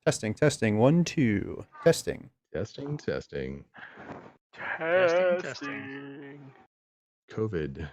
Testing, testing. 1, 2. Testing. Testing, testing. Testing. COVID.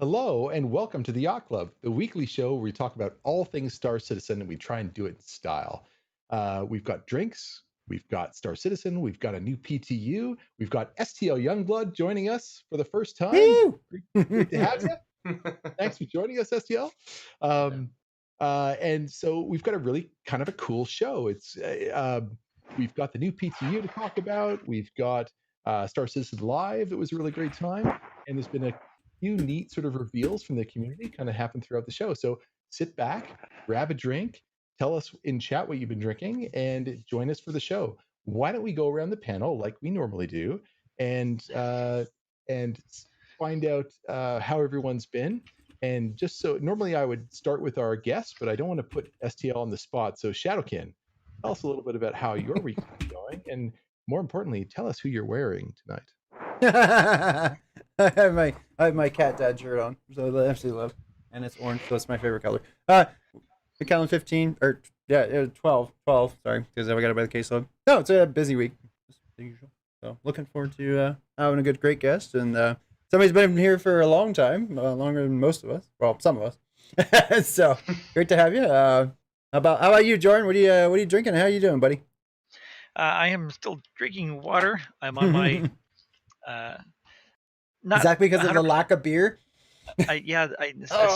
Hello and welcome to the Yacht Club, the weekly show where we talk about all things Star Citizen and we try and do it in style. We've got drinks, we've got Star Citizen, we've got a new PTU, we've got STLYoungBlood joining us for the first time. Woo! Great to have you. Thanks for joining us, STL. And so we've got a really kind of a cool show. We've got the new PTU to talk about. We've got Star Citizen Live. That was a really great time, and there's been a few neat sort of reveals from the community kind of happen throughout the show. So sit back, grab a drink, tell us in chat what you've been drinking, and join us for the show. Why don't we go around the panel like we normally do, and find out how everyone's been. And just so normally I would start with our guests, but I don't want to put STL on the spot. So Shadowkin, tell us a little bit about how your week's been going, and more importantly, tell us who you're wearing tonight. I have my cat dad shirt on, so I absolutely love, and it's orange, so it's my favorite color. Calendar 15 or yeah, 12. Sorry, because I got it by the caseload. No, it's a busy week, just the usual. So looking forward to having a great guest, and somebody's been here for a long time, longer than most of us. Well, some of us. So great to have you. How about you, Jordan? What are you drinking? How are you doing, buddy? I am still drinking water. I'm on my. Not Is that because of the 100% lack of beer? a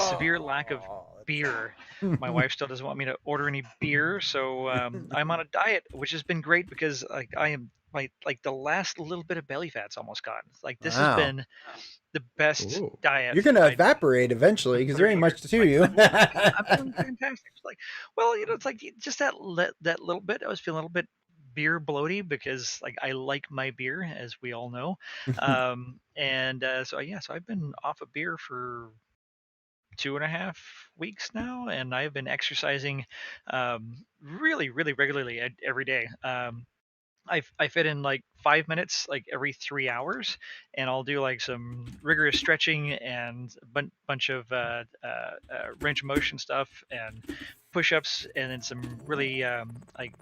severe lack of beer. My wife still doesn't want me to order any beer, so I'm on a diet, which has been great because I am like the last little bit of belly fat's almost gone. Like this has been the best diet. You're gonna evaporate eventually because there ain't much to you. I'm doing fantastic. It's like, well, it's like just that little bit. I was feeling a little bit beer bloaty because like I like my beer, as we all know. So I've been off of beer for 2.5 weeks now, and I've been exercising really regularly every day. I fit in like 5 minutes like every 3 hours, and I'll do like some rigorous stretching and a bunch of range of motion stuff and push-ups, and then some really like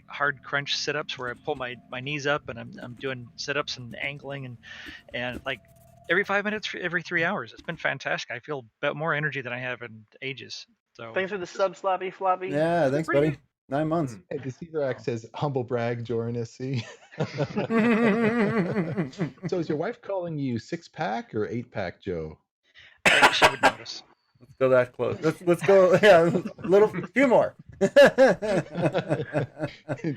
hard crunch sit-ups where I pull my knees up and I'm doing sit-ups and angling and like every 5 minutes for every 3 hours. It's been fantastic. I feel more energy than I have in ages. So thanks for the sub, Sloppy Floppy. Yeah, thanks, buddy. 9 months. Hey, Deceiver says, humble brag, Jordan SC. So is your wife calling you 6-pack or 8-pack, Joe? She would notice. Let's go that close. Let's go. Yeah, few more. Do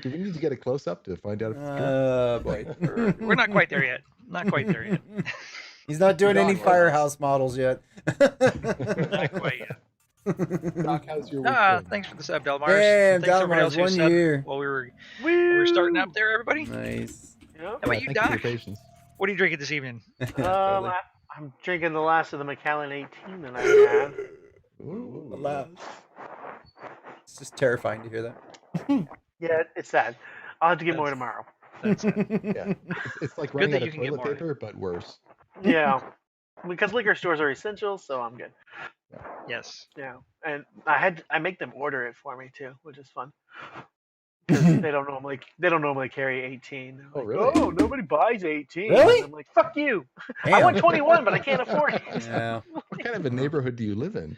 we need to get a close up to find out if it's boy. We're not quite there yet. Not quite there yet. He's not doing any Firehouse models yet. Not quite yet. Doc, how's your week been? Thanks for the sub, Delmars. Damn, Thanks everybody else who 1 subbed year. while we were starting up there, everybody. Nice. Yep. How about you, thank you for your Doc? patience. What are you drinking this evening? I'm drinking the last of the Macallan 18 that I have. Ooh. Alas. It's just terrifying to hear that. Yeah, it's sad. I'll have to get more tomorrow. That's it. Yeah, it's like running that out you of can get toilet more. paper, but worse. Yeah, because liquor stores are essential, so I'm good. Yes. Yeah, and I make them order it for me too, which is fun. Because they don't normally carry 18. They're Oh, like, really? oh, nobody buys 18. Really? And I'm like, fuck you. Damn. I want 21, but I can't afford it. Yeah. What kind of a neighborhood do you live in?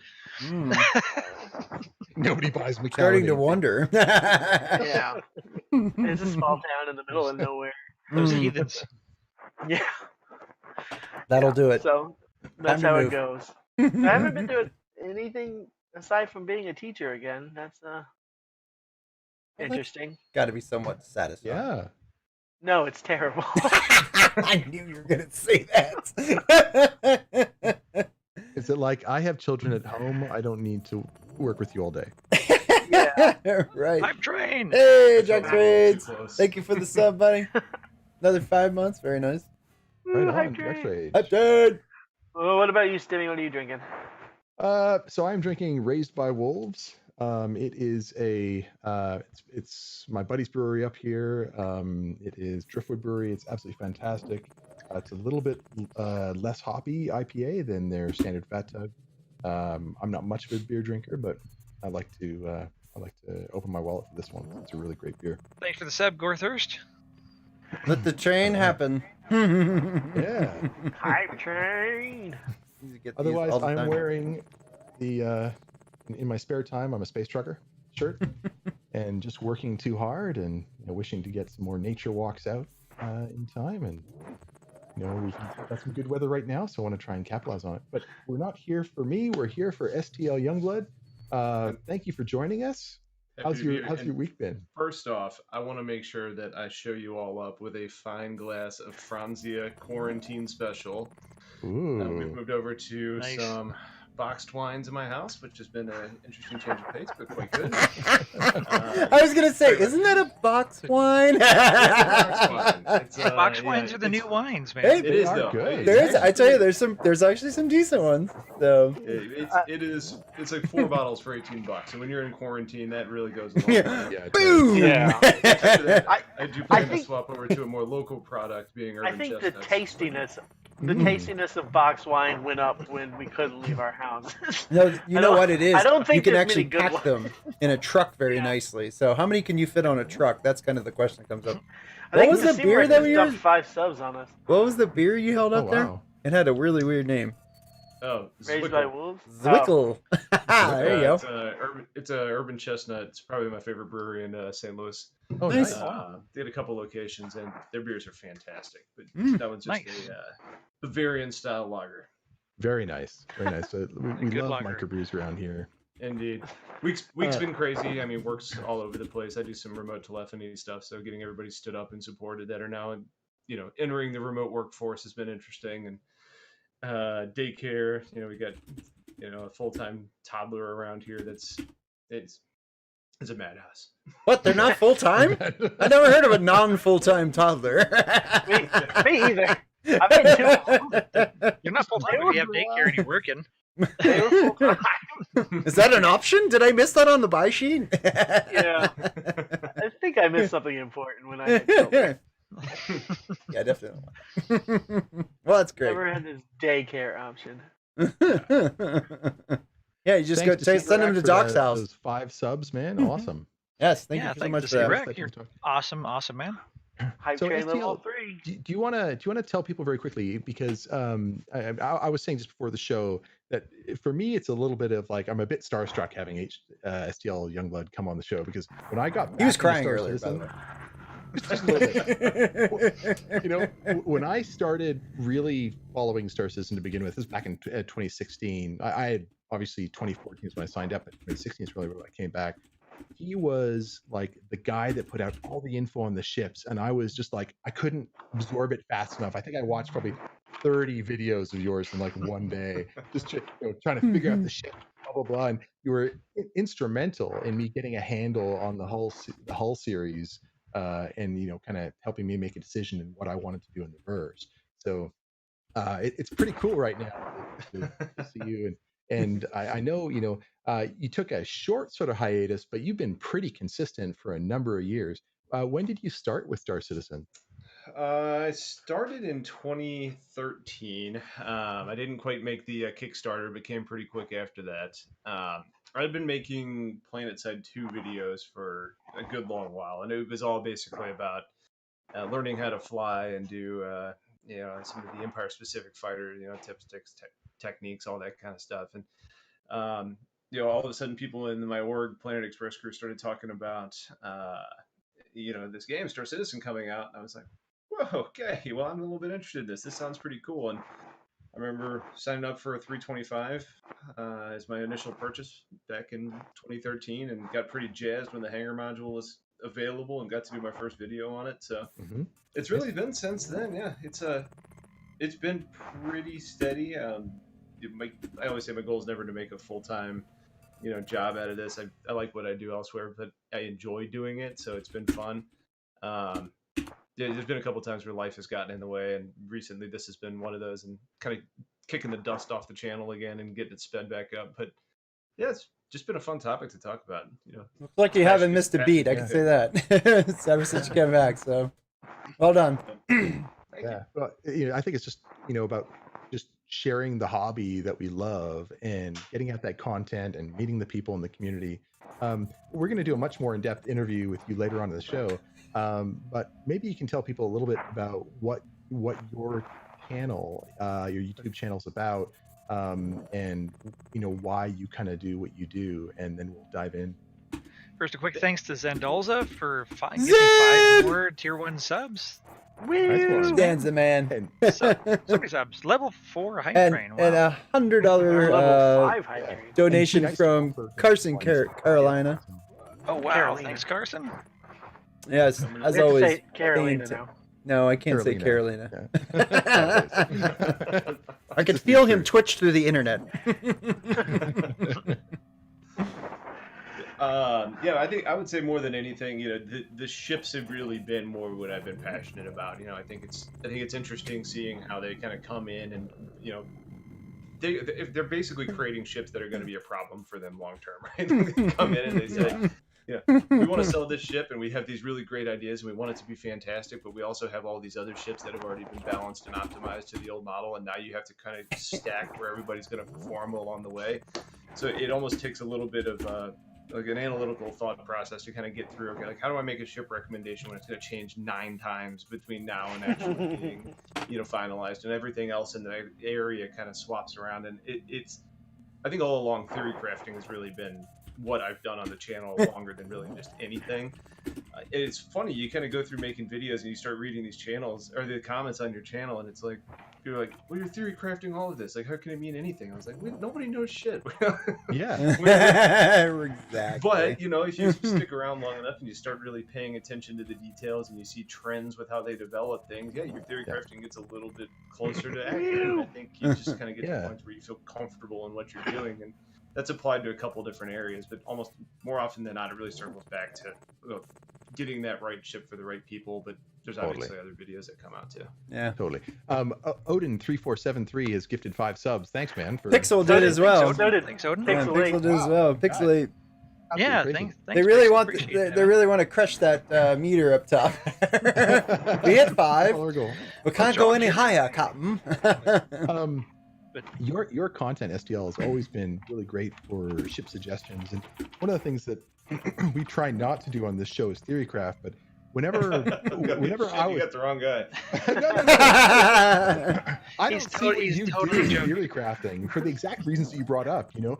Nobody buys McAllen. Starting to wonder. Yeah, it's a small town in the middle of nowhere. Those heathens. Yeah. That'll do it. So that's to how move. it goes. I haven't been doing anything aside from being a teacher again. That's interesting. Got to be somewhat satisfying. Yeah. No, it's terrible. I knew you were gonna say that. Is it like I have children at home? I don't need to work with you all day. Yeah. Right. I'm trained. Hey, Jack Too Trades. close. Thank you for the sub, buddy. Another 5 months. Very nice. Right Hype on, train. X-Rage. Hi, Dad. Well, what about you, Stimmy? What are you drinking? So I'm drinking Raised by Wolves. It is it's my buddy's brewery up here. It is Driftwood Brewery. It's absolutely fantastic. It's a little bit less hoppy IPA than their standard Fat Tug. I'm not much of a beer drinker, but I like to open my wallet for this one. It's a really great beer. Thanks for the sub, Gorthurst. Let the train happen. Yeah. Hype train. You get these Otherwise, all the I'm time. wearing the in my spare time, I'm a space trucker shirt, and just working too hard, and wishing to get some more nature walks out in time. And we've got some good weather right now, so I want to try and capitalize on it. But we're not here for me. We're here for STLyoungblood. Thank you for joining us. How's your week been? First off, I want to make sure that I show you all up with a fine glass of Franzia Quarantine Special. Ooh. We've moved over to Nice. some boxed wines in my house, which has been an interesting change of pace, but quite good. I was gonna say, isn't that a box wine? Box wine. It's, Box yeah, wines are the it's- new wines, man. Hey, It is are though. good. There's, I tell you, there's actually some decent ones. So It's like 4 bottles for $18, and when you're in quarantine, that really goes a long way. yeah, Yeah, boom. Yeah. I do plan to think- swap over to a more local product, being urban I think the chestnuts. tastiness of box wine went up when we couldn't leave our house. No, you know what it is. I don't think you can there's actually many good pack ones. them in a truck very Yeah. nicely. So how many can you fit on a truck? That's kind of the question that comes up. I think was the Casino beer Records that we dumped used? 5 subs on us. What was the beer you held up there? wow. It had a really weird name. Oh, Raised Zwickle. by wolves. Zwickle. There you go. It's a urban chestnut. It's probably my favorite brewery in St. Louis. Oh, Nice. nice. They had a couple locations, and their beers are fantastic. But Mm. that one's just Nice. a Bavarian style lager. Very nice. Very nice. So we Good love lager. microbrews around here. Indeed. Week's been crazy. I mean, work's all over the place. I do some remote telephony stuff, so getting everybody stood up and supported that are now, entering the remote workforce has been interesting. And daycare, we got, a full-time toddler around here it's a madhouse. What? They're not full time? I never heard of a non-full time toddler. Me either. I've been too. You're not full time if you have daycare and you're working. They were full time. Is that an option? Did I miss that on the buy sheet? Yeah. I think I missed something important when I had children. Yeah, definitely. Well, that's great. Never had this daycare option. Yeah, you just Thanks to send them to Serac for Doc's house. Those 5 subs, man. Mhm. Awesome. Yes, thank Yeah, you so thanks much to for that. Serac. You're awesome, man. Hype So train STL level 3. Do you want to tell people very quickly, because I was saying just before the show that for me it's a little bit of like I'm a bit starstruck having STLyoungblood come on the show, because when I got back He was into crying Star earlier, by the Citizen- way. just a little bit. When I started really following Star Citizen to begin with, this was back in 2016. I had obviously 2014 is when I signed up, but 2016 is really when I came back. He was like the guy that put out all the info on the ships, and I was just like, I couldn't absorb it fast enough. I think I watched probably 30 videos of yours in like one day, just trying to figure out the ship, blah blah blah. And you were instrumental in me getting a handle on the Hull series, and kind of helping me make a decision in what I wanted to do in the verse. So it's pretty cool right now to see you. And I know, you took a short sort of hiatus, but you've been pretty consistent for a number of years. When did you start with Star Citizen? I started in 2013. I didn't quite make the Kickstarter, but came pretty quick after that. I've been making PlanetSide 2 videos for a good long while, and it was all basically about learning how to fly and do some of the Empire-specific fighter tips, techniques, all that kind of stuff. And all of a sudden, people in my org, Planet Express crew, started talking about this game, Star Citizen, coming out, and I was like, whoa, okay, well, I'm a little bit interested in this. This sounds pretty cool. And I remember signing up for a 325 as my initial purchase back in 2013, and got pretty jazzed when the hangar module was available and got to do my first video on it. So it's really been since then. Yeah, it's been pretty steady. I always say my goal is never to make a full-time job out of this. I like what I do elsewhere, but I enjoy doing it, so it's been fun. There's been a couple times where life has gotten in the way, and recently this has been one of those, and kind of kicking the dust off the channel again and getting it sped back up. But yeah, it's just been a fun topic to talk about. Looks like you haven't missed a beat. I can say that. It's ever since you came back. So, well done. Yeah, well, I think it's just about just sharing the hobby that we love and getting out that content and meeting the people in the community. We're going to do a much more in-depth interview with you later on in the show, but maybe you can tell people a little bit about what your channel, your YouTube channel is about, and why you kind of do what you do, and then we'll dive in. First, a quick thanks to Zendalza for giving Zip! 5 more tier 1 subs. Nice one. Dan's the man. And So many subs. Level 4 hype and train. Wow. and $100 Level 5 hype yeah. train. donation nice from for Carson, ones. Carolina. Oh wow! Carolina. Thanks, Carson. Yes, We as We have to always. say Carolina thank- now. No, I can't say Carolina. Yeah. I could feel him twitch through the internet. I would say more than anything, the ships have really been more what I've been passionate about. I think it's interesting seeing how they kind of come in and they're basically creating ships that are going to be a problem for them long term, right? They come in and they say, we want to sell this ship and we have these really great ideas and we want it to be fantastic, but we also have all these other ships that have already been balanced and optimized to the old model, and now you have to kind of stack where everybody's going to perform along the way. So it almost takes a little bit of like an analytical thought process to kind of get through. Okay, like how do I make a ship recommendation when it's going to change 9 times between now and actually being, finalized, and everything else in the area kind of swaps around. And it's, I think all along theory crafting has really been what I've done on the channel longer than really just anything. It's funny, you kind of go through making videos and you start reading these channels or the comments on your channel, and it's like, you're like, well, you're theory crafting all of this. Like, how can it mean anything? I was like, nobody knows shit. Yeah. Exactly. But, if you stick around long enough and you start really paying attention to the details and you see trends with how they develop things, your theory crafting gets a little bit closer to accurate. I think you just kind of get to the point where you feel comfortable in what you're doing. And that's applied to a couple different areas, but almost more often than not, it really circles back to getting that right ship for the right people. But there's obviously other videos that come out too. Yeah, totally. Odin3473 has gifted 5 subs. Thanks, man. Pixel did as well. Thanks, Odin. Yeah, Pixel did as well. Pixelate. Yeah, crazy. thanks. They really Pixel. want. Appreciate They really want to crush that meter up top. We hit 5. We can't go any higher, Captain. Your content, STL, has always been really great for ship suggestions, and one of the things that we try not to do on this show is theory craft. But whenever I was, you got the wrong guy. I don't see what you do in theory crafting for the exact reasons that you brought up. You're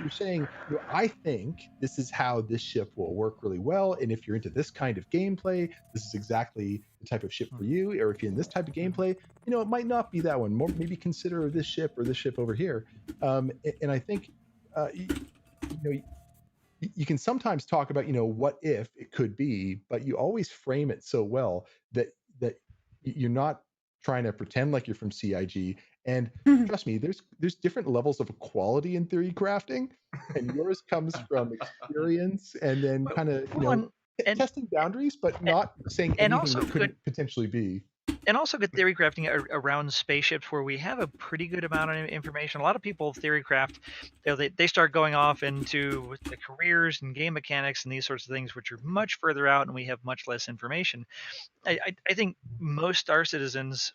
saying, I think this is how this ship will work really well, and if you're into this kind of gameplay, this is exactly the type of ship for you. Or if you're in this type of gameplay, it might not be that one. Maybe consider this ship or this ship over here. And I think, you can sometimes talk about, what if it could be, but you always frame it so well that you're not trying to pretend like you're from CIG. And trust me, there's different levels of quality in theory crafting, and yours comes from experience and then kind of testing boundaries, but not saying anything that couldn't potentially be. And also good theory crafting around spaceships, where we have a pretty good amount of information. A lot of people theory craft, they start going off into the careers and game mechanics and these sorts of things, which are much further out, and we have much less information. I think most Star Citizens'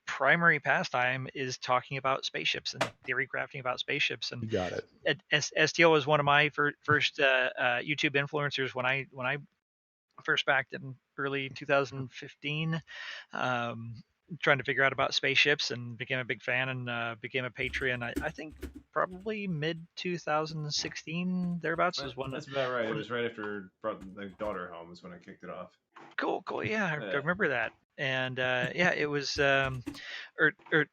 primary pastime is talking about spaceships and theory crafting about spaceships. And you got it. STL was one of my first YouTube influencers when I first backed in early 2015, trying to figure out about spaceships, and became a big fan and became a Patreon. I think probably mid 2016 thereabouts is when. That's about right. It was right after brought my daughter home is when I kicked it off. Cool. Yeah, I remember that. And it was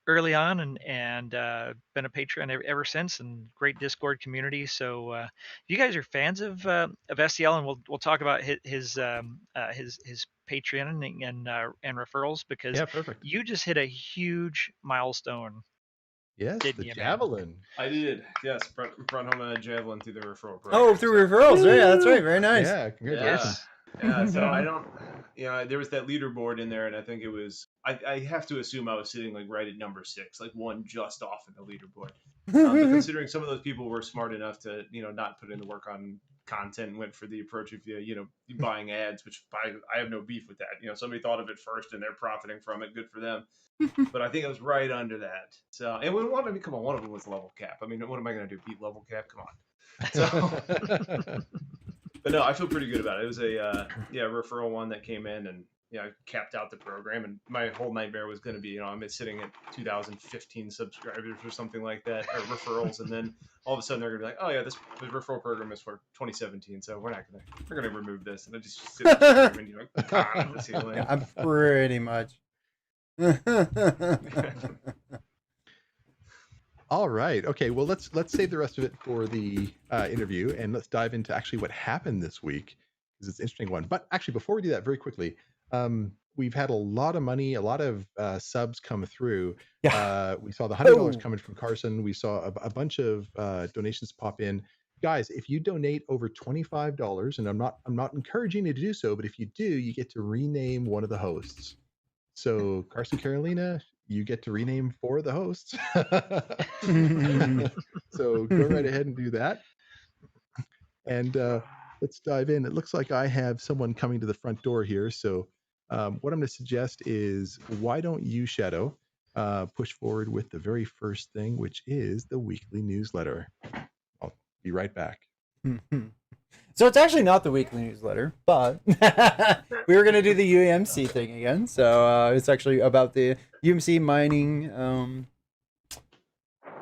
early on, and been a Patreon ever since, and great Discord community. So if you guys are fans of STL, and we'll talk about his Patreon and referrals, because you just hit a huge milestone. Yes, the javelin. I did. Yes, brought home a javelin through the referral program. Oh, through referrals. Yeah, that's right. Very nice. Yeah, congratulations. Yeah, so I don't, there was that leaderboard in there, and I think it was, I have to assume I was sitting like right at number 6, like one just off of the leaderboard. But considering some of those people were smart enough to, not put in the work on content and went for the approach of, buying ads, which I have no beef with that. Somebody thought of it first and they're profiting from it. Good for them. But I think I was right under that. So, and come on, one of them was level cap. I mean, what am I going to do? Beat level cap? Come on. So. But no, I feel pretty good about it. It was a referral one that came in, and I capped out the program, and my whole nightmare was going to be, I'm sitting at 2015 subscribers or something like that, or referrals, and then all of a sudden they're going to be like, oh yeah, this referral program is for 2017, so we're going to remove this, and I just sit there screaming, at the ceiling. Yeah, I'm pretty much. All right. Okay. Well, let's save the rest of it for the interview, and let's dive into actually what happened this week, because it's an interesting one. But actually, before we do that, very quickly, we've had a lot of money, a lot of subs come through. Yeah. We saw the $100 coming from Carson. We saw a bunch of donations pop in. Guys, if you donate over $25, and I'm not encouraging you to do so, but if you do, you get to rename one of the hosts. So Carson, Carolina, you get to rename 4 of the hosts. So go right ahead and do that. And let's dive in. It looks like I have someone coming to the front door here. So what I'm going to suggest is, why don't you, Shadow, push forward with the very first thing, which is the weekly newsletter. I'll be right back. So it's actually not the weekly newsletter, but we were going to do the UMC thing again. So it's actually about the UMC mining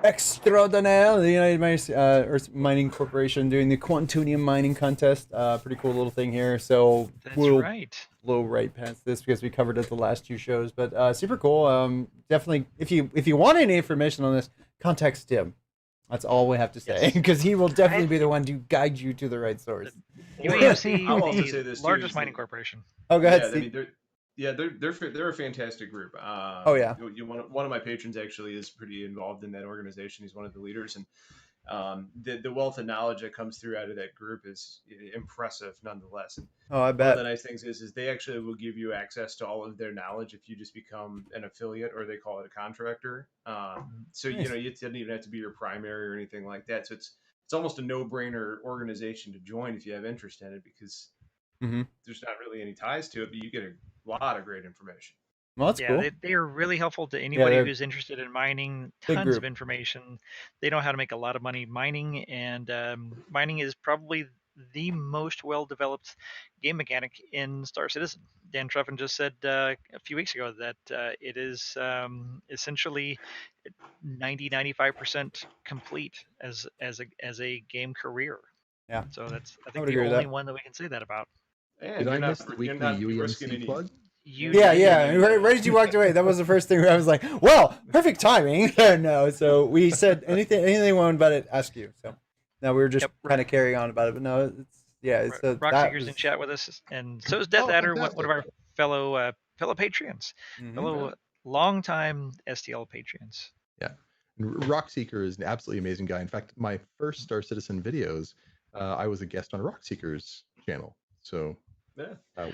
extraordinaire, the United Earth Mining Corporation doing the Quantunium mining contest. Pretty cool little thing here. So That's we'll right. blow right past this because we covered it the last 2 shows. But super cool. Definitely, if you want any information on this, contact Tim. That's all we have to say, because he will definitely be the one to guide you to the right source. UAMC, I'll also say the this, too, largest is mining that- corporation. Oh, go ahead, Yeah, I Steve. mean, they're a fantastic group. Oh, yeah. One of my patrons actually is pretty involved in that organization. He's one of the leaders, and the wealth of knowledge that comes through out of that group is impressive nonetheless. And Oh, I one of bet. the nice things is they actually will give you access to all of their knowledge if you just become an affiliate, or they call it a contractor. So Nice. you didn't even have to be your primary or anything like that. So it's almost a no-brainer organization to join if you have interest in it, because there's not really any ties to it, but you get a lot of great information. Well, that's cool. They are really helpful to anybody they're who's interested in mining. big Tons of group. information. They know how to make a lot of money mining, and mining is probably the most well-developed game mechanic in Star Citizen. Dan Treffin just said a few weeks ago that it is essentially 90-95% complete as a game career. Yeah. So that's, I I think, would the agree with only that. one that we can say that about. And Did I you're not, miss the you're weekly not risking UMC any. plug? Yeah. Right as you walked away, that was the first thing where I was like, well, perfect timing. No, so we said anything we want about it, ask you. So now we were just kind of carrying on about it, but no, it's Rockseeker's in chat with us, and so is Death Adder, one of our fellow Patreons, fellow longtime STL Patreons. Yeah, and Rockseeker is an absolutely amazing guy. In fact, my first Star Citizen videos, I was a guest on Rockseeker's channel. So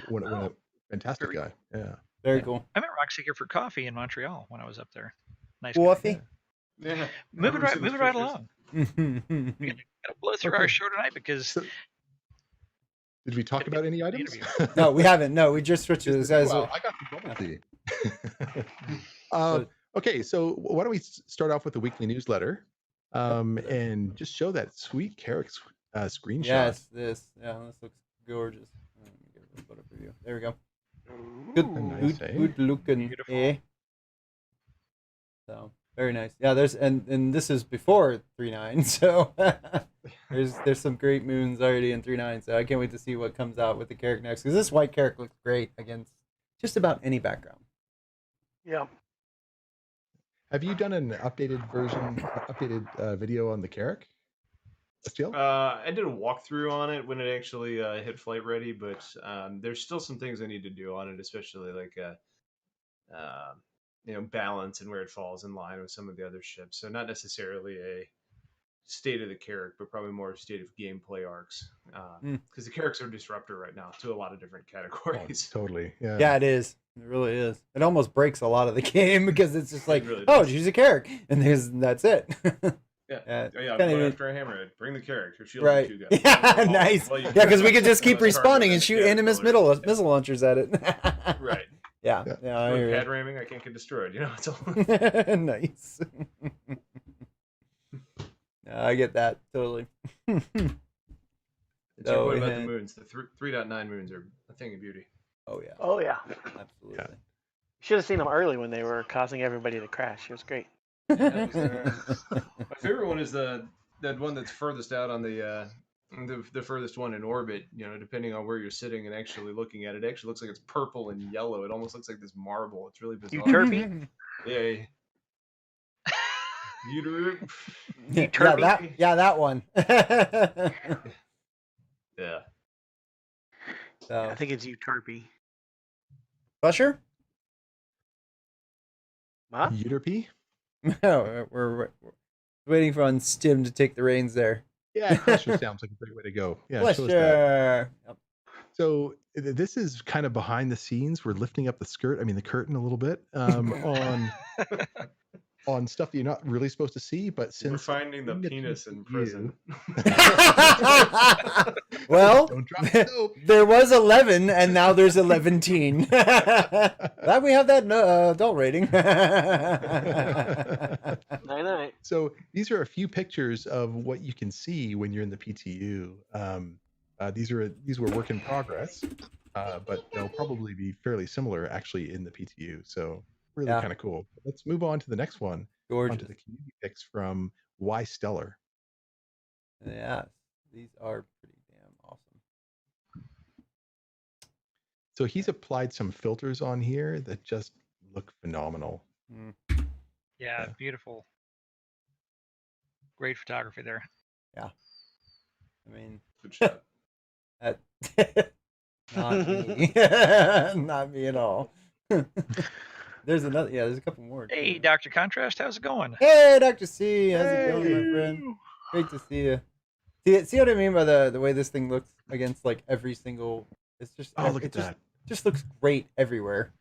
what a fantastic guy. Yeah, very cool. I met Rockseeker for coffee in Montreal when I was up there. Nice coffee. Yeah. Moving right along. We gotta blow through our show tonight because. Did we talk about any items? No, we haven't. No, we just switched to this. Well, I got the bubble tea. Okay, so why don't we start off with the weekly newsletter, and just show that sweet Carrick screenshot. Yes, this looks gorgeous. Let me get this photo for you. There we go. Good looking. So very nice. Yeah, and this is before 3.9, so there's some great moons already in 3.9. So I can't wait to see what comes out with the Carrick next, because this white Carrick looks great against just about any background. Yeah. Have you done an updated video on the Carrick? Still? I did a walkthrough on it when it actually hit flight ready, but there's still some things I need to do on it, especially like balance and where it falls in line with some of the other ships. So not necessarily a state of the Carrick, but probably more state of gameplay arcs, because the Carricks are a disruptor right now to a lot of different categories. Oh, totally. Yeah. Yeah, it is. It really is. It almost breaks a lot of the game, because it's just like, really oh, does. she's a Carrick, and that's it. I'm kinda going neat. after a hammerhead. Bring the Carrick. Her shield Right. too, guys. Yeah, nice. Well, Yeah, because we could just keep Let's target responding that and shoot Carrick animus killer. missile launchers at it. Right. Yeah. I hear Pad ramming, I can't get destroyed. It's all. you. Nice. I get that totally. It's your point about the moons. The 3.9 moons are a thing of beauty. Oh yeah, Oh yeah. absolutely. Should have seen them early when they were causing everybody to crash. It was great. That was, my favorite one is that one that's furthest out on the furthest one in orbit. You know, depending on where you're sitting and actually looking at it, it actually looks like it's purple and yellow. It almost looks like this marble. It's really bizarre. Euterpe? Yeah. Uter. yeah, that one. Yeah. So, I think it's Euterpe. Usher? Huh? Euterpe? No, we're waiting for on Stim to take the reins there. Yeah, Crusher sounds like a great way to go. Yeah, show us that. Usher. Yep. So this is kind of behind the scenes. We're lifting up the curtain a little bit on stuff that you're not really supposed to see. But We're since finding the penis in prison. Well, don't drop the soap. there was 11, and now there's 11 teen. Glad we have that adult rating. Night. So these are a few pictures of what you can see when you're in the PTU. These were work in progress, but they'll probably be fairly similar actually in the PTU. So really kind of cool. Let's move on to the next one. Gorgeous. Onto the community picks from Y Stellar. Yeah, these are pretty damn awesome. So he's applied some filters on here that just look phenomenal. Yeah, beautiful. Great photography there. Yeah. I mean, Good shot. not me. Not me at all. There's another. Yeah, there's a couple more. Hey, Dr. Contrast, how's it going? Hey, Dr. C. How's it going, my friend? Great to see you. See what I mean by the way this thing looks against like every single. It's just. Look at that. Just looks great everywhere.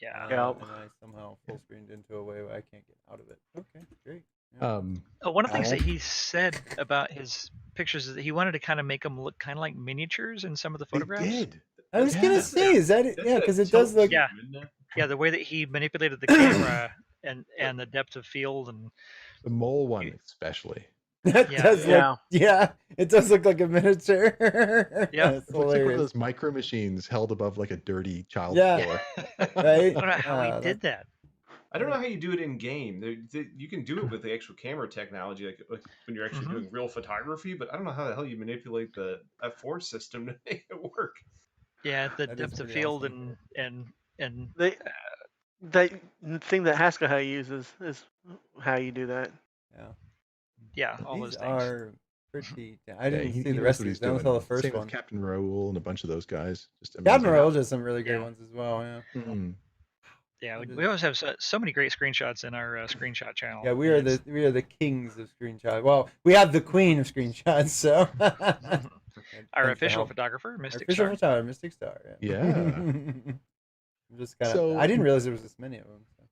Yeah. Yep. And I somehow full screened into a way where I can't get out of it. Okay, great. Yeah. One of the things that he said about his pictures is that he wanted to kind of make them look kind of like miniatures in some of the photographs. They did. I was gonna say, is that it? Yeah, because it does look. Yeah. Yeah, the way that he manipulated the camera and the depth of field and The mole one especially. That does look. Yeah, it does look like a miniature. Yeah, it's It looks like one of hilarious. those micro machines held above like a dirty child's Yeah. floor. Right? I don't know how he did that. I don't know how you do it in game. You can do it with the actual camera technology, like when you're actually doing real photography. But I don't know how the hell you manipulate the F4 system to make it work. Yeah, the That is depth of pretty field awesome. and The thing that Haskell uses is how you do that. yeah, all These those things. are pretty. I didn't he see the knows rest what of he's these. I only doing. saw the first Same one. with Captain Raoul and a bunch of those guys. Just Captain amazing. Raoul does some really great Yeah. ones as well. Yeah. Mhm. Yeah, What is we always have so many great screenshots in our screenshot channel. Yeah, we are the kings of screenshot. Well, we have the queen of screenshots. So our Thanks for official help. photographer, Our Mystic official Star. photographer, Mystic Star. Yeah. I'm just kind of. So- I didn't realize there was this many of them. So.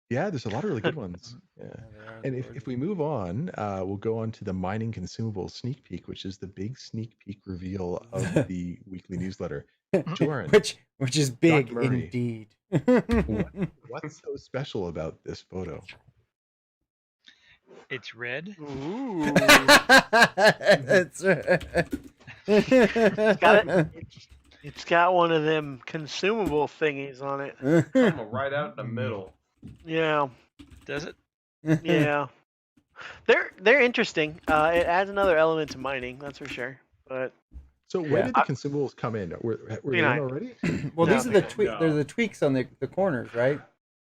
Yeah, there's a lot of really good ones. Yeah. Yeah, they are And if gorgeous. we move on, we'll go on to the mining consumables sneak peek, which is the big sneak peek reveal of the weekly newsletter. Joran, which is big Murray. indeed. what's so special about this photo? It's red. Ooh. That's It's got one of them consumable thingies on it. I'm right out in the middle. Yeah, Does it? yeah. They're interesting. It adds another element to mining, that's for sure. But So when Yeah. did the consumables come in? Were they in P9. already? Well, No. these are the No. they're the tweaks on the corners, right?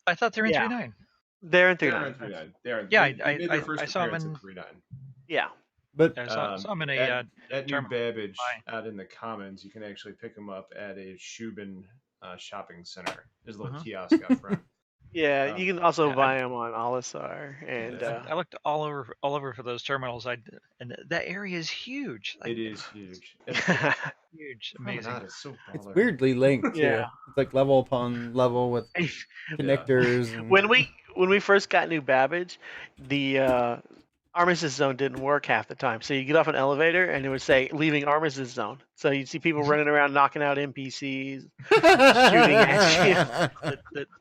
I thought they were in Yeah. 3.9. they're in They 3.9. are in 3.9. They are. Yeah, they made their first I saw 'em appearance in- in 3.9. Yeah. But I saw them in a at New terminal. Babbage Buy. out in the Commons, you can actually pick them up at a Shubin shopping center. There's a little kiosk out front. Yeah, Oh, you can also yeah, buy them on Olisar, and Yeah. I looked all over for those terminals. And that area is huge. Like, It is huge. huge, Amazing. amazing. Is so it's baller. weirdly linked too. Yeah. It's like level upon level with connectors. And, when we first got New Babbage, the Armistice Zone didn't work half the time. So you get off an elevator and it would say leaving Armistice Zone. So you'd see people running around knocking out NPCs. at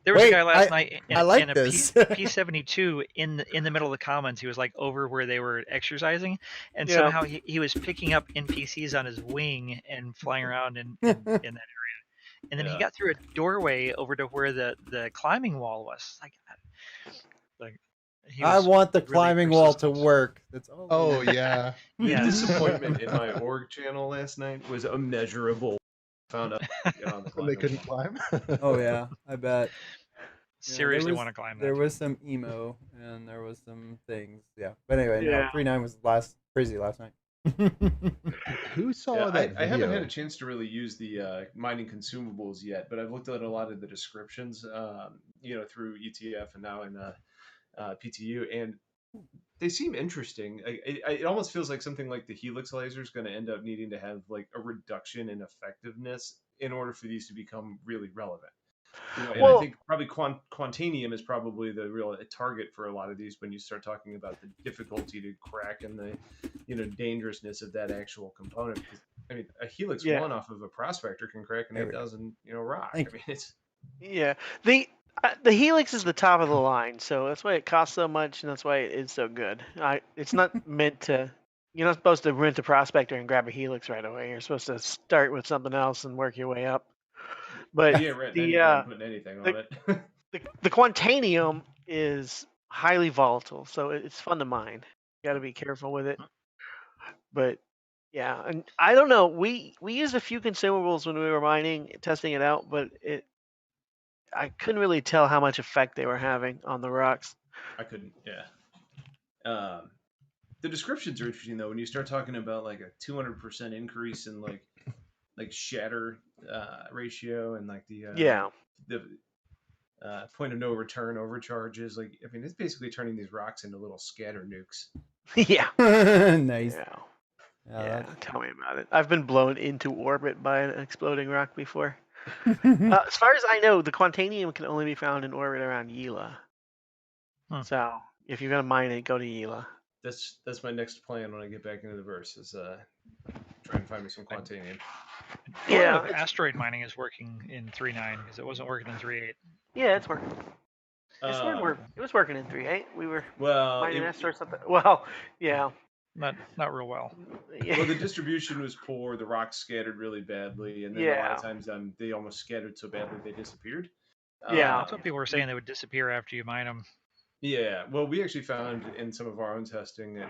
There was Wait, a guy last night I like in a this. P72 in the middle of the Commons. He was like over where they were exercising, and Yeah. somehow he was picking up NPCs on his wing and flying around in that area. and then he Yeah. got through a doorway over to where the climbing wall was. Like he I was want the really climbing wall to persistent. work. That's all. I Oh need. yeah. The Yeah. disappointment in my org channel last night was immeasurable. Found out I could get on the And they climbing couldn't wall. climb. Oh yeah, I bet. Yeah, Seriously want to climb there that. was some emo and there was some things. Yeah, but anyway, no, Yeah. 3.9 was crazy last night. Who saw Yeah, that I haven't had video? a chance to really use the mining consumables yet, but I've looked at a lot of the descriptions, through ETF and now in PTU, and they seem interesting. It almost feels like something like the Helix laser is going to end up needing to have like a reduction in effectiveness in order for these to become really relevant. And I Well, think probably Quantanium is probably the real target for a lot of these when you start talking about the difficulty to crack and the, dangerousness of that actual component. Because I mean, a Helix Yeah. one off of a prospector can crack an There we go. 8,000, rock. Thank I mean, it's yeah. The Helix is the top of the line, so that's why it costs so much, and that's why it is so good. It's not meant to. You're not supposed to rent a prospector and grab a Helix right away. You're supposed to start with something else and work your way up. But you ain't renting the anything and putting anything on it. the Quantanium is highly volatile, so it's fun to mine. You got to be careful with it. But yeah, and I don't know. We used a few consumables when we were mining, testing it out, but I couldn't really tell how much effect they were having on the rocks. I couldn't. Yeah. The descriptions are interesting though. When you start talking about like a 200% increase in like shatter ratio and like Yeah. the point of no return overcharges. Like, I mean, it's basically turning these rocks into little scatter nukes. Yeah. Nice. Yeah. Yeah, Yeah. that's- Tell me about it. I've been blown into orbit by an exploding rock before. Hmm. As far as I know, the Quantanium can only be found in orbit around Gila. Hmm. So if you're gonna mine it, go to Gila. That's my next plan when I get back into the verse is trying to find me some Quantanium. A lot Yeah. of asteroid mining is working in 3.9 because it wasn't working in 3.8. Yeah, it's working. It was working in 3.8. We were Well, mining or something. Well, yeah. Not real well. Yeah. well, the distribution was poor. The rocks scattered really badly, and then a lot of times they almost scattered so badly they disappeared. Yeah. That's what people were saying. They would disappear after you mine them. Yeah, well, we actually found in some of our own testing at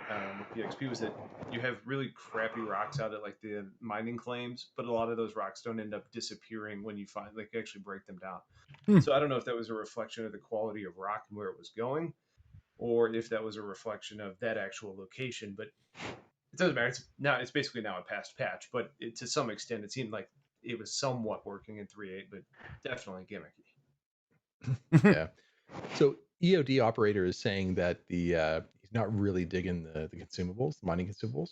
PXP was that you have really crappy rocks out at like the mining claims, but a lot of those rocks don't end up disappearing when you find like actually break them down. Hmm. So I don't know if that was a reflection of the quality of rock and where it was going, or if that was a reflection of that actual location. But it doesn't matter. It's basically now a past patch, but to some extent it seemed like it was somewhat working in 3.8, but definitely gimmicky. Yeah. So EOD operator is saying that he's not really digging the consumables, the mining consumables.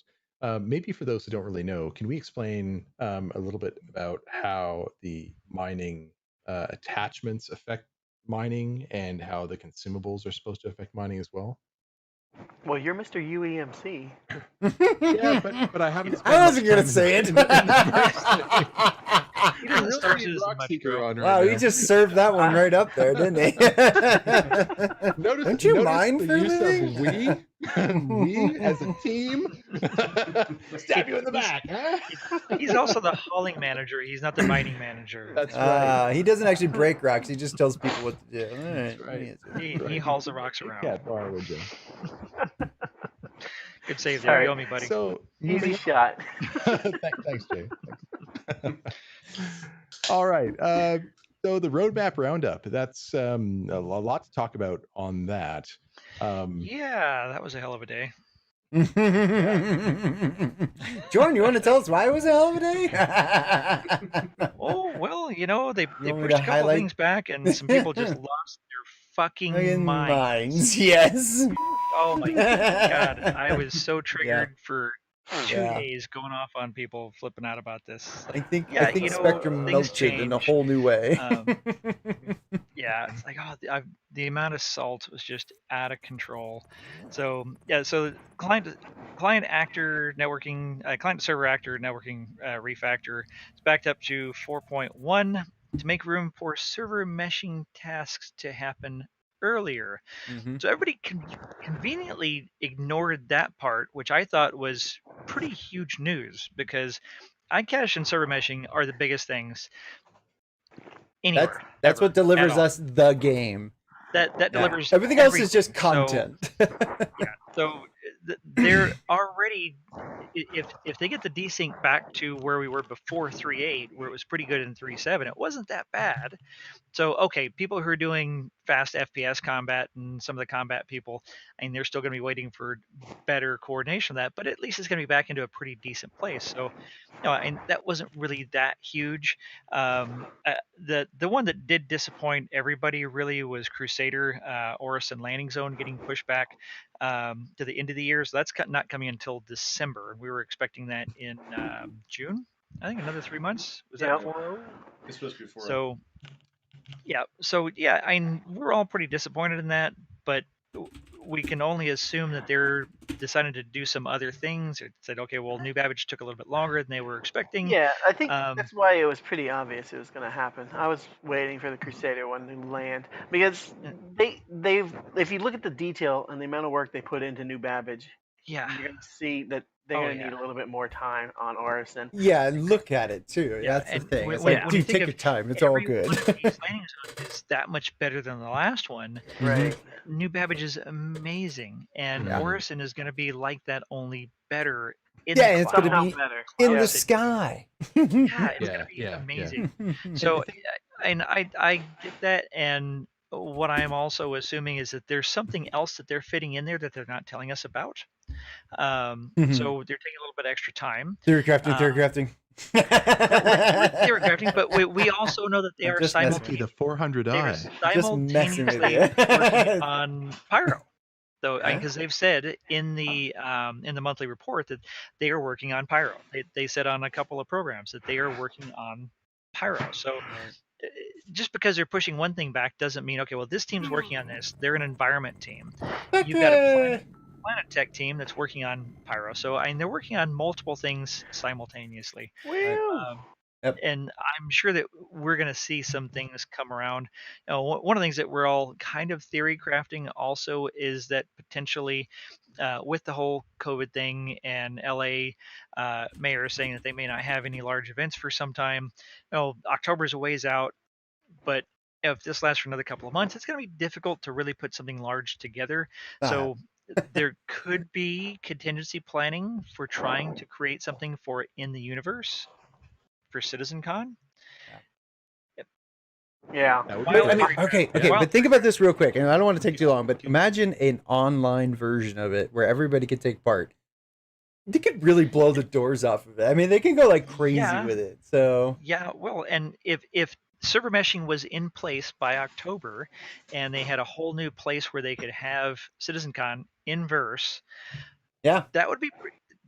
Maybe for those who don't really know, can we explain a little bit about how the mining attachments affect mining and how the consumables are supposed to affect mining as well? Well, you're Mr. UEMC. Yeah, but I haven't. Spent I wasn't much gonna time say it. in the He You're doesn't really start getting his rock much, seeker bro. on right Wow, now. he just served that one right up there, didn't he? Don't you notice mind the for a use living? of we as a team? Stab you in the back, huh? He's also the hauling manager. He's not the mining manager. That's right. He doesn't actually break rocks. He just tells people what to do. All right, That's let right. me answer That's that. He right. hauls the rocks Big around. cat bar, would you? Good save All there. right. You owe me, buddy. So Easy moving shot. Thanks, Jay. Thanks. All right. So the roadmap roundup. That's a lot to talk about on that. Yeah, that was a hell of a day. Jordan, you want to tell us why it was a hell of a day? Oh, well, they want me pushed to a couple highlight- things back, and some people just lost their fucking In minds. minds, yes. Oh my god, I was so triggered for 2 Yeah. days going off on people flipping out about this. I think Yeah, Spectrum things melted in a change. whole new way. Yeah, it's like the amount of salt was just out of control. So yeah, so client actor networking, client server actor networking refactor is backed up to 4.1 to make room for server meshing tasks to happen earlier. Mhm. So everybody conveniently ignored that part, which I thought was pretty huge news because iCache and server meshing are the biggest things. anywhere. That's ever, what delivers at all. us the game. That Yeah. delivers Everything else is just everything. So, content. so they're already, if they get the desync back to where we were before 3.8, where it was pretty good in 3.7, it wasn't that bad. So, okay, people who are doing fast FPS combat and some of the combat people, I mean, they're still going to be waiting for better coordination of that, but at least it's going to be back into a pretty decent place. So, and that wasn't really that huge. The one that did disappoint everybody really was Crusader, Orison Landing Zone getting pushed back to the end of the year. So that's not coming until December. We were expecting that in June. I think another 3 months. Was that 4.0? It's supposed to be 4.0. So I mean, we're all pretty disappointed in that, but we can only assume that they're deciding to do some other things. It said, okay, well, New Babbage took a little bit longer than they were expecting. Yeah, I think that's why it was pretty obvious it was going to happen. I was waiting for the Crusader one to land because they've if you look at the detail and the amount of work they put into New Babbage, Yeah, you're going to see that they're going to need a little bit more time on Orison. Yeah, and look at it too. Yeah, That's the and thing. It's when like, you dude, think take of your time. It's all every good. one of these landing zones is that much better than the last one. Right. New Babbage is amazing, and Yeah. Orison is going to be like that, only better. In Yeah, the and it's going to cloud. be better. in Yeah. the sky. Yeah, it's Yeah, going to be yeah, amazing. So, and I get that, and what I am also assuming is that there's something else that they're fitting in there that they're not telling us about. So they're taking a little bit extra time. Theory crafting. Theory crafting, but we also know that they I'm are just messing with See simultaneously, the 400i. Just messing with simultaneously you. working on Pyro. Though, Huh? because they've said in the monthly report that they are working on Pyro. They said on a couple of programs that they are working on Pyro. So just because they're pushing one thing back doesn't mean, okay, well, this team's working on this. They're an environment team. You've got a planet tech team that's working on Pyro. So I mean, they're working on multiple things simultaneously. Yep. And I'm sure that we're going to see some things come around. You know, one of the things that we're all kind of theory crafting also is that potentially with the whole COVID thing and LA mayor saying that they may not have any large events for some time. You know, October's a ways out, but if this lasts for another couple of months, it's going to be difficult to really put something large together. So there could be contingency planning for trying to create something for in the universe for CitizenCon. Yeah. I mean, okay, but think about this real quick, and I don't want to take too long, but imagine an online version of it where everybody could take part. They could really blow the doors off of it. I mean, they can go like crazy with it. So yeah, well, and if server meshing was in place by October, and they had a whole new place where they could have CitizenCon in verse, yeah, that would be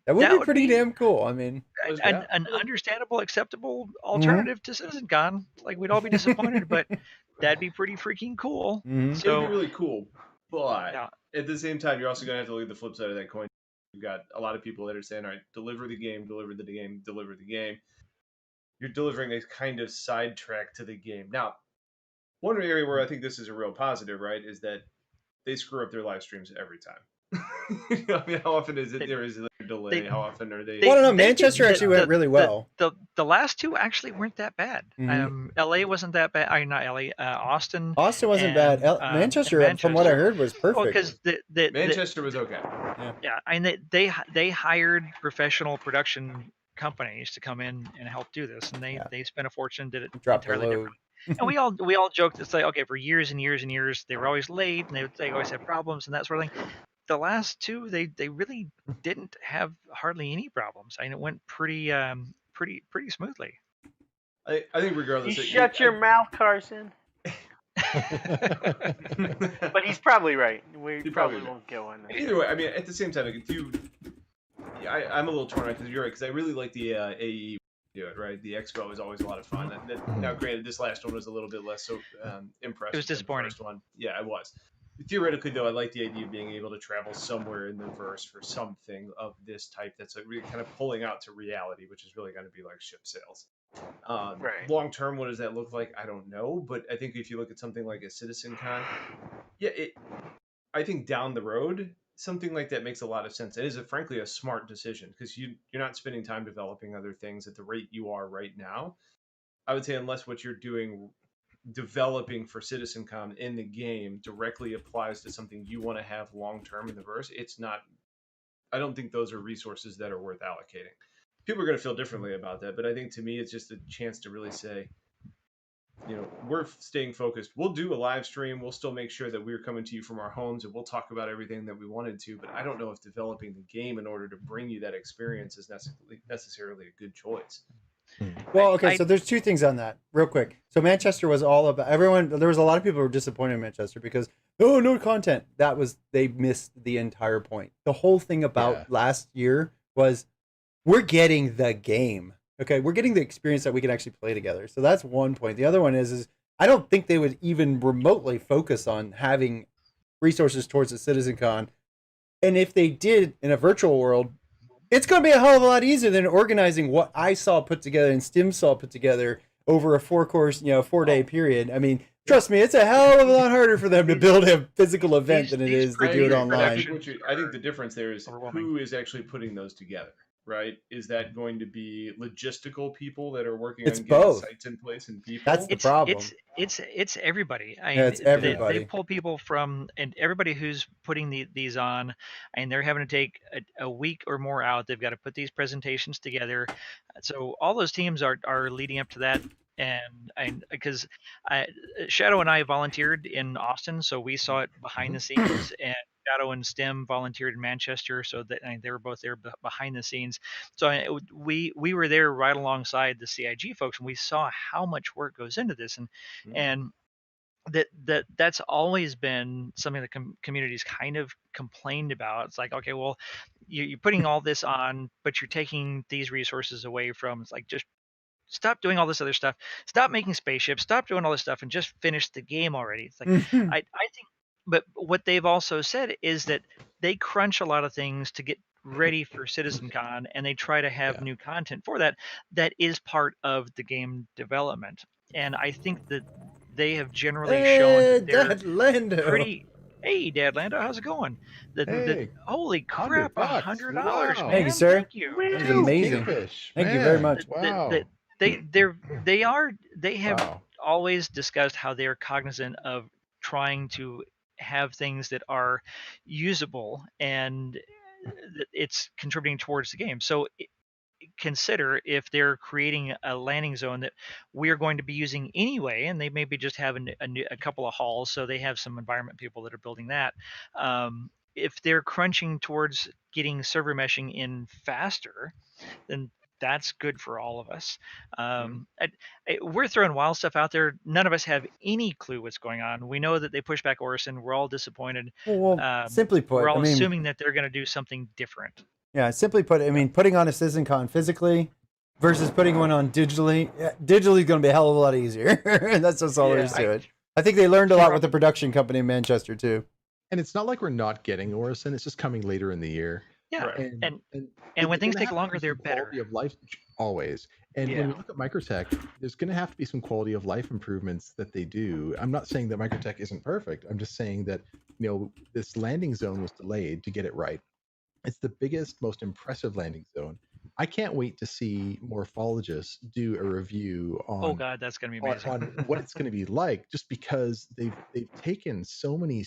that would be pretty damn cool. I mean, an understandable, acceptable alternative to CitizenCon. Like, we'd all be disappointed, but that'd be pretty freaking cool. So it'd be really cool, but at the same time, you're also gonna have to look at the flip side of that coin. You've got a lot of people that are saying, all right, deliver the game, deliver the game, deliver the game. You're delivering a kind of sidetrack to the game. Now, one area where I think this is a real positive, right, is that they screw up their live streams every time. I mean, how often is it there is a delay? How often are they? Well, I don't know. Manchester actually went really well. The last two actually weren't that bad. LA wasn't that bad. I mean, not LA. Austin. Austin wasn't bad. Manchester, from what I heard, was perfect. Because Manchester was okay. Yeah, I mean, they hired professional production companies to come in and help do this, and they spent a fortune, did it entirely different. And we all joked, it's like, okay, for years and years and years they were always late, and they always had problems and that sort of thing. The last two, they really didn't have hardly any problems. I mean, it went pretty smoothly. I think regardless, Shut your mouth, Carson. But he's probably right. We probably won't get one. Either way, I mean, at the same time, I'm a little torn because you're right, because I really like the AE do it, right? The Expo is always a lot of fun. Now, granted, this last one was a little bit less so impressive. It was disappointing. The first one. Yeah, it was. Theoretically, though, I like the idea of being able to travel somewhere in the verse for something of this type that's really kind of pulling out to reality, which is really going to be like ship sales. Right. Long term, what does that look like? I don't know, but I think if you look at something like a CitizenCon, I think down the road, something like that makes a lot of sense. It is, frankly, a smart decision because you're not spending time developing other things at the rate you are right now. I would say unless what you're doing developing for CitizenCon in the game directly applies to something you want to have long term in the verse, it's not. I don't think those are resources that are worth allocating. People are going to feel differently about that, but I think to me, it's just a chance to really say, we're staying focused. We'll do a live stream. We'll still make sure that we're coming to you from our homes, and we'll talk about everything that we wanted to. But I don't know if developing the game in order to bring you that experience is necessarily a good choice. Well, okay, so there's two things on that, real quick. So Manchester was all about everyone. There was a lot of people who were disappointed in Manchester because no content. They missed the entire point. The whole thing about last year was we're getting the game. Okay, we're getting the experience that we can actually play together. So that's one point. The other one is I don't think they would even remotely focus on having resources towards the CitizenCon. And if they did in a virtual world, it's going to be a hell of a lot easier than organizing what I saw put together and Stim saw put together over a 4-day period. I mean, trust me, it's a hell of a lot harder for them to build a physical event than it is to do it online. I think the difference there is who is actually putting those together, right? Is that going to be logistical people that are working on getting sites in place and people? That's the problem. It's everybody. It's everybody. They pull people from, and everybody who's putting these on, and they're having to take a week or more out. They've got to put these presentations together. So all those teams are leading up to that. And because Shadow and I volunteered in Austin, so we saw it behind the scenes, and Shadow and Stem volunteered in Manchester, so that they were both there behind the scenes. So we were there right alongside the CIG folks, and we saw how much work goes into this, and that's always been something the community's kind of complained about. It's like, okay, well, you're putting all this on, but you're taking these resources away from. It's like, just stop doing all this other stuff. Stop making spaceships. Stop doing all this stuff and just finish the game already. It's like, I think, but what they've also said is that they crunch a lot of things to get ready for CitizenCon, and they try to have new content for that. That is part of the game development. And I think that they have generally shown that they're Dad Lando. pretty. Hey, Dad Lando, how's it going? Holy crap, $100, Wow. man! Thank you, sir. Thank you. That is amazing. Thank you very much. Wow. They have always discussed how they're cognizant of trying to have things that are usable, and it's contributing towards the game. So consider if they're creating a landing zone that we're going to be using anyway, and they maybe just have a couple of halls, so they have some environment people that are building that. If they're crunching towards getting server meshing in faster, then that's good for all of us. We're throwing wild stuff out there. None of us have any clue what's going on. We know that they pushed back Orison. We're all disappointed. Well, simply put, we're all assuming that they're going to do something different. Yeah, simply put, I mean, putting on a CitizenCon physically versus putting one on digitally, digitally is going to be a hell of a lot easier. That's just all there is to it. I think they learned a lot with the production company in Manchester too. And it's not like we're not getting Orison; it's just coming later in the year. Yeah, and when things take longer, they're better. Quality of life, always. And when you look at Microtech, there's going to have to be some quality of life improvements that they do. I'm not saying that Microtech isn't perfect. I'm just saying that this landing zone was delayed to get it right. It's the biggest, most impressive landing zone. I can't wait to see morphologists do a review on. Oh God, that's going to be amazing. On what it's going to be like, just because they've taken so many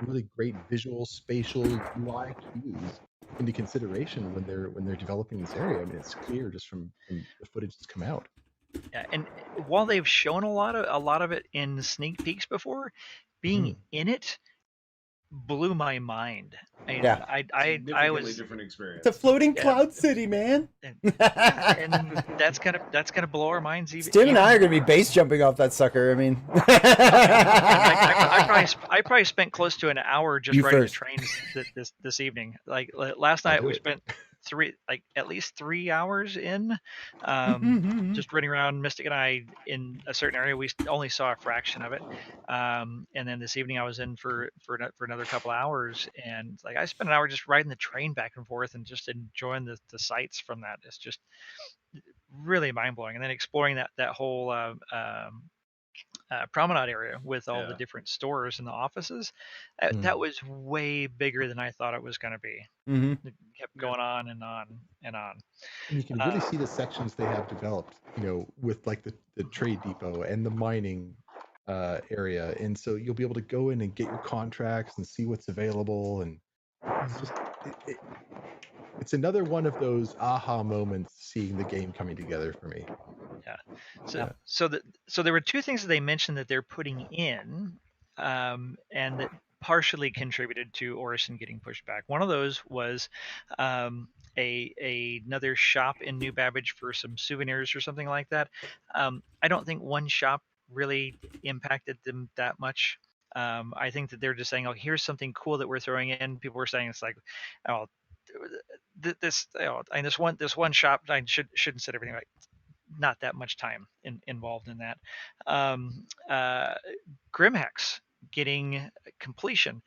really great visual, spatial UI cues into consideration when they're developing this area. I mean, it's clear just from the footage that's come out. Yeah, and while they've shown a lot of it in sneak peeks before, being in it blew my mind. I was different experience. It's a floating cloud city, man. And that's gonna blow our minds even. Stim and I are gonna be base jumping off that sucker. I mean, I probably spent close to an hour just riding the trains this evening. Like last night, we spent at least 3 hours in, just running around. Mystic and I in a certain area. We only saw a fraction of it, and then this evening I was in for another couple hours, and I spent an hour just riding the train back and forth and just enjoying the sights from that. It's just really mind blowing, and then exploring that whole promenade area with all the different stores and the offices. That was way bigger than I thought it was going to be. It kept going on and on and on. And you can really see the sections they have developed, with like the trade depot and the mining area, and so you'll be able to go in and get your contracts and see what's available, and it's just it's another one of those aha moments seeing the game coming together for me. Yeah. So Yeah. so there were two things that they mentioned that they're putting in, and that partially contributed to Orison getting pushed back. One of those was another shop in New Babbage for some souvenirs or something like that. I don't think one shop really impacted them that much. I think that they're just saying, "Oh, here's something cool that we're throwing in." People were saying it's like, "Oh, this, and this one shop." I shouldn't said everything right. Not that much time involved in that. Um, uh, Grimhex getting completion.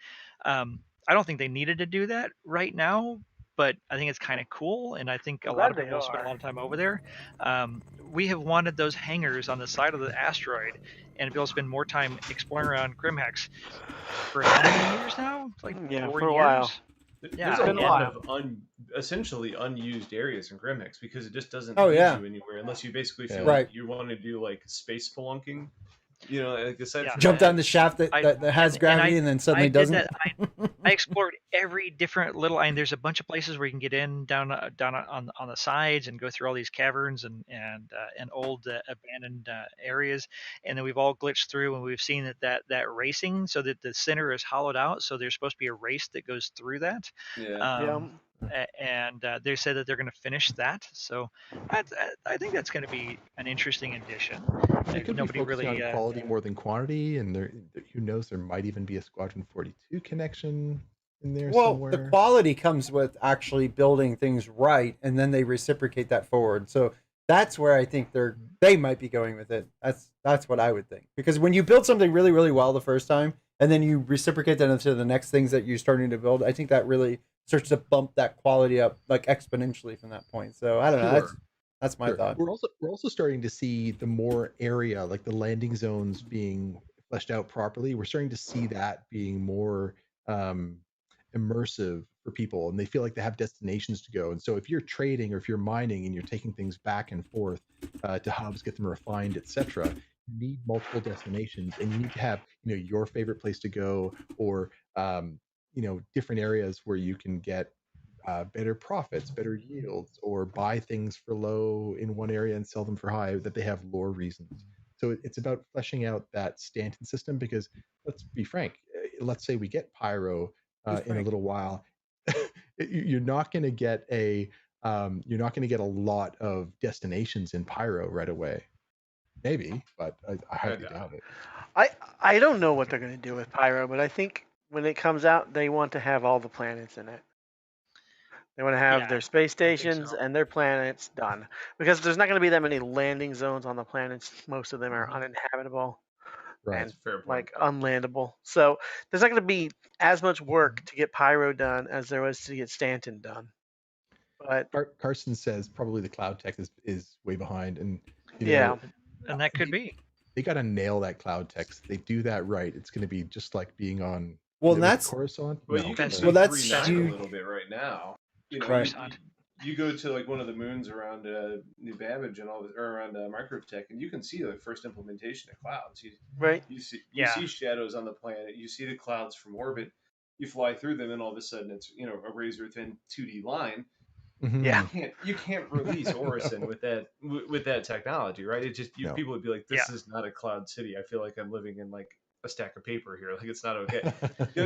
I don't think they needed to do that right now, but I think it's kind of cool, and I think a I'm lot glad of they people spend a are. lot of time over there. We have wanted those hangars on the side of the asteroid, and be able to spend more time exploring around Grimhex for how many years now? Like Yeah, 4 for a while. years. There's Yeah, a been a and lot while. of essentially unused areas in Grimhex because it just doesn't Oh, lead yeah. you anywhere unless you basically feel Yeah. like Right. you want to do like space spelunking. You know, like aside Yeah. from Jump that, down the shaft that, I that has gravity and then I suddenly did doesn't. that. I explored every different little. I mean, there's a bunch of places where you can get in down on the sides and go through all these caverns and old abandoned areas. And then we've all glitched through, and we've seen that racing, so that the center is hollowed out. So there's supposed to be a race that goes through that. yeah. Yeah. And they said that they're going to finish that. So I think that's going to be an interesting addition. They could be Nobody focusing really. on quality more than quantity, and who knows, there might even be a Squadron 42 connection in there Well, the somewhere. quality comes with actually building things right, and then they reciprocate that forward. So that's where I think they might be going with it. That's what I would think. Because when you build something really, really well the first time, and then you reciprocate that into the next things that you're starting to build, I think that really starts to bump that quality up like exponentially from that point. So I don't know. Sure. That's my Sure. thought. We're also starting to see the more area, like the landing zones being fleshed out properly. We're starting to see that being more um, immersive for people, and they feel like they have destinations to go. And so, if you're trading or if you're mining and you're taking things back and forth to hubs, get them refined, etc., you need multiple destinations, and you need to have your favorite place to go, or different areas where you can get better profits, better yields, or buy things for low in one area and sell them for high, that they have lore reasons. So it's about fleshing out that Stanton system, because let's be frank, let's say we get Pyro in a little while, you're not going to get a lot of destinations in Pyro right away. Maybe, but I highly doubt it. I don't know what they're going to do with Pyro, but I think when it comes out, they want to have all the planets in it. They want to have Yeah, their space I think stations so. and their planets done, because there's not going to be that many landing zones on the planets. Most of them are uninhabitable Right. and That's a fair point. like unlandable. So there's not going to be as much work to get Pyro done as there was to get Stanton done. But Carson says probably the cloud tech is way behind, and yeah, And that could be. they got to nail that cloud text. They do that right, it's going to be just like being on. Well, was it that's Coruscant. Well, No, you can That's- see well, that's 3.9 you- a little bit right now. You know, Right. you go to like one of the moons around New Babbage and all, or around Microtech, and you can see the first implementation of clouds. right. You Yeah. see shadows on the planet. You see the clouds from orbit. You fly through them, and all of a sudden it's a razor thin 2D line. Mhm. Yeah. You can't release Orison No. with that technology, right? It just No. people would be like, this is not a cloud city. I feel like I'm living in like a stack of paper here. Like it's not okay.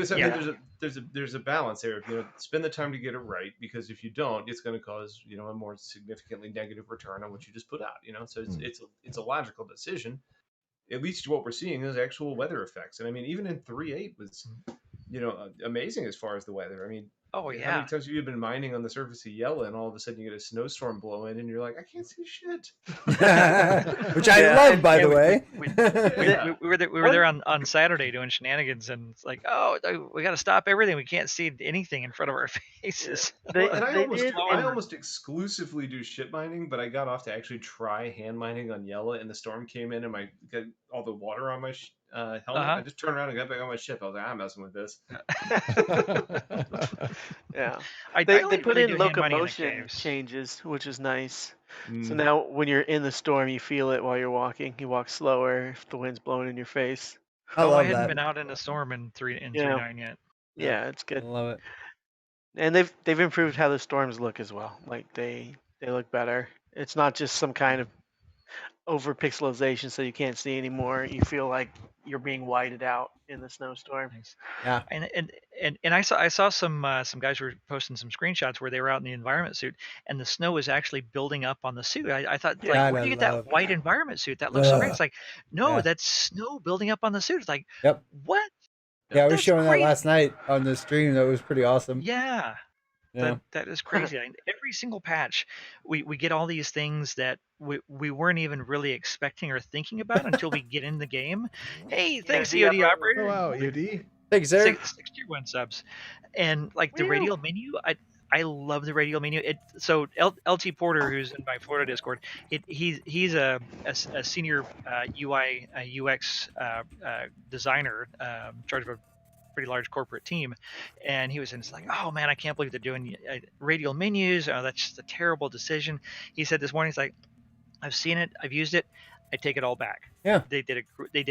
So, I Yeah. mean, there's a balance there. Spend the time to get it right, because if you don't, it's going to cause a more significantly negative return on what you just put out. So it's a logical decision. At least what we're seeing is actual weather effects, and I mean, even in 3.8 was amazing as far as the weather. I mean, Oh how yeah. many times have you been mining on the surface of Yella, and all of a sudden you get a snowstorm blow in, and you're like, I can't see shit. Which I Yeah, love, by yeah, the way. We were there on Saturday doing shenanigans, and it's like, oh, we got to stop everything. We can't see anything in front of our faces. They, Well, and they did. I almost exclusively do shit mining, but I got off to actually try hand mining on Yella, and the storm came in, and got all the water on my helmet. Uh-huh. I just turned around and got back on my ship. I was like, I'm messing with this. Yeah. I They only put really in do hand money in the locomotion caves. changes, which is nice. So Mm. now when you're in the storm, you feel it while you're walking. You walk slower if the wind's blowing in your face. I I love hadn't that. been out in a storm in Yeah. 3.9 yet. Yeah, it's I good. love it. And they've improved how the storms look as well. Like they look better. It's not just some kind of over pixelization so you can't see anymore. You feel like you're being whited out in the snowstorm. Nice. Yeah. And I saw some guys were posting some screenshots where they were out in the environment suit and the snow was actually building up on the suit. I thought, like, God, where I do you get love. that white environment suit? That looks so great. Ugh. It's like, no, Yeah. that's snow building up on the suit. It's like, Yep. what? Yeah, I was That's showing that crazy. last night on the stream. That was pretty awesome. Yeah. Yeah. That is crazy. Every single patch, we get all these things that we weren't even really expecting or thinking about until we get in the game. Hey, thanks, the COD upper- operator. Oh wow, EOD. Thanks, sir. 61 subs, and like the Whew. radial menu, I love the radial menu. So LT Porter, who's in my Florida Discord, he's a senior UI UX designer, in charge of a pretty large corporate team, and he was in. It's like, oh man, I can't believe they're doing radial menus. Oh, that's just a terrible decision. He said this morning, he's like, I've seen it, I've used it, I take it all back. Yeah. They did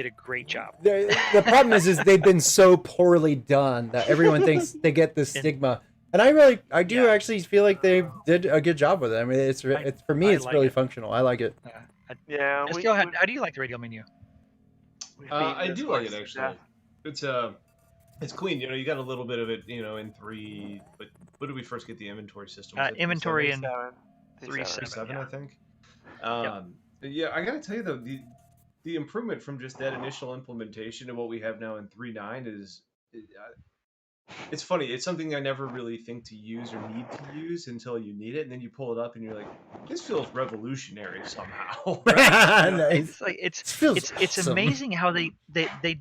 a great job. The problem is they've been so poorly done that everyone thinks they get this stigma. And I do actually feel like they did a good job with it. I mean, it's for me, it's like really it. functional. I like it. Yeah. How do you like the radial menu? I do like it actually. It's clean. You know, you got a little bit of it, you know, in 3. But when did we first get the inventory system? Was it Inventory in 3.7. 3.7, I think. Yeah, I gotta tell you though, the improvement from just that initial implementation to what we have now in 3.9 is, it's funny. It's something I never really think to use or need to use until you need it, and then you pull it up and you're like, this feels revolutionary somehow. Nice. It's feels it's awesome. amazing how they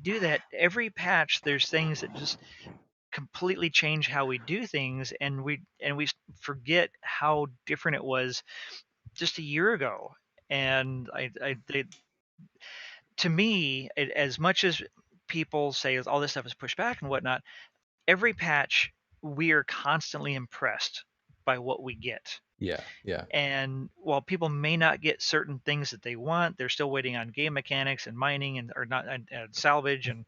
do that. Every patch, there's things that just completely change how we do things, and we forget how different it was just a year ago. And to me, as much as people say all this stuff is pushed back and whatnot, every patch we are constantly impressed by what we get. Yeah. And while people may not get certain things that they want, they're still waiting on game mechanics and mining and salvage and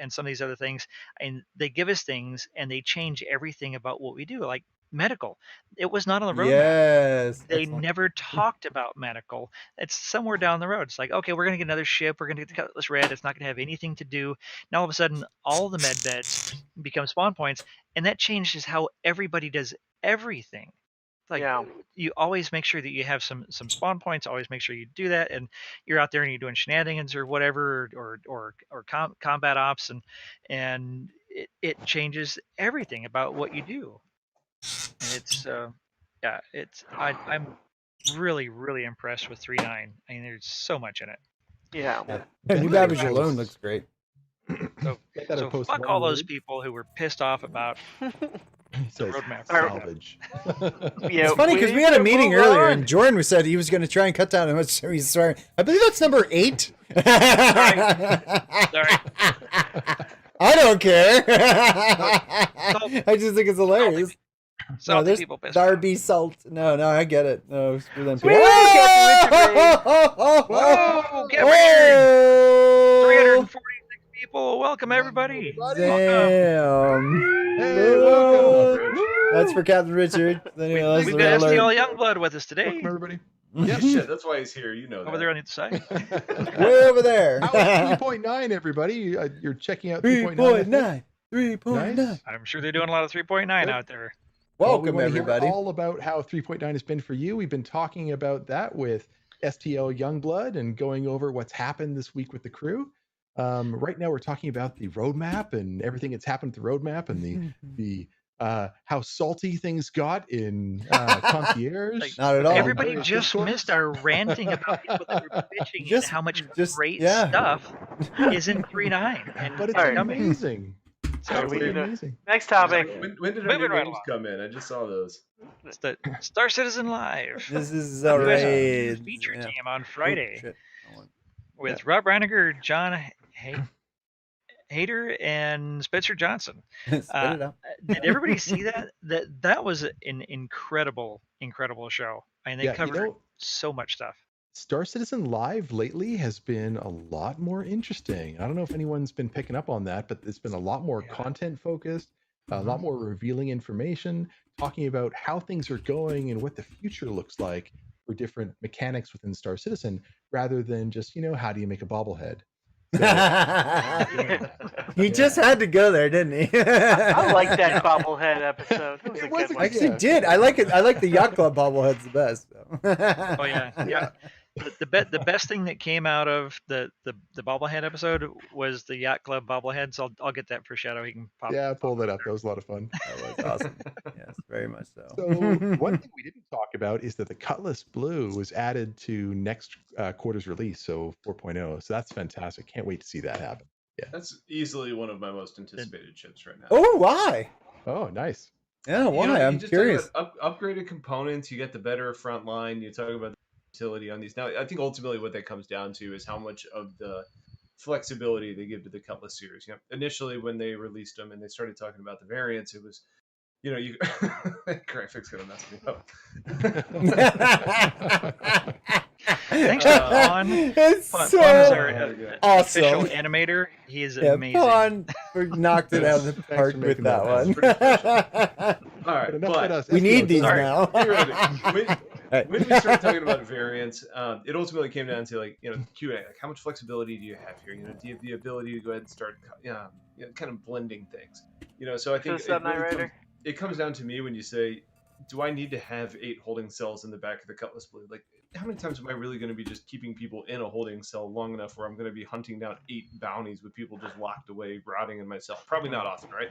some of these other things. And they give us things and they change everything about what we do. Like medical, it was not on the roadmap. Yes. They Excellent. never talked about medical. It's somewhere down the road. It's like, okay, we're going to get another ship. We're going to get the Cutlass Red. It's not going to have anything to do. Now all of a sudden, all the med beds become spawn points, and that changes how everybody does everything. Like, you always make sure that you have some spawn points. Always make sure you do that, and you're out there and you're doing shenanigans or whatever, or combat ops, and it changes everything about what you do. And it's I'm really, really impressed with 3.9. I mean, there's so much in it. Yeah. New Babbage alone looks great. So fuck all those people who were pissed off about the roadmap. Salvage. It's funny because we had a meeting earlier and Jordan said he was going to try and cut down how much he's swearing. I believe that's number 8. Sorry. I don't care. I just think it's hilarious. Salty people pissed off. Darby Salt. No, I get it. No, screw them. Sweet, Captain Richard. Whoa, get Richard. 346 people. Welcome, everybody. Damn. Hey, welcome. That's for Captain Richard. We've got STLYoungBlood with us today. Welcome, everybody. Yeah, shit. That's why he's here. You know that. Over there on the other side. Way over there. 3.9, everybody. You're checking out 3.9. 3.9. Nice. I'm sure they're doing a lot of 3.9 out there. Welcome, we wanna hear everybody. all about how 3.9 has been for you. We've been talking about that with STLYoungBlood and going over what's happened this week with the crew. Right now, we're talking about the roadmap and everything that's happened to the roadmap and the how salty things got in Concierge. Not at all. Everybody just missed our ranting about people that were bitching and how much great stuff is in 3.9. But it's amazing. So amazing. Next topic. When did our new names come in? I just saw those. It's the Star Citizen Live. This is a raid. Feature team on Friday. with Rob Reiniger, John Hader, and Spencer Johnson. Spit it out. Did everybody see that? That was an incredible show. I mean, they Yeah, covered so much stuff. Star Citizen Live lately has been a lot more interesting. I don't know if anyone's been picking up on that, but it's been a lot more content focused, a lot more revealing information, talking about how things are going and what the future looks like for different mechanics within Star Citizen, rather than just, how do you make a bobblehead? He just had to go there, didn't he? I like that bobblehead episode. That was a good one. Actually, did. I like it. I like the Yacht Club bobbleheads the best. So. Oh yeah. The best thing that came out of the bobblehead episode was the Yacht Club bobblehead. So I'll get that for Shadow. He can pop. Yeah, pull that up. That was a lot of fun. That was awesome. Yes, very much so. So one thing we didn't talk about is that the Cutlass Blue was added to next quarter's release, so 4.0. So that's fantastic. Can't wait to see that happen. Yeah, That's easily one of my most anticipated ships right now. Oh, why? Oh, nice. Yeah, why? You I'm just curious. talk about upgraded components. You get the better front line. You talk about the utility on these. Now, I think ultimately what that comes down to is how much of the flexibility they give to the Cutlass series. Initially when they released them and they started talking about the variants, it was, you graphics gonna mess me up. Thanks to Fawn. It's Fawn so is our awesome. official animator. He is Yeah, amazing. Fawn knocked it out of the Thanks park for with making that that. one. All right, But enough about us. We need these Sorry. now. When we started talking about variants, it ultimately came down to Q&A, like how much flexibility do you have here? Do you have the ability to go ahead and start, kind of blending things? So I think it comes down to me when you say, do I need to have 8 holding cells in the back of the Cutlass Blue? Like, how many times am I really going to be just keeping people in a holding cell long enough where I'm going to be hunting down 8 bounties with people just locked away, rotting in my cell? Probably not often, right?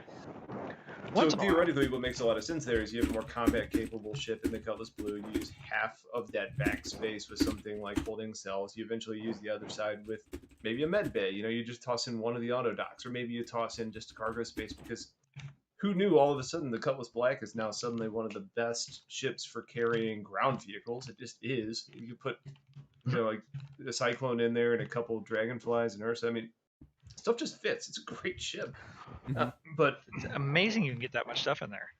So theoretically, what makes a lot of sense there is you have a more combat-capable ship in the Cutlass Blue. You use half of that back space with something like holding cells. You eventually use the other side with maybe a med bay. You just toss in one of the auto docks, or maybe you toss in just cargo space, because who knew all of a sudden the Cutlass Black is now suddenly one of the best ships for carrying ground vehicles. It just is. You put, like the Cyclone in there and a couple of Dragonflies and Ursa. I mean, stuff just fits. It's a great ship. But It's amazing you can get that much stuff in there.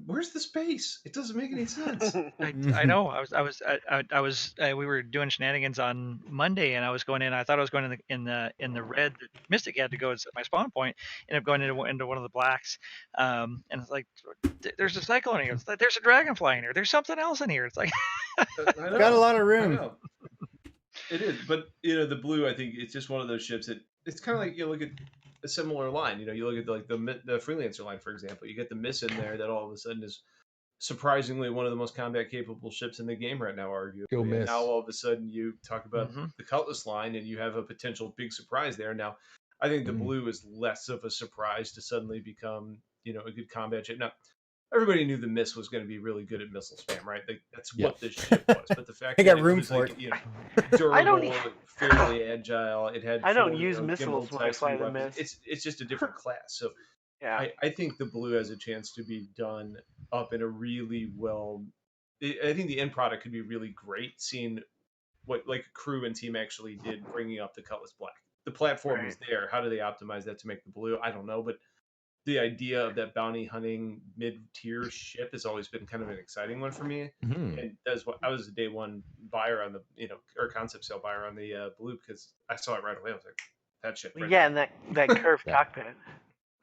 Where's the space? It doesn't make any sense. I know. We were doing shenanigans on Monday, and I was going in. I thought I was going in the red. Mystic had to go at my spawn point. Ended up going into one of the blacks, and it's like, there's a Cyclone here. It's like, there's a Dragonfly in here. There's something else in here. It's like, Got a lot of room. It is, but the Blue, I think it's just one of those ships that it's kind of like you look at a similar line. You look at the Freelancer line, for example. You get the Miss in there that all of a sudden is surprisingly one of the most combat capable ships in the game right now, arguably. Go Miss. And now all of a sudden you talk about the Cutlass line and you have a potential big surprise there. Now, I think the Blue is less of a surprise to suddenly become a good combat ship. Now, everybody knew the Miss was going to be really good at missile spam, right? That's what this ship was. But the fact They that got room it was for durable, fairly agile, it had. I don't use missiles when I fly the Miss. It's just a different class. So yeah, I think the Blue has a chance to be done up in a really well. I think the end product could be really great. Seeing what crew and team actually did, bringing up the Cutlass Black. The platform is there. How do they optimize that to make the Blue? I don't know, but the idea of that bounty hunting mid-tier ship has always been kind of an exciting one for me. And that's what I was a day one buyer on the, or concept sale buyer on the Blue, because I saw it right away. I was like, that ship. Right and there. that curved cockpit.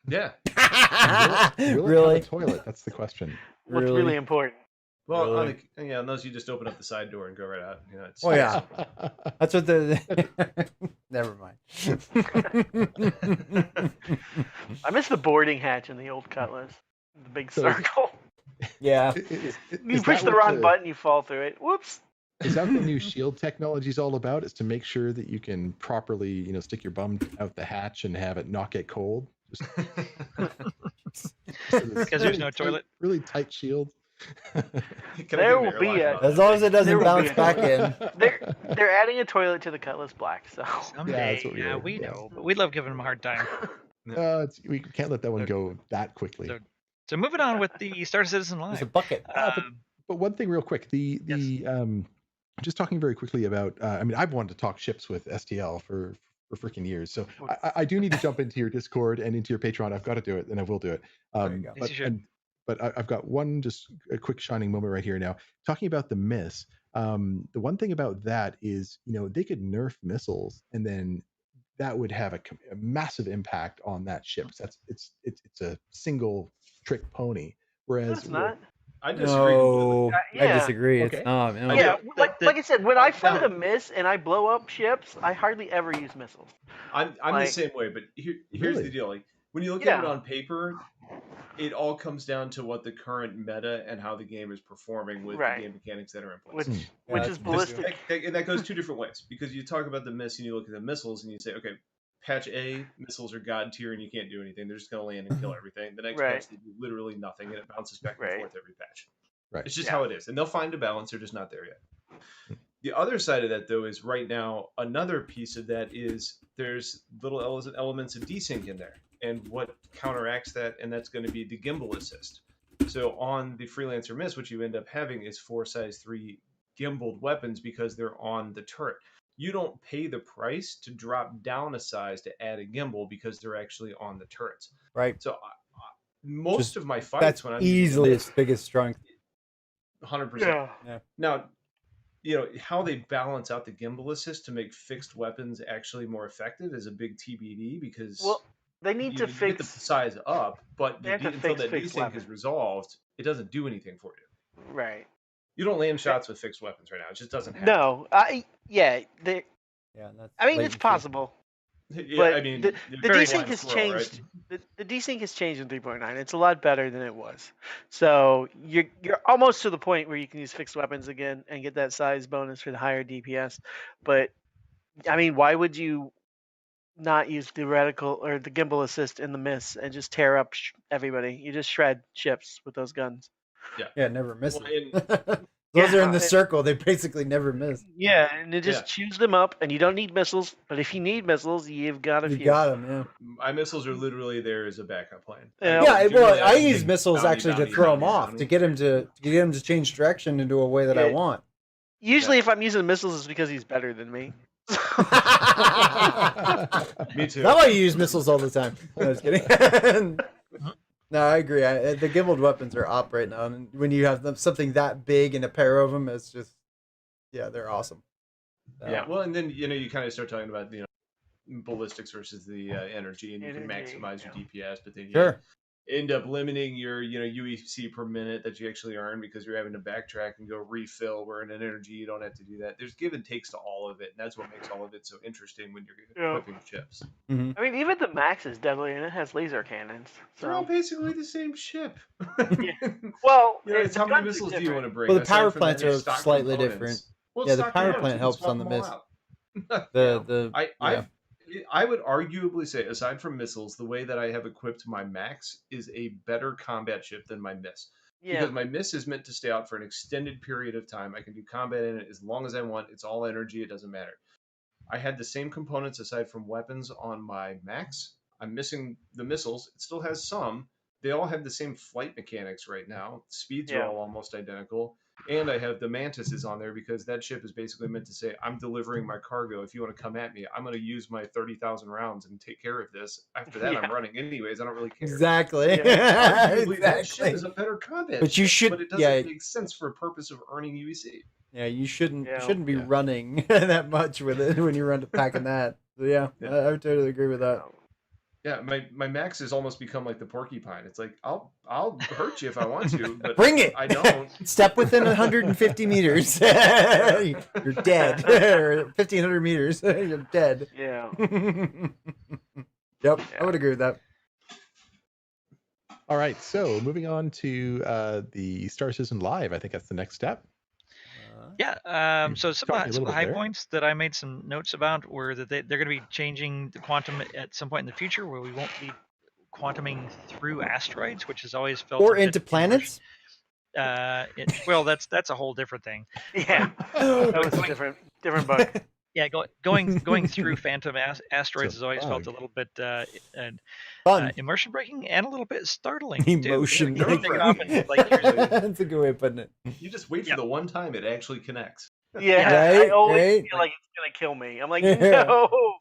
Yeah. Will it have a toilet? That's the question. What's really important. Well, on those you just open up the side door and go right out. It's, That's what the. Never mind. I miss the boarding hatch in the old Cutlass. The big circle. Yeah. You push the wrong button, you fall through it. Whoops. Is that the new shield technology is all about? Is to make sure that you can properly, stick your bum out the hatch and have it not get cold? Because there's no toilet. Really tight shield. There will be as long as it doesn't bounce back in. They're adding a toilet to the Cutlass Black, so someday. We know, but we love giving them a hard time. We can't let that one go that quickly. So moving on with the Star Citizen Live. It's a bucket. But one thing real quick, the just talking very quickly about, I mean, I've wanted to talk ships with STL for freaking years. So I do need to jump into your Discord and into your Patreon. I've got to do it, and I will do it. There you go. Yes, you should. But I've got one just a quick shining moment right here now. Talking about the miss, the one thing about that is, they could nerf missiles, and then that would have a massive impact on that ship. So it's a single trick pony. Whereas It's not. I disagree completely. No, I disagree. Okay. It's not. No. Yeah, That- like I said, when I find no. a miss and I blow up ships, I hardly ever use missiles. I'm Like- the same way, but here's Really? the deal. Like when you look Yeah. at it on paper, it all comes down to what the current meta and how the game is performing with Right. the game mechanics that are in place. Which Yeah, is that's ballistic. And that goes two different ways, because you talk about the miss and you look at the missiles and you say, okay, patch A, missiles are god tier and you can't do anything. They're just going to land and kill everything. The next Right. patch, they do literally nothing, and it bounces back and Right. forth every patch. Right. It's just Yeah. how it is. And they'll find a balance. They're just not there yet. The other side of that, though, is right now, another piece of that is there's little elements of desync in there. And what counteracts that, and that's going to be the gimbal assist. So on the Freelancer Miss, what you end up having is 4 size 3 gimbaled weapons because they're on the turret. You don't pay the price to drop down a size to add a gimbal because they're actually on the turrets. Right. So most Just- of my fights That's when I'm easily using its biggest strength. 100%. Yeah. Now, how they balance out the gimbal assist to make fixed weapons actually more effective is a big TBD, because Well, they need to get the fix. size up, but They have to until fix that fixed desync weapons. is resolved, it doesn't do anything for you. Right. You don't land shots with fixed weapons right now. It just doesn't happen. No. Yeah, that's I mean, it's latency. possible. Yeah, But I mean, the very desync blind has squirrel, right? changed. The desync has changed in 3.9. It's a lot better than it was. So you're almost to the point where you can use fixed weapons again and get that size bonus for the higher DPS. But I mean, why would you not use the reticle or the gimbal assist in the miss and just tear up everybody? You just shred ships with those guns. Yeah, it never misses. Well, Those are in the it- circle. They basically never miss. Yeah, and it just Yeah. chews them up, and you don't need missiles. But if you need missiles, you've got a You few. got them, yeah. My missiles are literally there as a backup plan. Yeah. Yeah, well, Generally, I just use take missiles bounty, actually to bounty, throw them bounty, off, bounty. to get him to change direction into a way that I Yeah. want. Usually, if I'm using missiles, it's because he's better than me. Me too. That's why you use missiles all the time. No, I was kidding. No, I agree. The gimbaled weapons are op right now, and when you have something that big and a pair of them, it's just, yeah, they're awesome. Yeah, well, and then you kind of start talking about ballistics versus the energy, and you can Energy, maximize your DPS, but then you Sure. end up limiting your UEC per minute that you actually earn because you're having to backtrack and go refill. Where in an energy you don't have to do that. There's give and takes to all of it, and that's what makes all of it so interesting when you're Yeah. equipping ships. I mean, even the Max is deadly, and it has laser cannons. They're all So, basically the same ship. well, It's how the many guns are missiles do you want to different. bring? Well, the aside power from plants your are stock slightly components? Well, Yeah, the stock power components, plant you can helps swap on the them all miss. out. Yeah. I would arguably say, aside from missiles, the way that I have equipped my Max is a better combat ship than my Miss. Yeah, Because my Miss is meant to stay out for an extended period of time. I can do combat in it as long as I want. It's all energy. It doesn't matter. I had the same components aside from weapons on my Max. I'm missing the missiles. It still has some. They all have the same flight mechanics right now. Speeds are Yeah. all almost identical. And I have the Mantises on there because that ship is basically meant to say, I'm delivering my cargo. If you want to come at me, I'm going to use my 30,000 rounds and take care of this. After that, Yeah. I'm running anyways. I don't really care. Exactly. Arguably, that ship Exactly. is a better combat But you ship, should- but it doesn't yeah. make sense for a purpose of earning UEC. Yeah, you shouldn't Yeah. be Yeah. running that much with it when you run to packing that. So yeah, Yeah. I would totally agree with that. Yeah, my Max has almost become like the porcupine. It's like, I'll hurt you if I want to, but Bring it. I don't. Step within 150 meters. You're dead. Or 1,500 meters. You're dead. yeah. Yep, I would agree with that. All right, so moving on to the Star Citizen Live. I think that's the next step. Yeah. So some Talk to me a of little the bit high there. points that I made some notes about were that they're going to be changing the quantum at some point in the future, where we won't be quantuming through asteroids, which has always felt Or a bit into planets. well, that's a whole different thing. Yeah. That was a different book. Yeah, going through phantom asteroids It's has a always felt bug. a little bit Fun. immersion breaking and a little bit startling. too. Emotion. You take it off and, like, That's a good way of putting it. You just wait for Yeah. the one time it actually connects. Yeah, Right, I always right. feel like it's gonna kill me. I'm like, Yeah. no.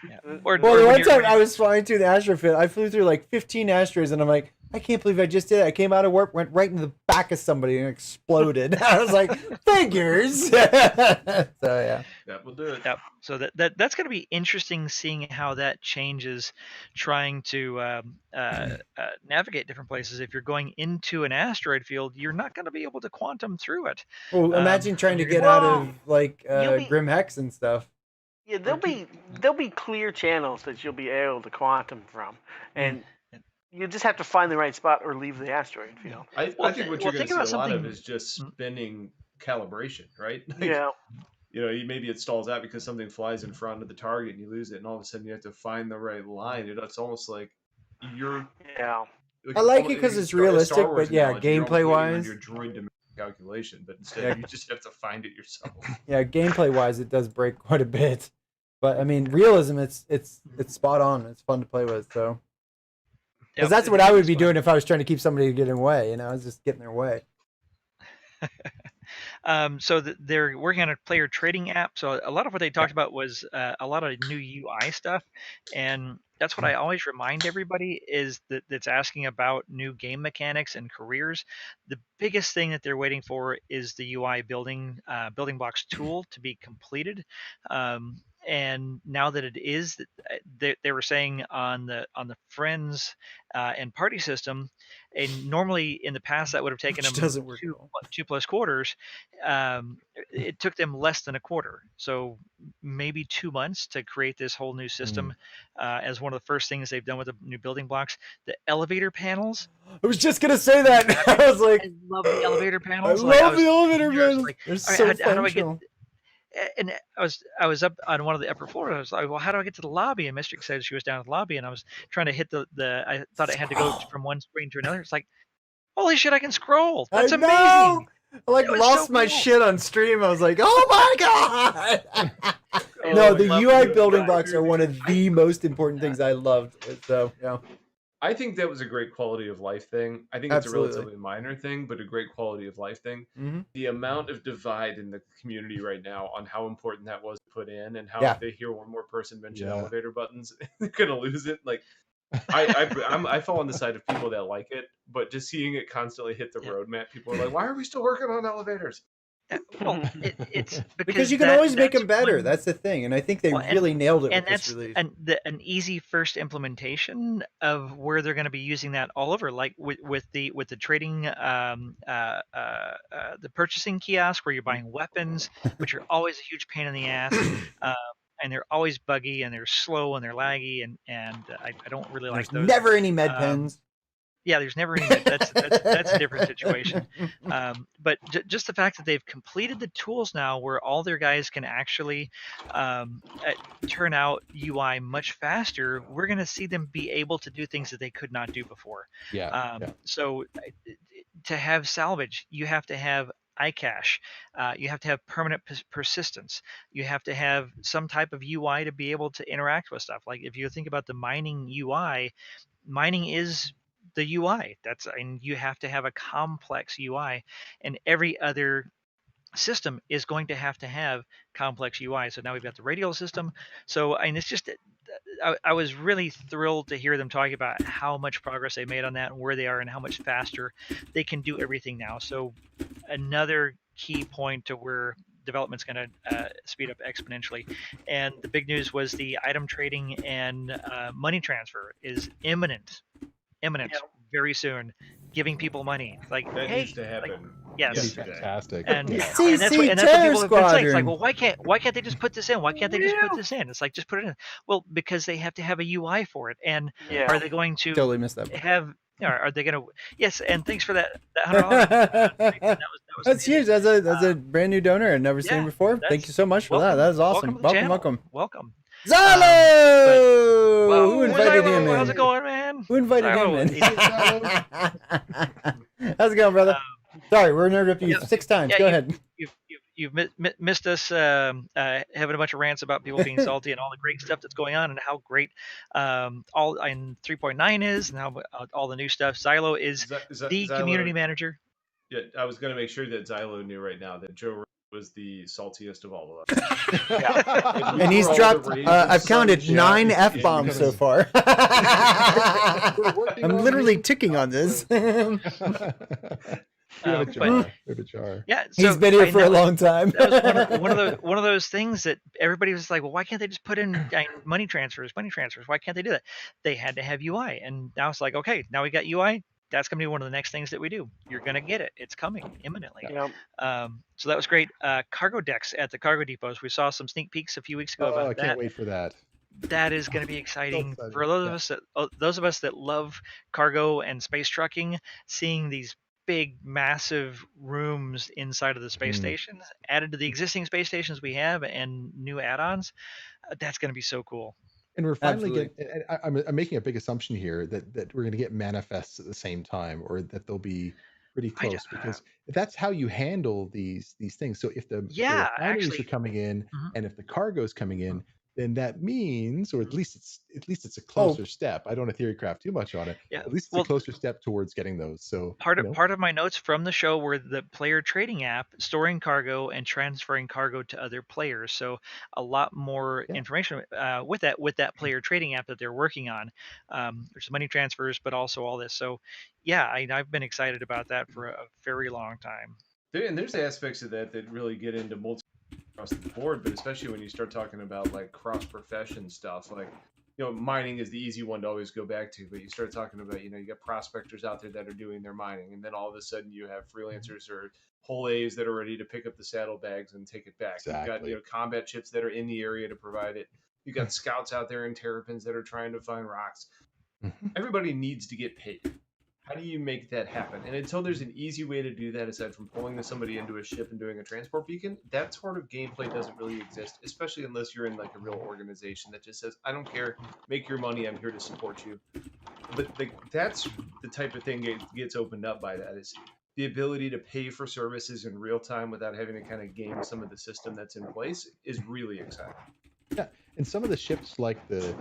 Yeah. Well, Or the when one you're time I was flying through the astrofield, I flew through like 15 asteroids, and I'm like, I can't believe I just did it. I came out of warp, went right into the back of somebody, and exploded. I was like, figures. So yeah. That will do it. Yep. So that's going to be interesting seeing how that changes, trying to navigate different places. If you're going into an asteroid field, you're not going to be able to quantum through it. Well, imagine trying and to you're get gonna- out Well, of like you'll be- Grim Hex and stuff. Yeah, there'll be clear channels that you'll be able to quantum from, and you just have to find the right spot or leave the asteroid field. I Well, think what well, you're going think to see a about lot of something- is just spinning calibration, right? Like, Yeah. You know, maybe it stalls out because something flies in front of the target and you lose it, and all of a sudden you have to find the right line. It's almost like you're. Yeah. I like it 'cause it's realistic, but yeah, gameplay-wise- your droid to make a calculation, but instead you just have to find it yourself. Yeah, gameplay wise, it does break quite a bit. But I mean, realism, it's spot on. It's fun to play with. So, because that's what I would be doing if I was trying to keep somebody getting away. You know, I was just getting their way. So they're working on a player trading app. So a lot of what they talked about was a lot of new UI stuff, and that's what I always remind everybody is that's asking about new game mechanics and careers. The biggest thing that they're waiting for is the UI building blocks tool to be completed. And now that it is, they were saying on the friends and party system, and normally in the past that would have taken Which them doesn't work at all. 2+ quarters. It took them less than a quarter, so maybe 2 months to create this whole new system. As one of the first things they've done with the new building blocks, the elevator panels. I was just gonna say that. I was like, I love the elevator I panels. love the elevator I was panels. like, They're all right, so how do I get? functional. And I was up on one of the upper floors. I was like, well, how do I get to the lobby? And Mystic said she was down at the lobby, and I was trying to hit the I thought I had to go from one screen to another. It's like, holy shit, I can scroll. That's I know! amazing. I like It was lost so my cool. shit on stream. I was like, oh my god! No, the love UI the building UI. blocks are one of the most important things I loved. So, yeah. I think that was a great quality of life thing. I think it's Absolutely. a relatively minor thing, but a great quality of life thing. Mm-hmm. The amount of divide in the community right now on how important that was to put in, and how Yeah. if they hear one more person mention Yeah. elevator buttons, they're gonna lose it. Like, I fall on the side of people that like it, but just seeing it constantly hit the roadmap, people are like, "Why are we still working on elevators?" Well, it's Because you can always make that's them better. one- That's the thing, and I think they Well, really nailed it and with this that's release. an easy first implementation of where they're going to be using that all over, like with the trading the purchasing kiosk where you're buying weapons, which are always a huge pain in the ass, and they're always buggy and they're slow and they're laggy, and I don't really like There's those. never any med pens. Yeah, there's never any. That's a different situation. But just the fact that they've completed the tools now, where all their guys can actually turn out UI much faster, we're going to see them be able to do things that they could not do before. Yeah. So to have salvage, you have to have iCache. You have to have permanent persistence. You have to have some type of UI to be able to interact with stuff. Like if you think about the mining UI, mining is the UI. And you have to have a complex UI, and every other system is going to have complex UI. So now we've got the radial system. So it's just, I was really thrilled to hear them talking about how much progress they made on that and where they are and how much faster they can do everything now. So another key point to where development's going to speed up exponentially. And the big news was the item trading and money transfer is imminent very soon, giving people money. Like, That hey, needs to happen. like, yes. yesterday. Fantastic. And, Yeah. and that's what Terror people have been saying. It's like, Squadron. well, why can't they just put this in? Why can't they just put this in? It's like, just put it in. Well, because they have to have a UI for it. And Yeah. are they going to Totally missed that. have? Are they going to? Yes. And thanks for that $100. That was That's amazing. huge. That's a brand new donor I've never seen yeah, before. Thank you so much for that. welcome- That is awesome. Welcome to the channel. Welcome. Welcome. Zylo! Well, Who invited Zylo, him in? how's it going, man? Who invited Zylo, him in? How's it going, brother? Sorry, we're interrupting you 6 times. yeah, Go ahead. You've missed us having a bunch of rants about people being salty and all the great stuff that's going on, and how great all in 3.9 is, and how all the new stuff. Zylo is the Zylo- community manager. Yeah, I was going to make sure that Zylo knew right now that Joe was the saltiest of all of us. And he's For all dropped. the rage I've of counted Sunshine 9 and f-bombs so because- far. We're working I'm on literally you. ticking on this. We have a But- jar. We have a jar. Yeah, He's so been here I for a know long time. that was one of those things that everybody was like, well, why can't they just put in money transfers? Why can't they do that? They had to have UI, and now it's like, okay, now we got UI. That's going to be one of the next things that we do. You're going to get it. It's coming imminently. Yeah. So that was great. Cargo decks at the cargo depots. We saw some sneak peeks a few weeks ago Oh, I about can't that. wait for that. That is going to be exciting exciting. for those of us that love cargo and space trucking. Seeing these big, massive rooms inside of the space stations added to the existing space stations we have and new add-ons. That's going to be so cool. And we're finally Absolutely. getting. I'm making a big assumption here that we're going to get manifests at the same time, or that they'll be pretty I close, because that's how you handle these things. So if the Yeah, refineries actually. are coming in, Mhm. and if the cargo is coming in, then that means, or at least it's a Oh. closer step. I don't want to theory craft too much on it. Yeah. At least it's Well, a closer step towards getting those. So part of my notes from the show were the player trading app storing cargo and transferring cargo to other players. So a lot more information with that player trading app that they're working on. There's money transfers, but also all this. So yeah, I've been excited about that for a very long time. And there's aspects of that that really get into multi across the board, but especially when you start talking about like cross profession stuff, like mining is the easy one to always go back to, but you start talking about you got prospectors out there that are doing their mining, and then all of a sudden you have freelancers or whole A's that are ready to pick up the saddlebags and take it back. Exactly. You've got combat ships that are in the area to provide it. You've got scouts out there in terrapins that are trying to find rocks. Everybody needs to get paid. How do you make that happen? And until there's an easy way to do that, aside from pulling somebody into a ship and doing a transport beacon, that sort of gameplay doesn't really exist, especially unless you're in like a real organization that just says, I don't care, make your money, I'm here to support you. But that's the type of thing that gets opened up by that, is the ability to pay for services in real time without having to kind of game some of the system that's in place is really exciting. Yeah, and some of the ships like the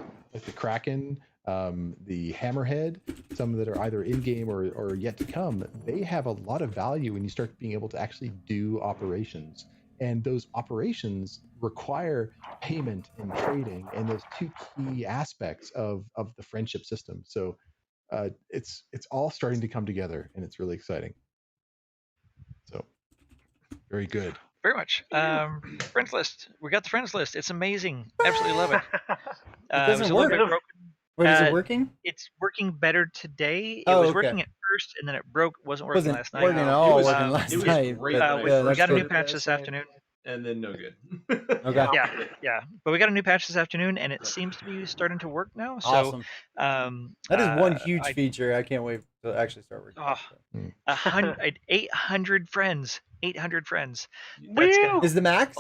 Kraken, the Hammerhead, some that are either in game or yet to come, they have a lot of value when you start being able to actually do operations. And those operations require payment and trading, and those two key aspects of the friendship system. So it's all starting to come together, and it's really exciting. So very good. Very much. Friends list. We got the friends list. It's amazing. Absolutely love it. doesn't was a little work. bit broken. Wait, is it working? It's working better today. It Oh, was okay. working at first, and then it broke. Wasn't working Wasn't last night. working at It all. was- Working it last was night. great but, when I we yeah, first got a new started patch last this night, afternoon. and then no good. Okay. Yeah. But we got a new patch this afternoon, and it seems to be starting to work now. So, Awesome. That is one huge I- feature. I can't wait to actually start working. Oh, 800 friends. 800 friends. Woo! Is the max?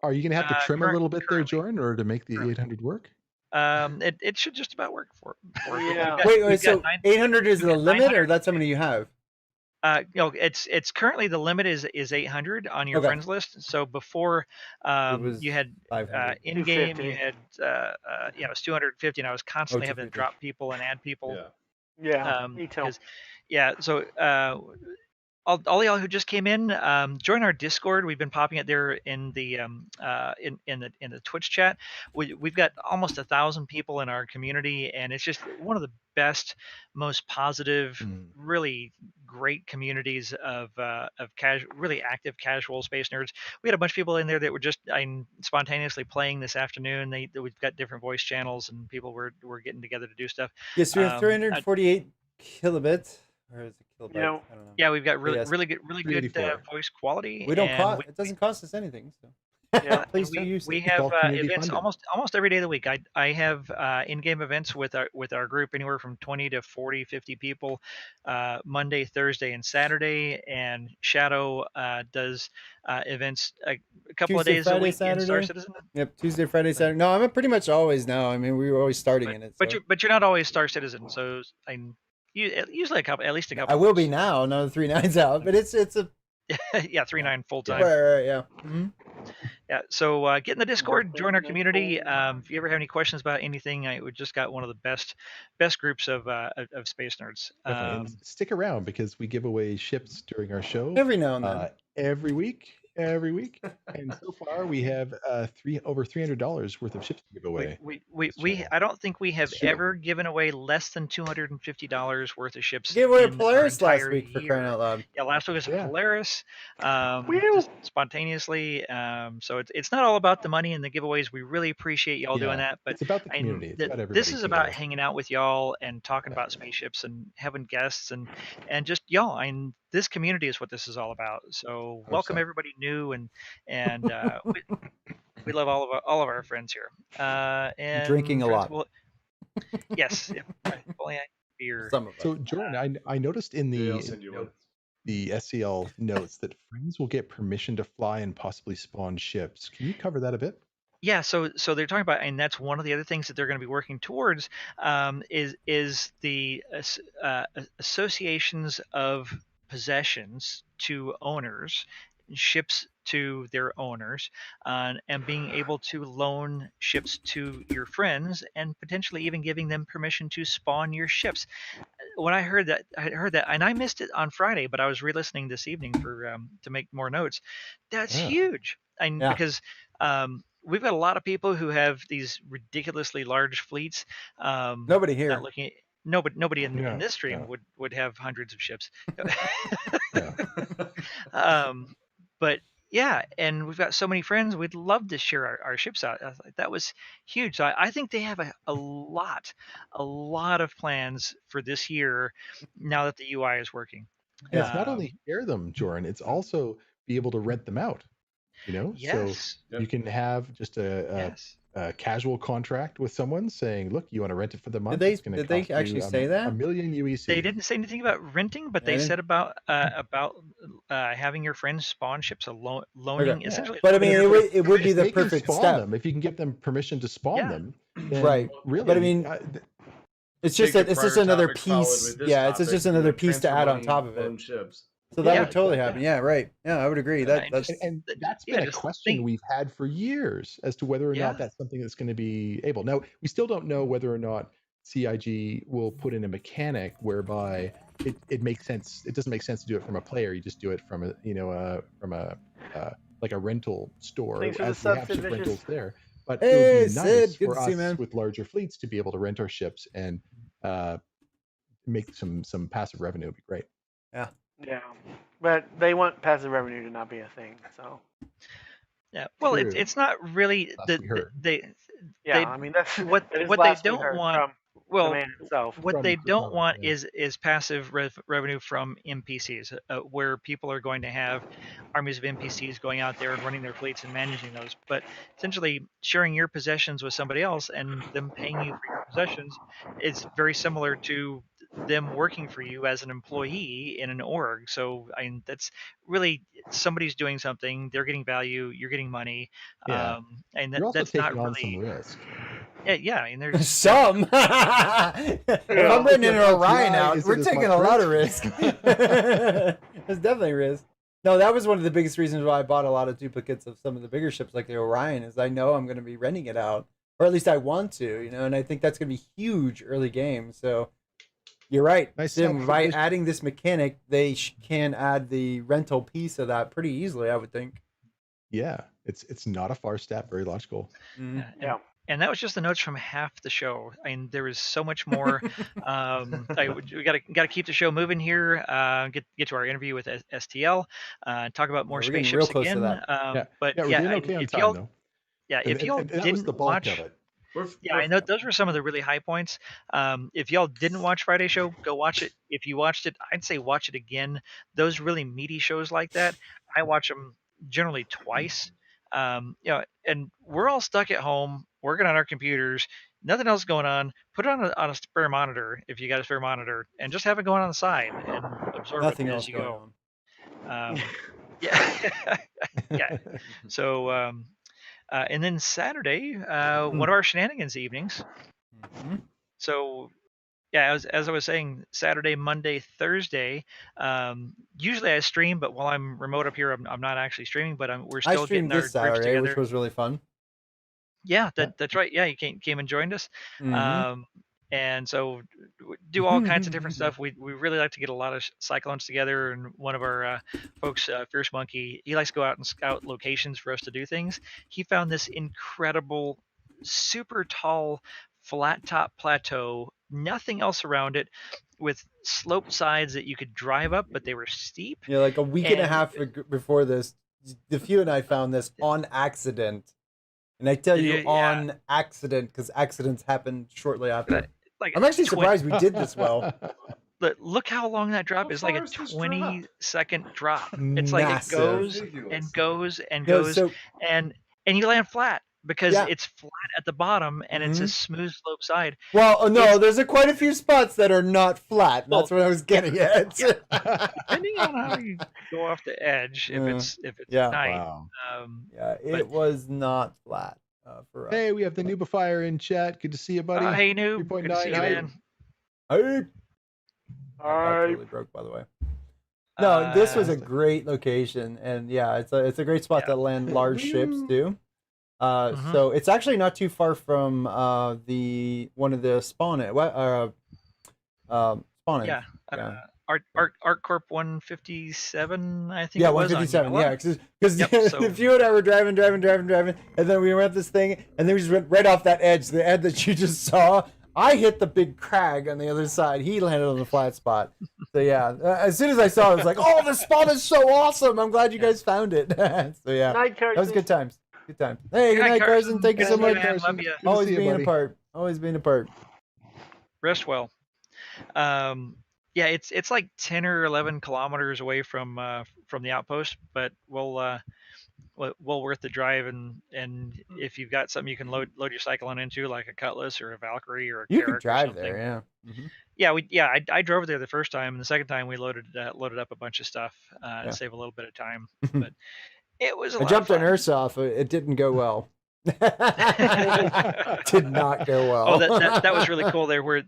Are you going to have to trim a little bit there, currently. Jordan, in order to make the 800 work? It should just about work for it. Yeah. Wait. So 800 is we've the got limit, 900. or that's how many you have? It's currently the limit is 800 on your Okay. friends list. So before was you had 500. in game, 250. you had it was 250, and I was constantly having to 250. drop people and add people. Yeah. Me too. So all y'all who just came in, join our Discord. We've been popping it there in the in the Twitch chat. We've got almost 1,000 people in our community, and it's just one of the best, most positive, really great communities of really active casual space nerds. We had a bunch of people in there that were just spontaneously playing this afternoon. We've got different voice channels, and people were getting together to do stuff. Yes, we have 348 kilobits. Or is it kilobyte? I don't know. Yeah, we've got Yes. really good 384. voice quality. We don't and cost. It doesn't cost us anything. So. Yeah, Please and do use we it. have all community events funded. almost every day of the week. I have in-game events with our group, anywhere from 20 to 40, 50 people, Monday, Thursday, and Saturday. And Shadow does events a couple Tuesday, of days Friday, a week in Star Saturday? Citizen. Yep, Tuesday, Friday, Saturday. No, I'm pretty much always now. I mean, we were always starting in it. But So. you're not always Star Citizen, so usually at least a couple. I will be weeks. now. Now the 3.9's out, but it's a Yeah, 3.9 full time. right, yeah. Yeah, so get in the Discord, join our community. If you ever have any questions about anything, we just got one of the best groups of space nerds. Definitely. And stick around, because we give away ships during our show Every now and then. every week. every week. And so far, we have over $300 worth of ships to give away. I don't think we have It's true. ever given away less than $250 worth of ships Gave away a in our Polaris last entire week for crying year. out loud. Yeah, last week was a Yeah. Polaris, Whew. just spontaneously. So it's not all about the money and the giveaways. We really appreciate y'all doing Yeah, that. But it's about the community. It's about everybody this is about together. hanging out with y'all and talking Yeah. about spaceships and having guests and just y'all. This community is what this is all about. So welcome 100%. everybody new and we love all of our friends here. And Drinking a friends lot. will, yes, if only I had beer. Some of us. So, Jordan, I noticed in Yeah, I'll the send you one. the SCL notes that friends will get permission to fly and possibly spawn ships. Can you cover that a bit? Yeah, so they're talking about, and that's one of the other things that they're going to be working towards, is the associations of possessions to owners, ships to their owners, and being able to loan ships to your friends, and potentially even giving them permission to spawn your ships. When I heard that, and I missed it on Friday, but I was re-listening this evening for to make more notes. That's Yeah. huge, and Yeah. because we've got a lot of people who have these ridiculously large fleets. Nobody here. Not looking at nobody in Yeah, this stream yeah. would have hundreds of ships. Yeah. But yeah, and we've got so many friends. We'd love to share our ships out. I was like, that was huge. So I think they have a lot of plans for this year now that the UI is working. And it's not only share them, Jordan, it's also be able to rent them out. So Yes. you can have just Yes. a casual contract with someone saying, look, you want to rent it for the month? they- It's gonna did they cost you actually say that? $1 million UEC. They didn't say anything about renting, but they Yeah, they- said about having your friends spawn ships, loaning Okay. essentially. But I mean, it would be the They can perfect spawn step. them if you can give them permission to spawn Yeah. them. Then Right. Really, But I mean, it's just Take the it's just prior another topic followed piece. with this Yeah, it's topic, just another piece to transfer add on money, top of loan it. ships. So that Yeah. would totally happen. Yeah, right. Yeah, I would agree. Right. That's and that's Yeah, been a just question think- we've had for years as to whether or Yeah. not that's something that's going to be able. Now, we still don't know whether or not CIG will put in a mechanic whereby it makes sense. It doesn't make sense to do it from a player. You just do it from like a rental store, Thanks for the as we have subs, ship Vicious. rentals there. But Hey, it would be Sid, nice good for to see you, us man. with larger fleets to be able to rent our ships and make some passive revenue. Would be great. Yeah, but they want passive revenue to not be a thing. So Yeah. Well, True. it's not really Last we heard. They- yeah, I mean that's what that is they last we don't heard want. from Well, the man himself. what From they Chris don't Miller, want yeah. is passive revenue from NPCs, where people are going to have armies of NPCs going out there and running their fleets and managing those. But essentially, sharing your possessions with somebody else and them paying you for your possessions is very similar to them working for you as an employee in an org. So I mean, that's really somebody's doing something, they're getting value, you're getting money, Yeah. and You're also that's not taking on really. some risk. Yeah, I mean, there's some. If I'm renting an Orion out, Is it we're as taking much a lot of risk? risk. There's definitely risk. No, that was one of the biggest reasons why I bought a lot of duplicates of some of the bigger ships like the Orion, is I know I'm going to be renting it out, or at least I want to, and I think that's going to be huge early game. So you're right. Nice Sim, sub, by Vicious. adding this mechanic, they can add the rental piece of that pretty easily, I would think. Yeah, it's not a far step. Very logical. Yeah. And that was just the notes from half the show. I mean, there was so much more. We gotta keep the show moving here. Get to our interview with STL. Talk about more We're getting spaceships real close to again. that. But Yeah, we're yeah, doing okay on if time y'all, though. yeah, if y'all And that was didn't the bulk watch, of it. yeah, I know those were some of the really high points. If y'all didn't watch Friday show, go watch it. If you watched it, I'd say watch it again. Those really meaty shows like that, I watch them generally twice. And we're all stuck at home working on our computers, nothing else going on. Put it on a spare monitor if you got a spare monitor, and just have it going on the side and absorb Nothing it else as you going go. on. Yeah. Yeah. So, and then Saturday, one of our shenanigans evenings. Mhm. So, yeah, as I was saying, Saturday, Monday, Thursday. Usually I stream, but while I'm remote up here, I'm not actually streaming. But we're I still streamed getting our this groups Saturday, together. which was really fun. Yeah, that's right. Yeah, you came and joined us. Mhm. And so do all kinds of different stuff. We really like to get a lot of cyclones together, and one of our folks, Fierce Monkey, he likes to go out and scout locations for us to do things. He found this incredible, super tall, flat top plateau, nothing else around it, with sloped sides that you could drive up, but they were steep. Yeah, like a week and a half before this, the few and I found this on accident. And I tell you, on accident, because accidents happen shortly after. Like I'm actually surprised we did this well. But look how long that drop is, like a 20-second drop. It's like it goes and goes and goes, and you land flat because it's flat at the bottom and it's a smooth slope side. Well, no, there's quite a few spots that are not flat. That's what I was getting at. Depending on how you go off the edge, if it's night. Wow. It was not flat for us. Hey, we have the Noobifier in chat. Good to see you, buddy. Hey, Noob. Good to see you, man. Hey. I totally broke, by the way. No, this was a great location, and it's a great spot to land large ships too. So it's actually not too far from one of the spawning. Spawning. Art Corp 157, I think. Yeah, it was 157. Yeah, because if you and I were driving, and then we were at this thing, and then we just went right off that edge, the edge that you just saw. I hit the big crag on the other side. He landed on the flat spot. So as soon as I saw it, I was like, "Oh, this spot is so awesome! I'm glad you guys found it." So that was good times. Good times. Hey, good night, Carson. Thank you so much. Love you. Always being a part. Always being a part. Rest well. It's like 10 or 11 kilometers away from the outpost, but well worth the drive, and if you've got something you can load your cyclone into, like a Cutlass or a Valkyrie or a you Carrack could drive or something. there, I drove there the first time, and the second time we loaded up a bunch of stuff to save a little bit of time, but it was a lot jumped of fun. on Ursoff. It didn't go well. Did not go well. Oh, that was really cool. There were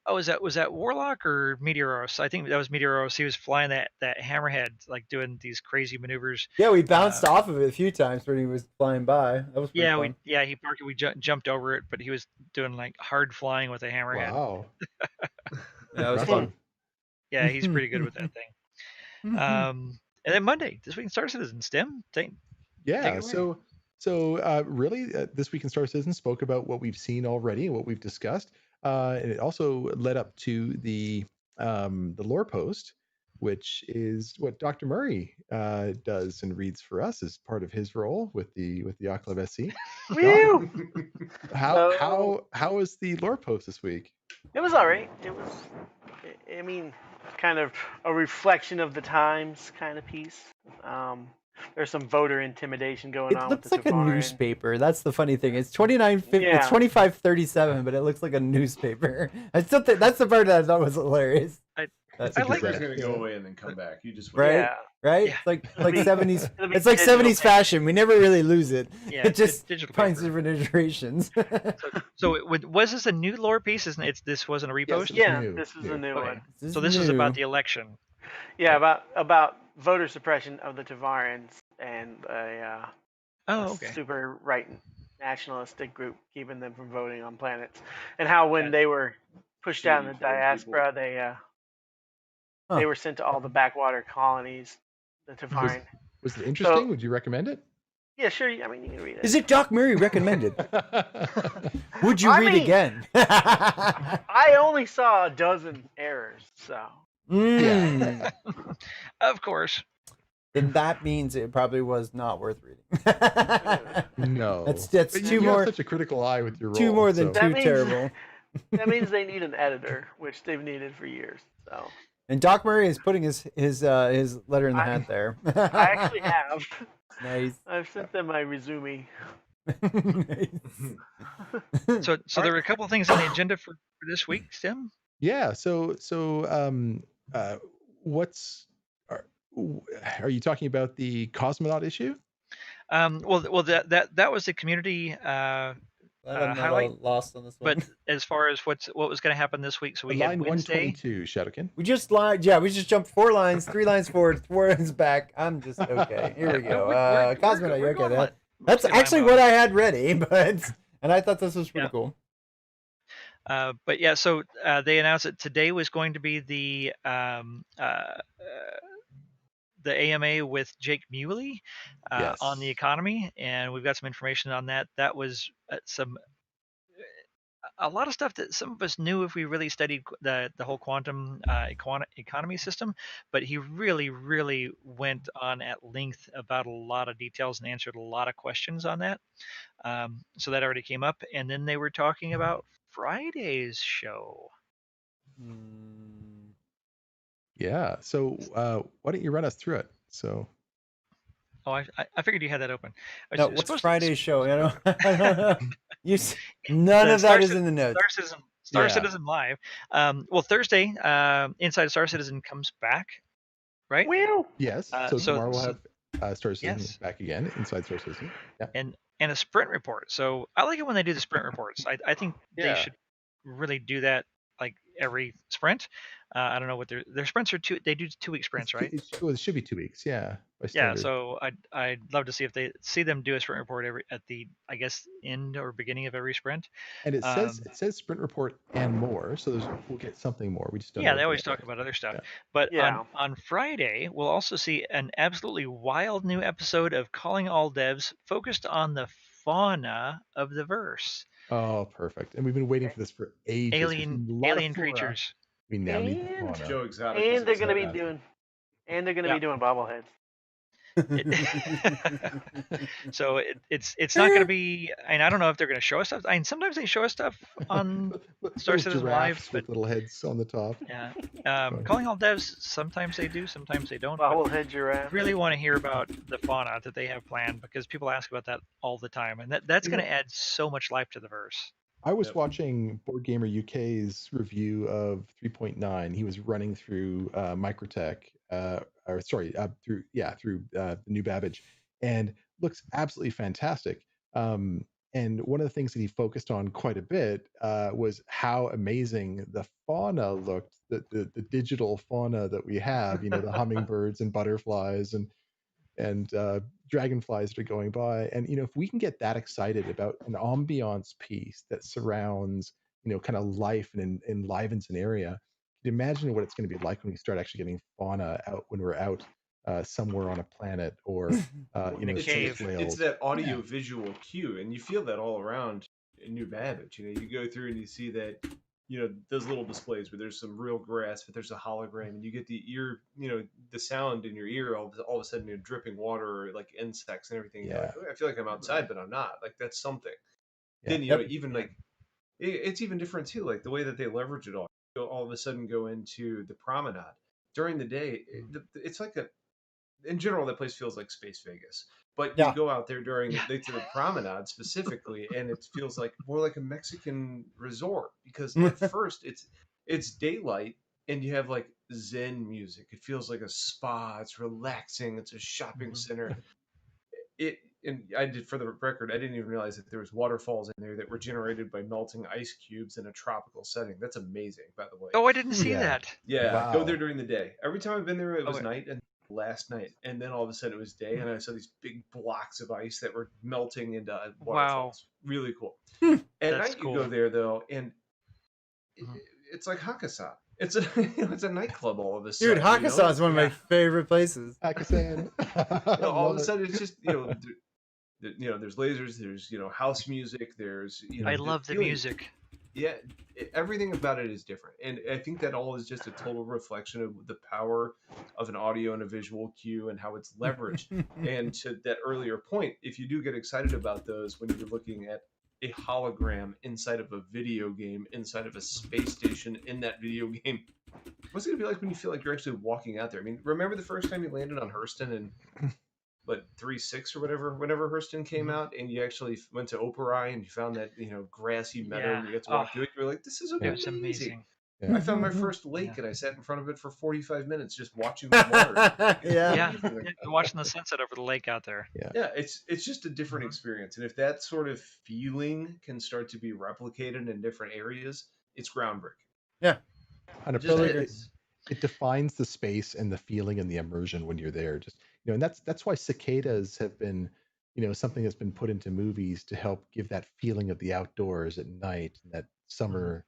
was that Warlock or Meteoros? I think that was Meteoros. He was flying that hammerhead, like doing these crazy maneuvers. Yeah, we bounced off of it a few times when he was flying by. That was pretty fun. He parked it. We jumped over it, but he was doing like hard flying with a hammerhead. Wow. That was fun. Yeah, he's pretty good with that thing. And then Monday, This Week in Star Citizen, Stem. Really, This Week in Star Citizen spoke about what we've seen already and what we've discussed. And it also led up to the lore post, which is what Dr. Murray does and reads for us as part of his role with the Yacht Club SC. Woo! How was the lore post this week? It was all right. It was, I mean, kind of a reflection of the times kind of piece. There's some voter intimidation going on. It looks like a Tavarin. newspaper. That's the funny thing. It's 2950. Yeah. It's 2537, but it looks like a newspaper. I still think that's the part that I thought was hilarious. That's I a like good It's bet. going to go away and then come back. You just Right? Yeah. Right? Yeah. It's like 70s. It'll be It's like digital 70s fashion. We never really lose it. Yeah, It just digital finds paper. different iterations. So was this a new lore piece? This wasn't a repost? Yes. Yeah, new, this is new. a new Okay. one. So this is about the election. Yeah, about voter suppression of the Tavarans and a super right nationalistic group keeping them from voting on planets, and how when they were pushed out in the diaspora, they were sent to all the backwater colonies. The Tavaran. Was it interesting? Would you recommend it? Yeah, sure. I mean, you can read it. Is it Doc Murray recommended? Would you read again? I only saw a dozen errors, so. Of course. Then that means it probably was not worth reading. No. That's But two you more. have such a critical eye with your role. Two more than so- two That means- terrible. That means they need an editor, which they've needed for years. So And Doc Murray is putting his letter in the hat there. I actually have. Nice. I've sent them my resume. Nice. So there were a couple of things on the agenda for this week, Tim. Yeah. So are you talking about the cosmonaut issue? Well, that was the community I'm highlight, lost on this one. but as far as what was going to happen this week, so we had Line Wednesday. 122, Shadowkin. we just jumped 4 lines, 3 lines forward, 4 lines back. I'm just okay. Here we go. Cosmonaut, you okay? That's mostly actually line what I had ready, and I thought this was pretty Yeah. cool. But yeah, so they announced that today was going to be the AMA with Jake Muley on the Yes. economy, and we've got some information on that. That was a lot of stuff that some of us knew if we really studied the whole quantum economy system, but he really went on at length about a lot of details and answered a lot of questions on that. So that already came up, and then they were talking about Friday's show. Yeah. So why don't you run us through it? So Oh, I figured you had that open. No, what's Friday's show? I don't know. None of that is in the notes. Star Citizen Live. Well, Thursday, Inside Star Citizen comes back, right? Well, yes. So tomorrow we'll have Star Citizen yes, back again, Inside Star Citizen. Yeah. and a sprint report. So I like it when they do the sprint reports. I think they Yeah. should really do that like every sprint. I don't know what their sprints are. They do 2-week sprints, right? It should be 2 weeks. Yeah. By Yeah, standard. so I'd love to see them do a sprint report at the, I guess, end or beginning of every sprint. And it says sprint report and more. So we'll get something more. We just don't know. Yeah, they always talk about other stuff. Yeah. But Yeah. on Friday, we'll also see an absolutely wild new episode of Calling All Devs focused on the fauna of the verse. Oh, perfect. And we've been waiting for this for ages. We've seen a lot of Alien flora. creatures. We now need the And- fauna. Joe Exotic. And they're going to be excited. doing, and they're going to Yeah. be doing bobbleheads. So it's not going to be. And I don't know if they're going to show us stuff. I mean, sometimes they show us stuff on Star Little Citizen giraffes Live, but with little heads on the top. yeah. Calling All Devs, sometimes they do, sometimes they don't. But Bobblehead I giraffe. really want to hear about the fauna that they have planned because people ask about that all the time, and that's going to add so much life to the verse. I was Yep. watching Board Gamer UK's review of 3.9. He was running through Microtech, through the new Babbage, and looks absolutely fantastic. And one of the things that he focused on quite a bit was how amazing the fauna looked, the digital fauna that we have. You know, the hummingbirds and butterflies and dragonflies that are going by. And you know, if we can get that excited about an ambiance piece that surrounds, you know, kind of life and enlivens an area, you can imagine what it's going to be like when we start actually getting fauna out when we're out somewhere on a planet or In a cave. It's that audio visual cue, and you feel that all around in New Babbage. You know, you go through and you see that, you know, those little displays where there's some real grass, but there's a hologram, and you get the ear, you know, the sound in your ear. All of a sudden, you're dripping water or like insects and everything. You're like, "Oh, I feel like I'm outside, but I'm not. Like that's something. Yeah. Then you know, even like it's even different too. Like the way that they leverage it all. You'll all of a sudden go into the promenade during the day. It's like in general, that place feels like Space Vegas. But you go out there during the promenade specifically, and it feels like more like a Mexican resort because at first it's daylight and you have like Zen music. It feels like a spa. It's relaxing. It's a shopping center. And I did, for the record, I didn't even realize that there was waterfalls in there that were generated by melting ice cubes in a tropical setting. That's amazing, by the way. Oh, I didn't see that. Yeah, go there Wow. during the day. Every time I've been there, it was night, and last night, and then all of a sudden it was day, and I saw these big blocks of ice that were melting into waterfalls. Really cool. At night you go there though, and it's like Hakkasan. It's a nightclub all of a sudden. Dude, Hakkasan is one of my favorite places. Hakkasan. All of a sudden it's just, you know, there's lasers, there's, you know, house music, there's, you know, I love the music. Yeah, everything about it is different, and I think that all is just a total reflection of the power of an audio and a visual cue and how it's leveraged. And to that earlier point, if you do get excited about those when you're looking at a hologram inside of a video game, inside of a space station in that video game, what's it gonna be like when you feel like you're actually walking out there? I mean, remember the first time you landed on Hurston and 3.6 or whatever, whenever Hurston came out, and you actually went to Operi and you found that, you know, grassy meadow and you got to walk through it. You were like, this is amazing. It was amazing. I found my first lake and I sat in front of it for 45 minutes just watching the water. Yeah, watching the sunset over the lake out there. Yeah, it's just a different experience, and if that sort of feeling can start to be replicated in different areas, it's groundbreaking. Yeah, 100%. It defines the space and the feeling and the immersion when you're there. Just, you know, and that's why cicadas have been, you know, something that's been put into movies to help give that feeling of the outdoors at night and that summer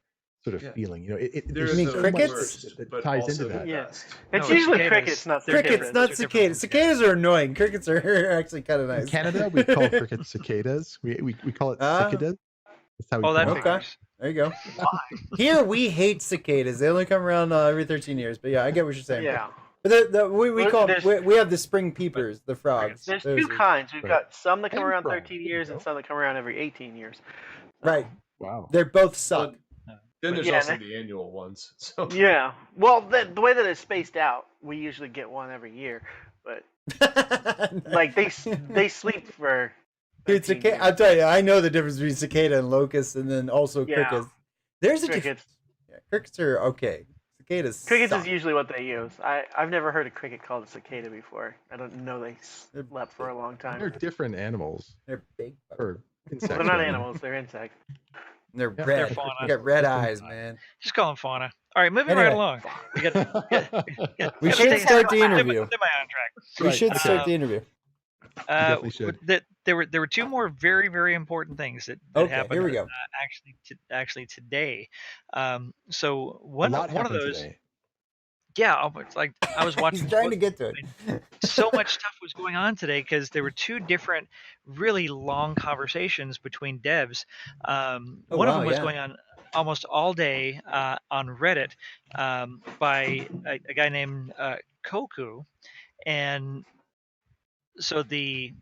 sort of Yeah. feeling. They're You mean the so much crickets? worst, that but ties also into the that. Yeah. best. It's No, usually cicadas, crickets, not they're Crickets, different. not Those are different cicadas. from Cicadas are annoying. Crickets are actually kind of In nice. Canada, we call crickets cicadas. We call it Ah. cicadas. That's how we Oh, that pronounce Okay. figures. There you go. Why? Here we hate cicadas. They only come around every 13 years. But yeah, I get what you're saying. Yeah. But we Well, call there's- we have the spring peepers, the frogs. There's Those two are- kinds. We've Right. got some that come And around frogs. 13 There you years and go. some that come around every 18 years. Right. Wow. They're both suck. But then there's Yeah, also and the annual ones. So Yeah. Well, the way that it's spaced out, we usually get one every year, but like they sleep for. Dude, 13 cicada. years. I'll tell you, I know the difference between cicada and locust, and then also Yeah. crickets. There's a Crickets. Yeah, crickets are okay. Cicadas. Crickets suck. is usually what they use. I've never heard a cricket called a cicada before. I don't know they slept for a long They're time. different animals They're big. or insects. They're not rather. animals. They're insects. They're Yeah, red. they're fauna. They got red eyes, man. Just call them fauna. All right, moving Anyway. right along. We got, We gotta should stay start the semi- interview. Semi-on track. We Right, should okay. start the interview. definitely should. There were two more very, very important things that Okay, happened. here we go. Actually today. So A one lot of happened those. today. Yeah, it's like I was watching. He's trying to get to it. So much stuff was going on today because there were two different really long conversations between devs. One of wow, them was yeah. going on almost all day on Reddit by a guy named Koku, and so the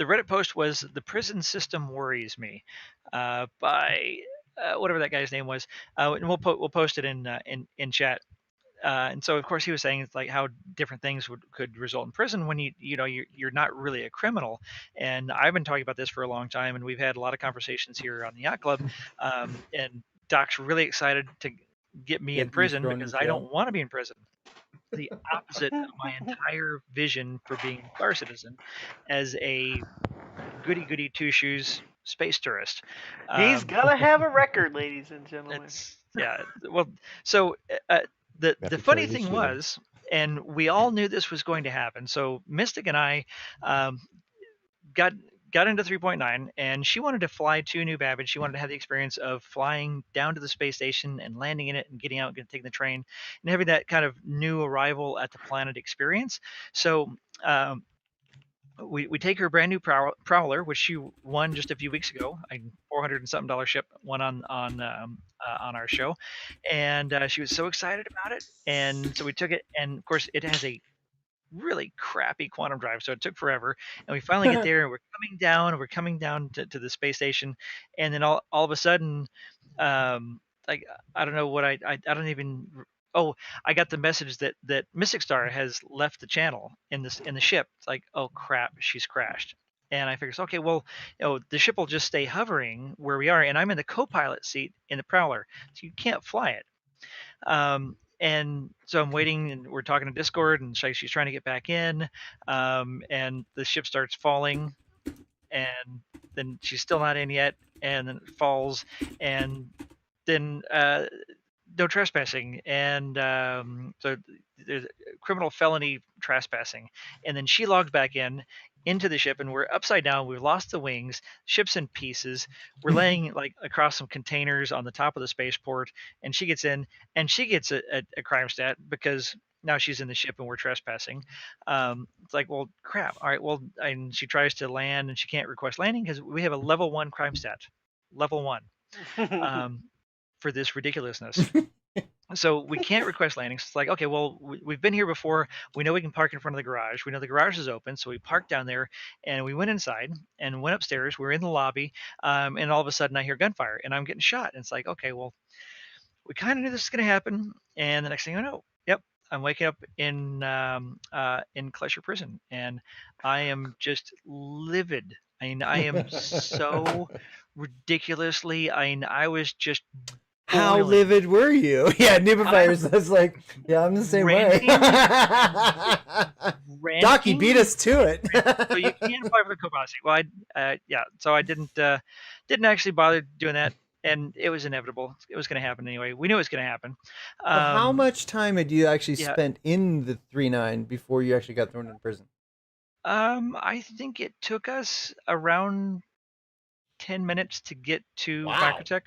Reddit post was "The prison system worries me" by whatever that guy's name was, and we'll post it in chat. And so, of course, he was saying it's like how different things could result in prison when you're not really a criminal. And I've been talking about this for a long time, and we've had a lot of conversations here on the Yacht Club. And Doc's really excited to get me Get in you prison thrown in because jail? I don't want to be in prison. The opposite of my entire vision for being a Star Citizen as a goody two shoes space tourist. He's gonna have a record, ladies and gentlemen. Well, so the to funny carry the thing shield. was, and we all knew this was going to happen. So Mystic and I got into 3.9, and she wanted to fly to New Babbage. She wanted to have the experience of flying down to the space station and landing in it and getting out and taking the train and having that kind of new arrival at the planet experience. So we take her brand new Prowler, which she won just a few weeks ago, a $400 and something ship, won on our show, and she was so excited about it. And so we took it, and of course it has a really crappy quantum drive, so it took forever. And we finally get there, and we're coming down to the space station, and then all of a sudden, like I don't know what I don't even. Oh, I got the message that Mystic Star has left the channel in the ship. It's like, oh crap, she's crashed. And I figured, okay, well, the ship will just stay hovering where we are, and I'm in the co-pilot seat in the Prowler, so you can't fly it. And so I'm waiting, and we're talking to Discord, and she's trying to get back in, and the ship starts falling, and then she's still not in yet, and then it falls, and then no trespassing, and so there's criminal felony trespassing, and then she logs back into the ship, and we're upside down. We've lost the wings. Ship's in pieces. We're laying like across some containers on the top of the spaceport, and she gets in, and she gets a crime stat because now she's in the ship and we're trespassing. It's like, well, crap. All right, well, and she tries to land, and she can't request landing because we have a level 1 crime stat, level 1. For this ridiculousness. So we can't request landings. It's like, okay, well, we've been here before. We know we can park in front of the garage. We know the garage is open. So we parked down there, and we went inside and went upstairs. We're in the lobby, and all of a sudden I hear gunfire, and I'm getting shot. And it's like, okay, well, we kind of knew this was going to happen. And the next thing I know, yep, I'm waking up in Klesher prison, and I am just livid. I mean, I am so ridiculously. I was just. How boiling. livid were you? Yeah, Nibafires. That's like, yeah, I'm the same Ranting. way. Doc, beat us to it. So you can apply for the co-pilot seat. Well, so I didn't actually bother doing that, and it was inevitable. It was going to happen anyway. We knew it was going to happen. How much time had you actually yeah. spent in the 3.9 before you actually got thrown in prison? I think it took us around 10 minutes to get to Wow. Microtech.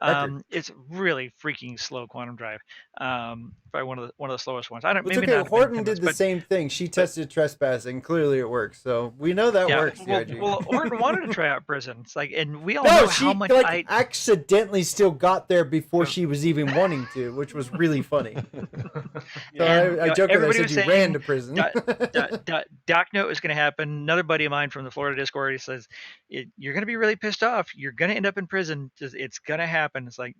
Record. It's really freaking slow Quantum Drive. Probably one of the slowest ones. I don't. It's Maybe okay. not Horton Nintendo, did the but same thing. She tested trespassing. Clearly, it works. So we know that yeah. works. Well, CIG. Horton wanted to try out prison. It's like, and we all No, know she how much like accidentally still got there before she was even wanting to, which was really funny. So And, I joke with her. I everybody said was you saying, ran to prison. Doc Note is going to happen. Another buddy of mine from the Florida Discord, he says, "You're going to be really pissed off. You're going to end up in prison. It's going to happen." It's like,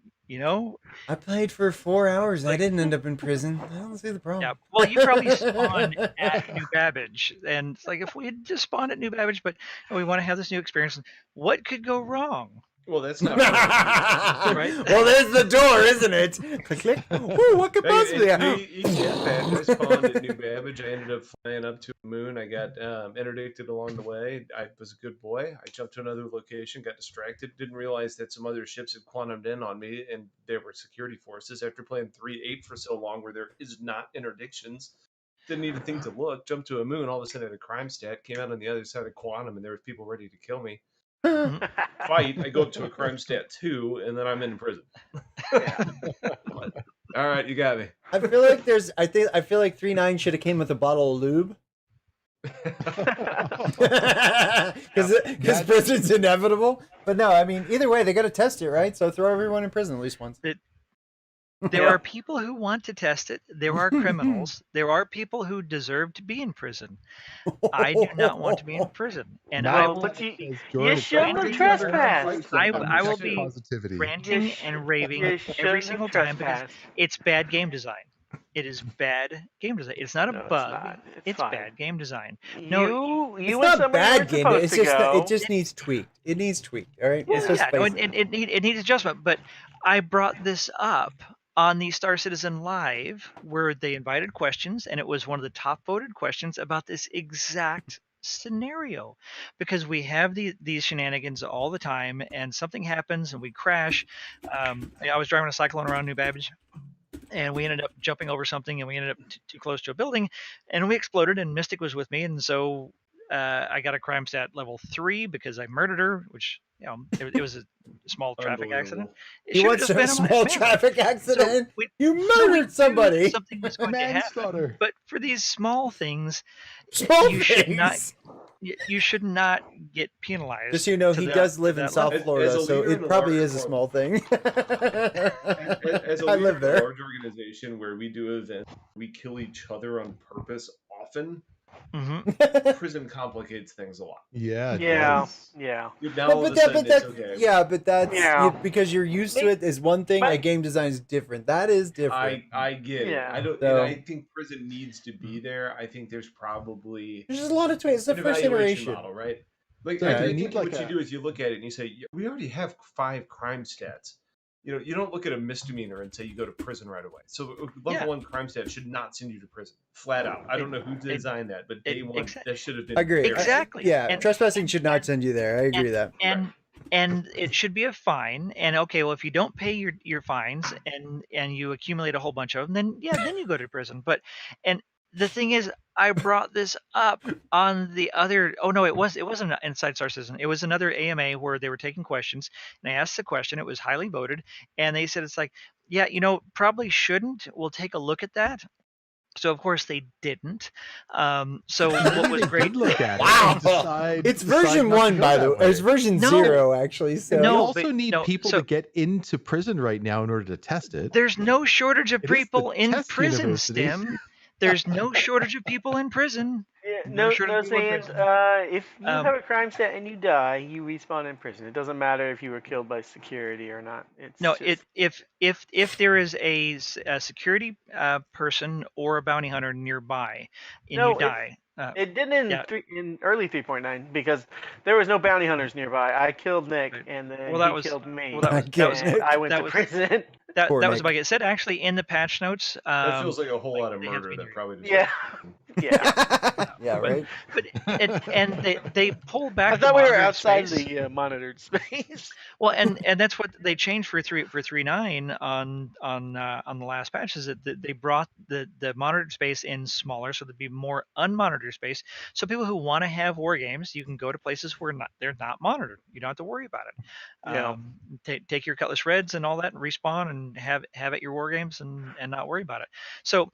I played for 4 hours. I Like- didn't end up in prison. I don't see the problem. yeah. Well, you probably spawned at New Babbage, and it's like if we had just spawned at New Babbage, but we want to have this new experience. What could go wrong? Well, that's not Right? Well, there's the door, isn't it? Click, click. Ooh, what could possibly happen? I spawned at New Babbage. I ended up flying up to the moon. I got interdicted along the way. I was a good boy. I jumped to another location, got distracted, didn't realize that some other ships had quantumed in on me, and there were security forces. After playing 3-8 for so long, where there is not interdictions, didn't even think to look. Jumped to a moon. All of a sudden, I had a crime stat. Came out on the other side of quantum, and there was people ready to kill me. Fight. I go up to a crime stat 2, and then I'm in prison. All right, you got me. I feel like I feel like 3-9 should have came with a bottle of lube. Because prison's inevitable. But no, I mean, either way, they got to test it, right? So throw everyone in prison at least once. There are people who want to test it. There are criminals. There are people who deserve to be in prison. I do not want to be in prison, and No, I No, will but you be shouldn't have trespassed. I will be positivity. ranting and raving You every shouldn't single have time because trespassed. it's bad game design. It is bad game design. It's not a No, it's bug. not. It's fine. bad game design. You No, It's and not somebody bad were game. supposed It's to just go. it just needs tweaked. It needs tweaked. All right. Well, It's just yeah, no, basic. it needs adjustment. But I brought this up on the Star Citizen Live where they invited questions, and it was one of the top voted questions about this exact scenario, because we have these shenanigans all the time, and something happens and we crash. I was driving a Cyclone around New Babbage, and we ended up jumping over something, and we ended up too close to a building, and we exploded, and Mystic was with me, and so I got a crime stat level 3 because I murdered her, which it was a small traffic accident. It He should have wants just a been on my small family. traffic accident. we- You we murdered knew somebody. something was going to happen. Manslaughter. But for these small things, Small you should not things. you should not get penalized. Just so you know, to he that- does to live in that South level. Florida, As a so leader in it a probably large is a small thing. As a I leader live of a there. large organization where we do events, we kill each other on purpose often. Mhm. Prison complicates things a lot. Yeah. it Yeah, does. yeah. Now all of a sudden it's okay. Yeah, but that's Yeah. because you're used to it is one thing. But- A game design is different. That is different. I get Yeah. it. I don't. So- and I think prison needs to be there. I think there's probably There's just a lot of tweaks. It's the an first evaluation iteration. model, right? Like Yeah, I you think need like what a- you do is you look at it and you say, "Yeah, we already have 5 crime stats." You don't look at a misdemeanor and say you go to prison right away. So level Yeah. 1 crime stat should not send you to prison, flat out. I don't know who designed that, but day one that should have been. I agree. very Exactly. Yeah, And- trespassing should not send you there. I agree with that. and it should be a fine. And okay, well, if you don't pay your fines and you accumulate a whole bunch of them, then you go to prison. But and the thing is, I brought this up on the other. Oh no, it wasn't Inside Star Citizen. It was another AMA where they were taking questions, and I asked the question. It was highly voted, and they said it's like, yeah, probably shouldn't. We'll take a look at that. So of course they didn't. So what was They great? did look at it Wow. and decide It's version not to 1, go by that the way. way. It's version No. 0, actually. So We No, also but- need no, people so- to get into prison right now in order to test it. There's no shortage of It is the people in test prison, university. Stim. There's no shortage of people in prison. Yeah, No no, shortage no of people in saying. prison. If you Um, have a crime stat and you die, you respawn in prison. It doesn't matter if you were killed by security or not. It's No, just, if there is a security person or a bounty hunter nearby and No, you die, It didn't Yeah. in early 3.9 because there was no bounty hunters nearby. I killed Nick, Right. and then Well, that he was- killed me. well, that was- that was- and I went that to was- prison. that Poor was Nick. a bug. It said actually in the patch notes. That feels like a whole like lot of they have to murder. be That near- probably. Yeah. Yeah. Yeah, right. But they pull back. I thought we the were monitored outside space. the monitored space. Well, and that's what they changed for 3.9 on the last patch, is that they brought the monitored space in smaller, so there'd be more unmonitored space. So people who want to have war games, you can go to places where they're not monitored. You don't have to worry about it. Yeah. Take your Cutlass Reds and all that, and respawn and have at your war games and not worry about it. So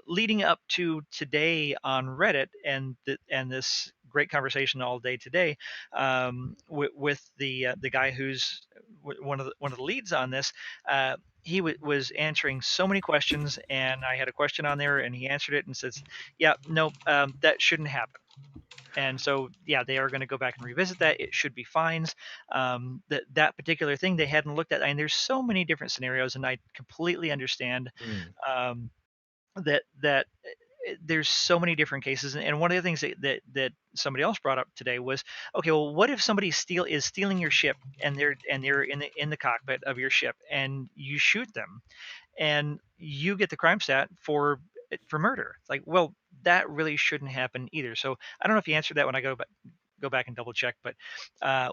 leading up to today on Reddit and this great conversation all day today, with the guy who's one of the leads on this. He was answering so many questions, and I had a question on there, and he answered it and says, "Yeah, no, that shouldn't happen." And so, yeah, they are going to go back and revisit that. It should be fines. That particular thing they hadn't looked at, and there's so many different scenarios, and I completely understand that there's so many different cases. And one of the things that somebody else brought up today was, okay, well, what if somebody is stealing your ship, and they're in the cockpit of your ship, and you shoot them, and you get the crime stat for murder? It's like, well, that really shouldn't happen either. So I don't know if you answered that when I go back and double check, but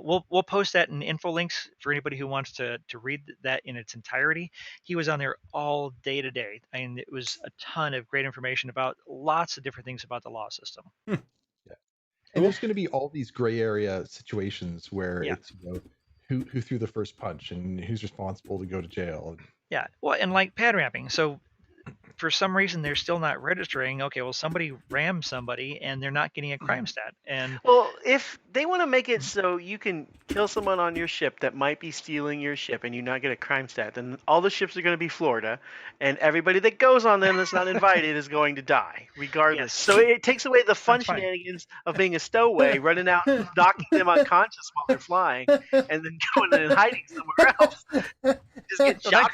we'll post that in info links for anybody who wants to read that in its entirety. He was on there all day today, and it was a ton of great information about lots of different things about the law system. Yeah. And there's going to be all these gray area situations where Yeah. it's, who threw the first punch and who's responsible to go to jail. Yeah, well, and like pad ramping. So for some reason they're still not registering. Okay, well, somebody rammed somebody and they're not getting a crime stat. And Well, if they want to make it so you can kill someone on your ship that might be stealing your ship and you not get a crime stat, then all the ships are going to be Florida, and everybody that goes on them that's not invited is going to die, regardless. Yes. So it takes away the fun That's fine. shenanigans of being a stowaway, running out, knocking them unconscious while they're flying, and then going and hiding somewhere else. Just get so shot.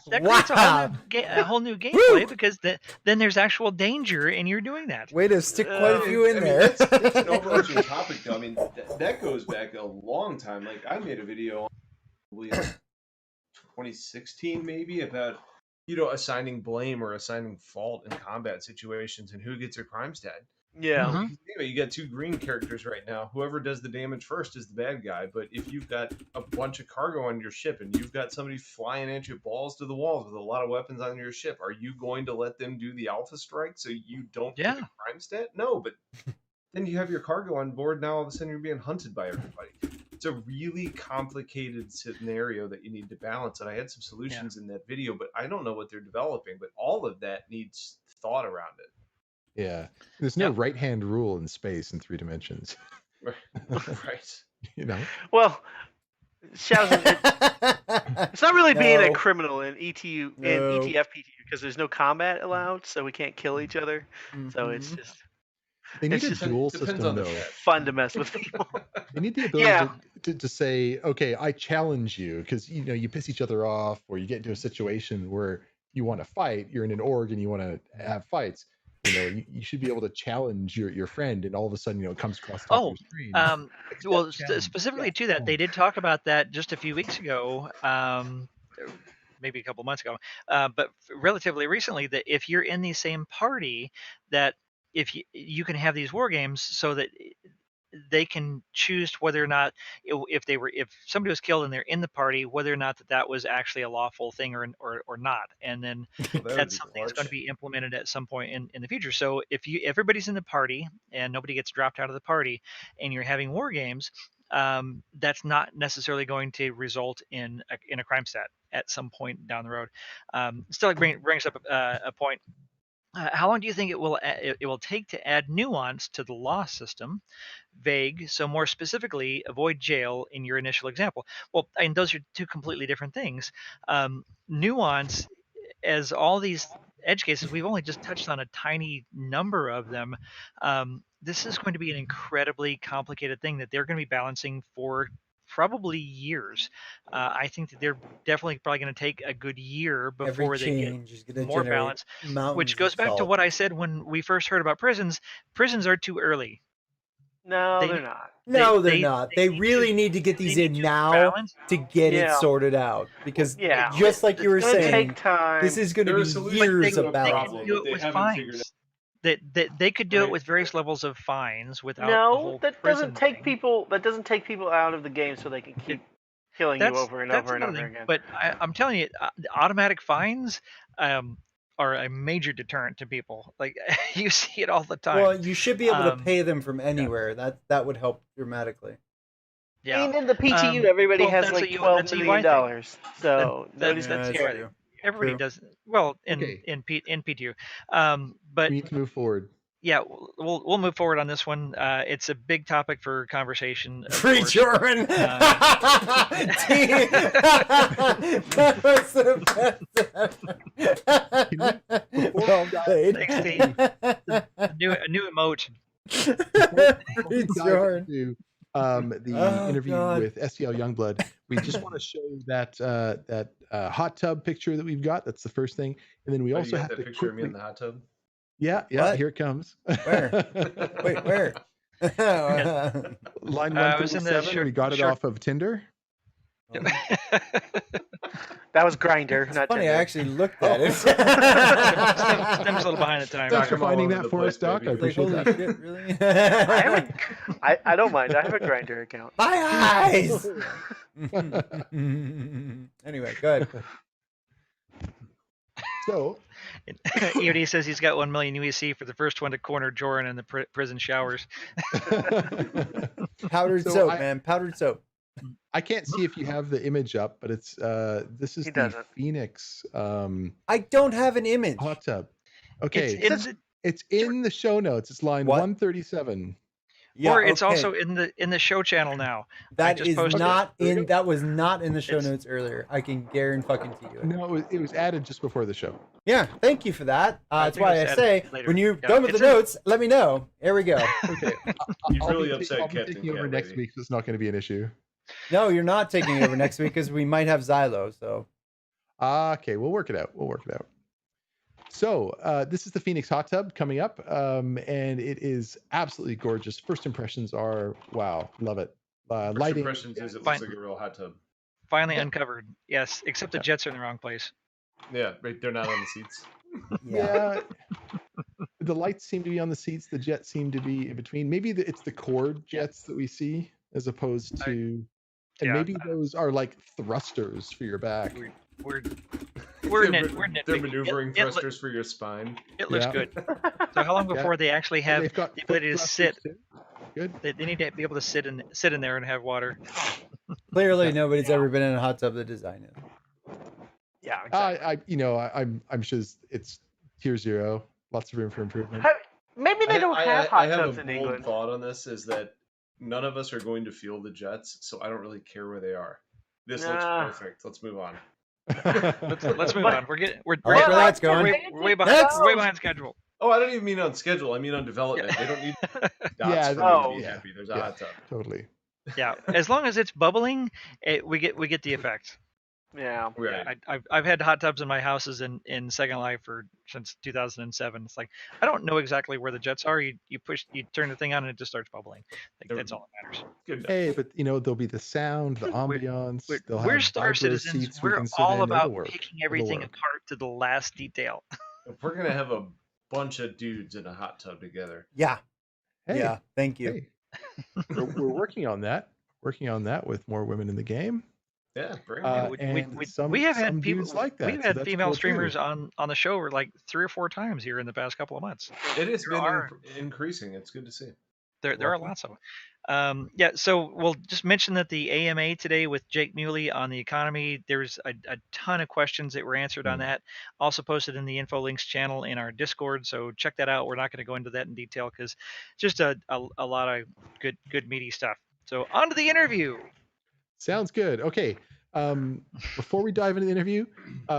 that creates a whole new gameplay, because then there's actual danger, and you're doing that. Way to stick quite a few in I mean, there. that's an overarching topic, though. I mean, that goes back a long time. Like, I made a video probably in 2016, maybe, about assigning blame or assigning fault in combat situations and who gets a crime stat. Yeah. Mhm. You got two green characters right now. Whoever does the damage first is the bad guy. But if you've got a bunch of cargo on your ship and you've got somebody flying at you balls to the walls with a lot of weapons on your ship, are you going to let them do the alpha strike so you don't get a crime stat? No, but then you have your cargo on board. Now all of a sudden you're being hunted by everybody. It's a really complicated scenario that you need to balance. And I had some solutions in that video, but I don't know what they're developing. But all of that needs thought around it. Yeah. There's no right-hand rule in space in 3 dimensions. Right. Well, it's not really being a criminal in ETU in ETF PTU, because there's no combat allowed, so we can't kill each other. So it's just They need a dual system, though. Fun to mess with people. They need the ability to say, okay, I challenge you, because you piss each other off, or you get into a situation where you want to fight. You're in an org and you want to have fights. You should be able to challenge your friend, and all of a sudden, it comes across the top of your screen. Specifically to that, they did talk about that just a few weeks ago, maybe a couple months ago, but relatively recently, that if you're in the same party, that if you can have these war games, so that they can choose whether or not, if somebody was killed and they're in the party, whether or not that was actually a lawful thing or not. And then that's something that's going to be implemented at some point in the future. So if everybody's in the party and nobody gets dropped out of the party, and you're having war games, that's not necessarily going to result in a crime stat at some point down the road. Still, brings up a point. How long do you think it will take to add nuance to the law system? Vague, so more specifically, avoid jail in your initial example. Well, those are two completely different things. Nuance, as all these edge cases, we've only just touched on a tiny number of them. This is going to be an incredibly complicated thing that they're going to be balancing for probably years. I think that they're definitely probably going to take a good year before they get more balance, which goes back to what I said when we first heard about prisons. Prisons are too early. No, they're not. No, they're not. They really need to get these in now to get it sorted out, because just like you were saying, this is going to be years of balance. They can do it with fines. they could do it Right. with various levels of fines without the No, whole that prison doesn't take thing. people. That doesn't take people out of the game so they can keep killing you over and That's over and another over thing. again. But I'm telling you, the automatic fines are a major deterrent to people. Like you see it all the time. Well, you should be able to Um, pay them from anywhere. That would help dramatically. yeah. And in the PTU, Um, everybody well, has that's like a $12 that's a million UI thing. dollars. So nobody's That's Yeah, the that's UI true. thing. Everybody True. does. Well, Okay. in PTU. But We need to move forward. yeah, we'll move forward on this one. It's a big topic for conversation. Of Free course. Jordan. That was the best ever. Well played. Thanks, Steve. a new emote. Free Dive Jordan. into the Oh, interview God. with STLYoungBlood. We just want to show that hot tub picture that we've got. That's the first thing, and then we Oh, also you got have that to picture of me quickly. in the hot tub? Yeah, What? here it comes. Where? Wait, where? Line I was in the 137. We got it off of Tinder. That was Grinder, It's not funny, I Tinder. actually looked at it. Stem's a little behind the times. Thanks for I'm all finding over that the for us, place, Doc. baby. I Like, appreciate holy that. shit, really? I haven't. I don't mind. I have a Grinder account. My eyes! Anyway, go ahead. So, EOD says he's got 1 million UEC for the first one to corner Joran in the prison showers. Powdered So soap, man. Powdered soap. I can't see if you have the image up, but it's this is He the doesn't. Phoenix I don't have an image. hot tub. Okay, It's it's in the show notes. It's line What? 137. Yeah, or it's okay. also in the show channel now. That just is posted it. not There we in. go. That was not in the show It's- notes earlier. I can guarantee you it. No, it was added just before the show. Yeah, thank you for that. I That's think it why was I added say later. when you're Yeah, done with the it's in- notes, let me know. Here we go. Okay, You've I'll really be upset I'll be Captain taking over Cat next Lady. week, so it's not going to be an issue. No, you're not taking it over next week because we might have Xylo. So Okay, we'll work it out. So this is the Phoenix hot tub coming up, and it is absolutely gorgeous. First impressions are wow, love it. First Lighting, impressions is it Fine. looks like a real hot tub. Finally Yeah. uncovered. Yes, except the jets are in the wrong place. Yeah, right. They're not on the seats. yeah. The lights seem to be on the seats. The jets seem to be in between. Maybe it's the cord jets that we see as opposed to, and yeah. maybe those are like thrusters for your back. We're They're nitpicking. maneuvering It thrusters for your spine. looks Yeah. good. So how long Yeah. before they actually have They've got the ability to foot sit? thrusters too. Good. They need to be able to sit in there and have water. Clearly, nobody's ever been in a hot tub that designed it. Yeah, exactly. I'm sure it's tier 0. Lots of room for improvement. Maybe they don't have hot I have tubs a in bold England. thought on this: is that none of us are going to feel the jets, so I don't really care where they are. This looks Nah. perfect. Let's move on. Let's move on. We're I like where that's going. We're way behind. Next. We're way behind schedule. Oh, I don't even mean on schedule. I mean on development. They don't need dots Yeah, for me oh, to be yeah. happy. There's a Yeah. hot tub. Totally. Yeah, as long as it's bubbling, we get the effect. Yeah. Right. I've had hot tubs in my houses in Second Life since 2007. It's like I don't know exactly where the jets are. You turn the thing on and it just starts bubbling. Like, that's all that matters. Good enough. Hey, but there'll be the sound, the ambiance. they'll We're have Star vibro Citizens. seats we We're can sit all in. It'll about work. picking It'll everything work. apart to the last detail. If we're gonna have a bunch of dudes in a hot tub together. Yeah. Hey, Yeah. Thank you. hey. we're working on that. Working on that with more women in the game. Yeah, bring Uh, it. and We have had some people dudes like that. We've so had that's female cool, too. streamers on the show like 3 or 4 times here in the past couple of months. It has there been are- increasing. It's good to see. There are Welcome. lots of them. Yeah, so we'll just mention that the AMA today with Jake Muley on the economy, there's a ton of questions that were answered on that. Also posted in the info links channel in our Discord, so check that out. We're not going to go into that in detail because just a lot of good meaty stuff. So on to the interview. Sounds good. Okay. Before we dive into the interview,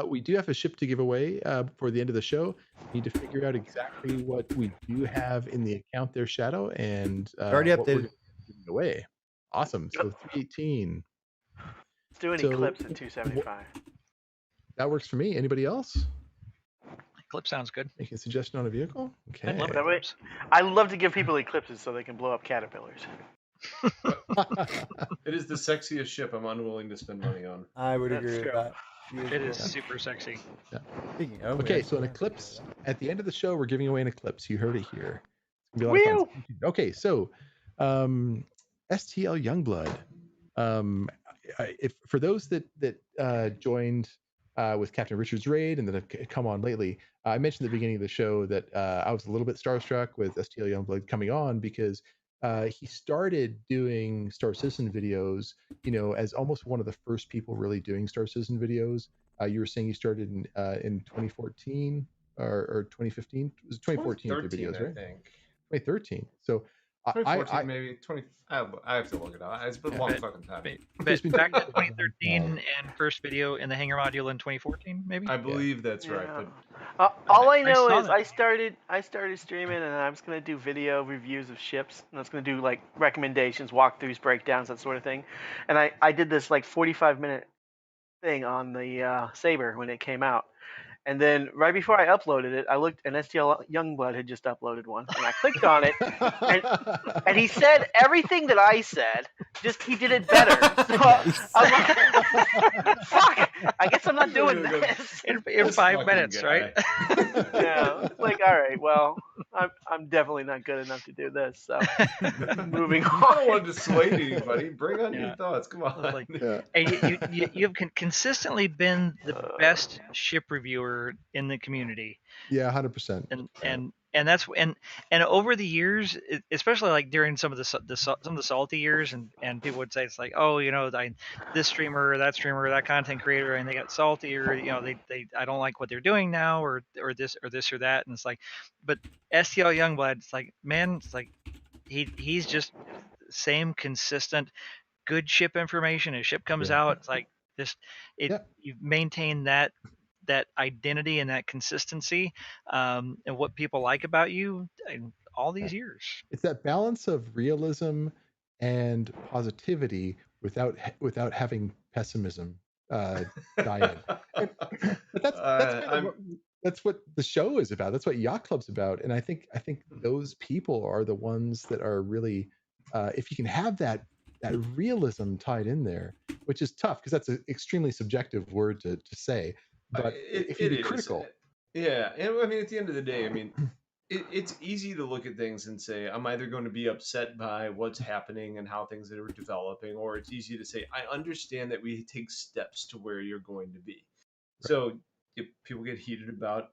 we do have a ship to give away for the end of the show. We need to figure out exactly what we do have in the account there, Shadow, and Already what we're updated. gonna be giving away. Awesome. So 318. Let's do an So- Eclipse at 275. That works for me. Anybody else? Clip sounds good. Making a suggestion on a vehicle? Okay. I love That way- clips. I love to give people Eclipses so they can blow up caterpillars. It is the sexiest ship I'm unwilling to spend money on. I would That's agree with true. that. It is super sexy. Speaking of, Okay, we so an actually- eclipse. At the end of the show, we're giving away an eclipse. You heard it here. It's gonna be a lot of fun. Okay, so STL Youngblood. If for those that joined with Captain Richard's raid and that have come on lately, I mentioned at the beginning of the show that I was a little bit starstruck with STL Youngblood coming on because he started doing Star Citizen videos, as almost one of the first people really doing Star Citizen videos. You were saying you started in 2014 or 2015? It was 2014 with your videos, right? I think 2013. So 2014, maybe 20. I have to look it up. It's been a long fucking time. But There's been- back to 2013 and first video in the hangar module in 2014, maybe. I believe that's right. But All I I know saw is that. I started streaming, and I was gonna do video reviews of ships, and I was gonna do like recommendations, walkthroughs, breakdowns, that sort of thing. And I did this like 45-minute thing on the Saber when it came out. And then right before I uploaded it, I looked, and STL Youngblood had just uploaded one, and I clicked on it, and he said everything that I said, just he did it better. So I'm like, fuck, I guess I'm not doing this. In This 5 fucking minutes, guy. right? Yeah, it's like, all right, well, I'm definitely not good enough to do this. So moving I don't on. want to dissuade anybody. Bring on Yeah. your thoughts. Come on. Like, Yeah. hey, you've consistently been the best ship reviewer in the community, Yeah, 100%. and that's and over the years, especially like during some of some of the salty years, and people would say it's like, oh, this streamer or that content creator, and they got salty, or they I don't like what they're doing now, or this or that, and it's like, but STL Youngblood, it's like, man, it's like he's just same consistent good ship information. As ship comes out, it's like just you've maintained that identity and that consistency, and what people like about you in all these years. It's that balance of realism and positivity without having pessimism die in. But that's what the show is about. That's what Yacht Club's about. And I think those people are the ones that are really, if you can have that realism tied in there, which is tough because that's an extremely subjective word to say. But if you be critical, yeah, and I mean, at the end of the day, I mean, it's easy to look at things and say, I'm either going to be upset by what's happening and how things are developing, or it's easy to say, I understand that we take steps to where you're going to be. Right. So people get heated about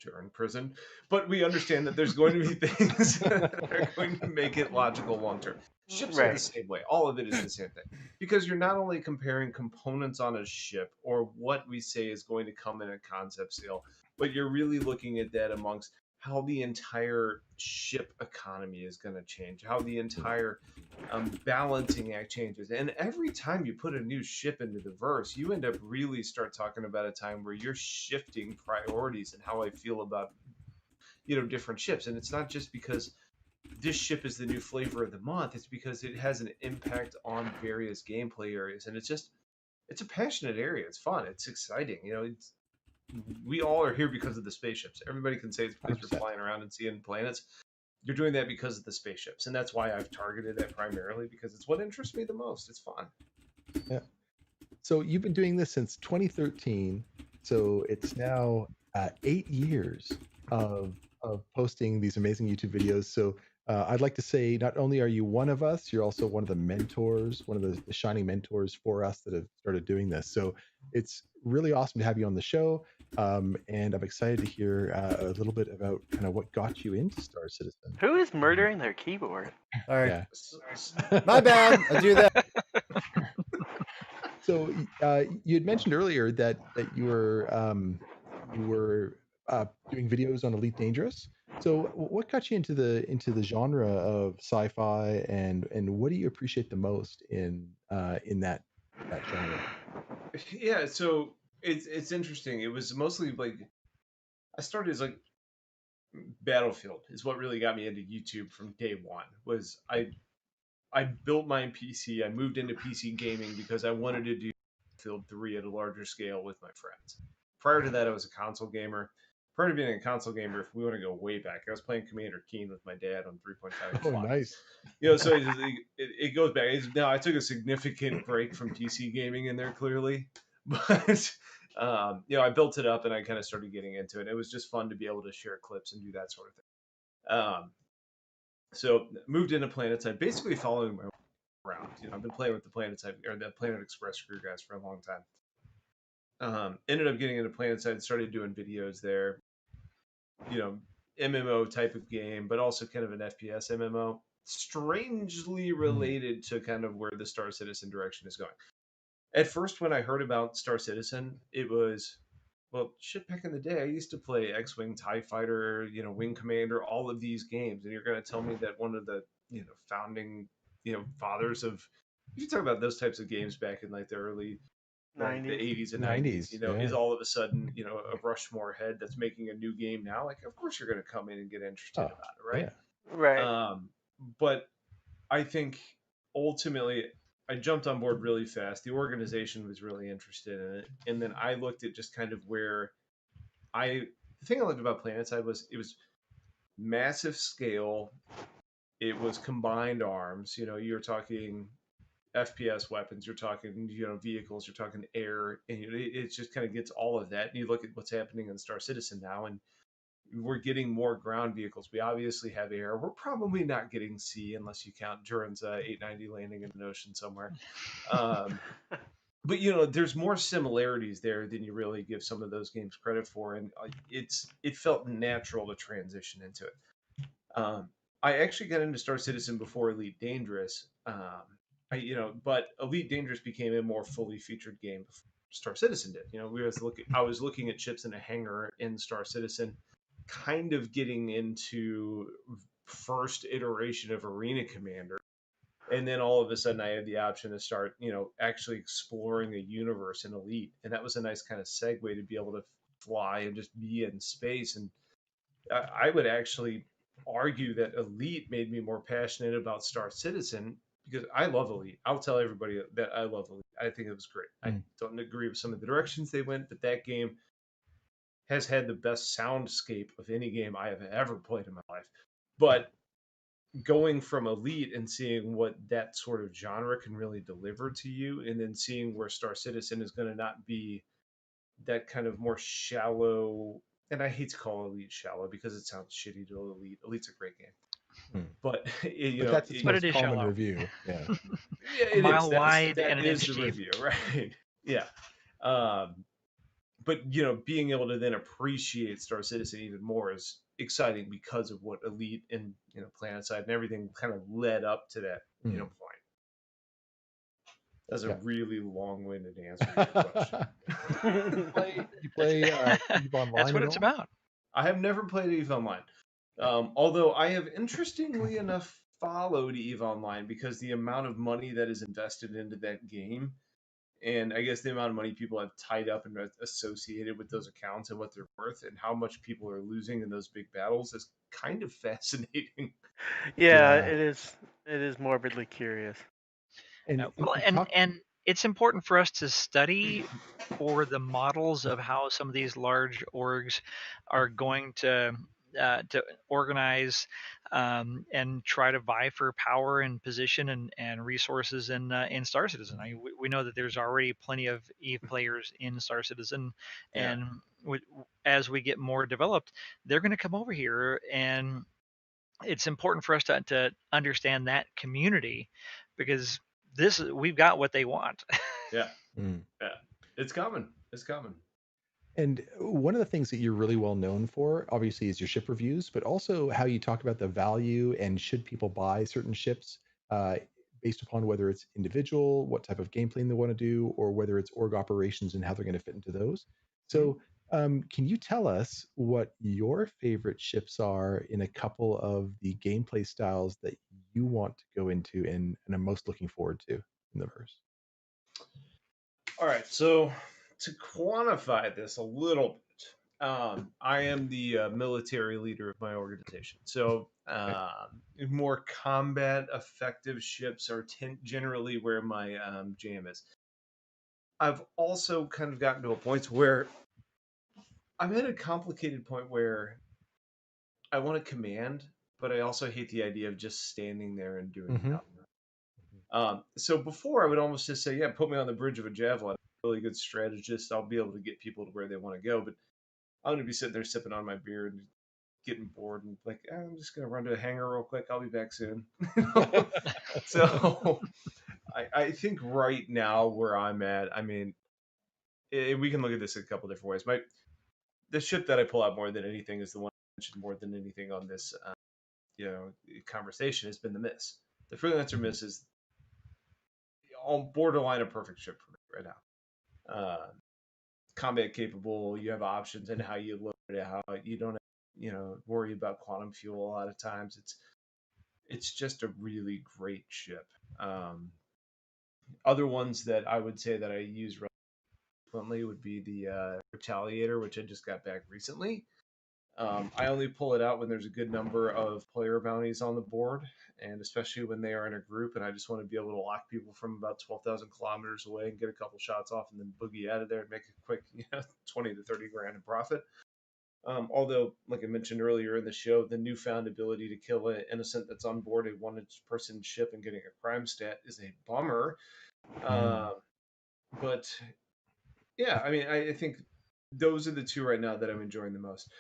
you're in prison, but we understand that there's going to be things that are going to make it logical long term. Ships are the same way. All of it is the same thing. Because you're not only comparing components on a ship or what we say is going to come in a concept sale, but you're really looking at that amongst how the entire ship economy is going to change, how the entire balancing act changes. And every time you put a new ship into the verse, you end up really start talking about a time where you're shifting priorities and how I feel about, different ships. And it's not just because this ship is the new flavor of the month. It's because it has an impact on various gameplay areas. And it's a passionate area. It's fun. It's exciting. We all are here because of the spaceships. Everybody can say it's because we're flying around and seeing planets. You're doing that because of the spaceships. And that's why I've targeted that primarily, because it's what interests me the most. It's fun. Yeah. So you've been doing this since 2013. So it's now 8 years of posting these amazing YouTube videos. So I'd like to say, not only are you one of us, you're also one of the mentors, one of the shining mentors for us that have started doing this. So it's really awesome to have you on the show. And I'm excited to hear a little bit about kind of what got you into Star Citizen. Who is murdering their keyboard? Sorry. Yeah. My bad. I do that. So you had mentioned earlier that you were doing videos on Elite Dangerous. So what got you into the genre of sci-fi, and what do you appreciate the most in that genre? Yeah, so it's interesting. It was mostly like I started as like Battlefield is what really got me into YouTube from day one. Was I built my PC. I moved into PC gaming because I wanted to do Battlefield 3 at a larger scale with my friends. Prior to that, I was a console gamer. Prior to being a console gamer, if we want to go way back, I was playing Commander Keen with my dad on 3.5. Oh, nice. So it goes back. Now I took a significant break from PC gaming in there, clearly, but I built it up and I kind of started getting into it. It was just fun to be able to share clips and do that sort of thing. So moved into PlanetSide, basically following my around. I've been playing with the PlanetSide or the Planet Express crew guys for a long time. Ended up getting into PlanetSide, started doing videos there. MMO type of game, but also kind of an FPS MMO. Strangely related to kind of where the Star Citizen direction is going. At first, when I heard about Star Citizen, it was, well, shit, back in the day, I used to play X-Wing, TIE Fighter, Wing Commander, all of these games. And you're going to tell me that one of the, founding, fathers of, if you talk about those types of games back in like the early, the 90s. 80s and 90s, 90s, yeah. is all of a sudden, a Rushmore head that's making a new game now. Like, of course you're going to come in and get interested Oh, about it, right? yeah. Right. But I think ultimately I jumped on board really fast. The organization was really interested in it. And then I looked at just kind of where the thing I liked about PlanetSide was it was massive scale. It was combined arms. You're talking FPS weapons, you're talking, vehicles, you're talking air, and it just kind of gets all of that. And you look at what's happening in Star Citizen now, and we're getting more ground vehicles. We obviously have air. We're probably not getting sea unless you count Duran's 890 landing in the ocean somewhere. But there's more similarities there than you really give some of those games credit for, and it felt natural to transition into it. I actually got into Star Citizen before Elite Dangerous. But Elite Dangerous became a more fully featured game before Star Citizen did. I was looking at ships in a hangar in Star Citizen, kind of getting into first iteration of Arena Commander. And then all of a sudden I had the option to start, actually exploring a universe in Elite. And that was a nice kind of segue to be able to fly and just be in space. And I would actually argue that Elite made me more passionate about Star Citizen because I love Elite. I'll tell everybody that I love Elite. I think it was great. I don't agree with some of the directions they went, but that game has had the best soundscape of any game I have ever played in my life. But going from Elite and seeing what that sort of genre can really deliver to you, and then seeing where Star Citizen is going to not be that kind of more shallow, and I hate to call Elite shallow because it sounds shitty to Elite. Elite's a great game. But But that's its But most it is common shallow. review. Yeah. Yeah, A it mile is. wide That and an is inch the deep. review, right? Yeah. But being able to then appreciate Star Citizen even more is exciting because of what Elite and PlanetSide and everything kind of led up to that point. That's a really long-winded answer to your question. You play EVE Online That's what at it's all? about. I have never played EVE Online, although I have interestingly enough followed EVE Online because the amount of money that is invested into that game, and I guess the amount of money people have tied up and associated with those accounts and what they're worth and how much people are losing in those big battles is kind of fascinating. Yeah, Yeah. it is. It is morbidly curious. And Well, and it's important for us to study for the models of how some of these large orgs are going to organize and try to vie for power and position and resources in Star Citizen. We know that there's already plenty of EVE players in Star Citizen, Yeah. and as we get more developed, they're going to come over here, and it's important for us to understand that community because we've got what they want. Yeah. Yeah. It's coming. It's coming. And one of the things that you're really well known for, obviously, is your ship reviews, but also how you talk about the value and should people buy certain ships based upon whether it's individual, what type of gameplay they want to do, or whether it's org operations and how they're going to fit into those. So, can you tell us what your favorite ships are in a couple of the gameplay styles that you want to go into and are most looking forward to in the verse? All right, so to quantify this a little bit, I am the military leader of my organization. So more combat effective ships are generally where my jam is. I've also kind of gotten to a point where I'm at a complicated point where I want to command, but I also hate the idea of just standing there and doing nothing. So before I would almost just say, yeah, put me on the bridge of a javelin. really good strategist, I'll be able to get people to where they want to go. But I'm going to be sitting there sipping on my beer and getting bored and like, I'm just going to run to a hangar real quick. I'll be back soon. So I think right now where I'm at, I mean, we can look at this a couple different ways. The ship that I pull out more than anything is the one I mentioned more than anything on this, conversation has been the Miss. The Freelancer Miss is on borderline a perfect ship for me right now. Combat capable. You have options in how you load it, how you don't, worry about quantum fuel a lot of times. It's just a really great ship. Other ones that I would say that I use frequently would be the Retaliator, which I just got back recently. I only pull it out when there's a good number of player bounties on the board, and especially when they are in a group, and I just want to be able to lock people from about 12,000 kilometers away and get a couple shots off and then boogie out of there and make a quick 20 to 30 grand in profit. Although, like I mentioned earlier in the show, the newfound ability to kill an innocent that's on board a one-person ship and getting a crime stat is a bummer. But yeah, I mean, I think those are the two right now that I'm enjoying the most.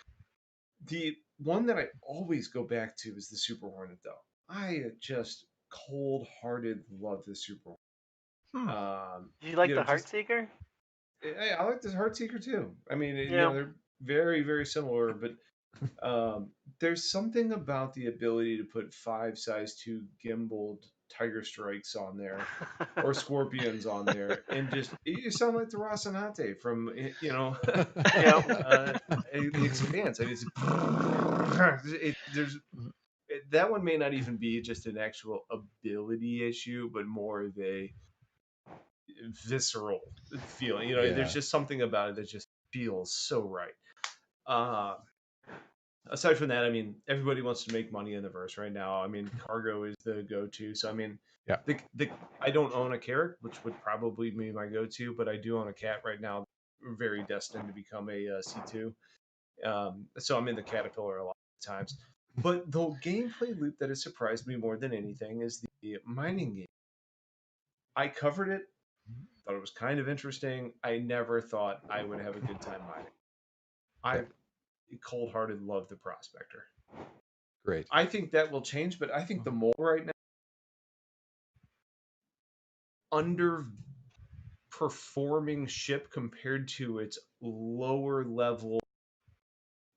The one that I always go back to is the Super Hornet, though. I just cold-hearted love the Super Hornet. Do you like the Heartseeker? I like the Heartseeker too. I mean, Yeah. they're very, very similar, but there's something about the ability to put 5 size 2 gimbaled Tiger Strikes on there or Scorpions on there, and just you sound like the Rocinante from Yeah. The Expanse. I mean, that one may not even be just an actual ability issue, but more of a visceral feeling. There's just something about it that just feels so right. Aside from that, I mean, everybody wants to make money in the verse right now. I mean, cargo is the go-to. So I mean, I don't own a carrot, which would probably be my go-to, but I do own a cat right now, very destined to become a C2. So I'm in the Caterpillar a lot of times. But the gameplay loop that has surprised me more than anything is the mining game. I covered it, thought it was kind of interesting. I never thought I would have a good time mining. I cold-hearted love the Prospector. Great. I think that will change, but I think the mole right now underperforming ship compared to its lower level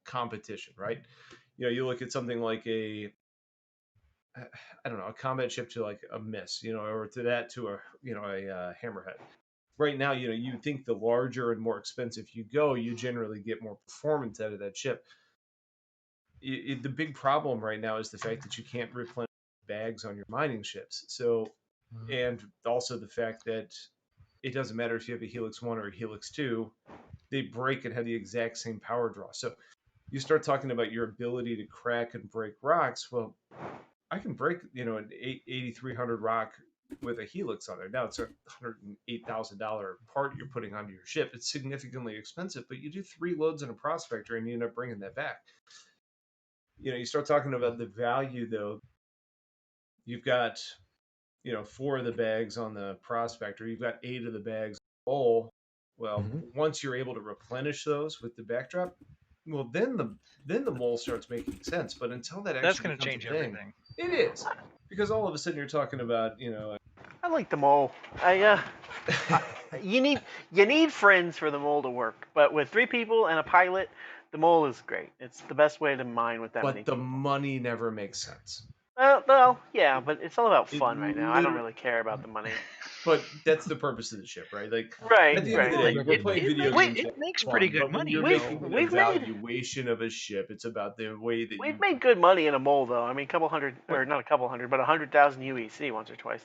competition, right? You look at something like a combat ship to like a Miss, or to that to a Hammerhead. Right now, you think the larger and more expensive you go, you generally get more performance out of that ship. The big problem right now is the fact that you can't replenish bags on your mining ships. So, and also the fact that it doesn't matter if you have a Helix 1 or a Helix 2, they break and have the exact same power draw. So you start talking about your ability to crack and break rocks. Well, I can break, an 8300 rock with a Helix on there. Now it's a $108,000 part you're putting onto your ship. It's significantly expensive, but you do 3 loads in a Prospector and you end up bringing that back. You start talking about the value, though. You've got, 4 of the bags on the Prospector. You've got 8 of the bags on the Mole. Well, once you're able to replenish those with the backdrop, well, then the Mole starts making sense. But until that's going to change everything. It is, because all of a sudden you're talking about, I like the Mole. You need friends for the Mole to work, but with 3 people and a pilot, the Mole is great. It's the best way to mine with that many people. But the money never makes sense. Well, yeah, but it's all about fun right now. I don't really care about the money. But that's the purpose of the ship, right? Like, right. At the end of the day, we're playing video games. It makes pretty good money. You're making the evaluation of a ship. It's about the way that we've made good money in a Mole, though. I mean, not a couple hundred, but 100,000 UEC once or twice.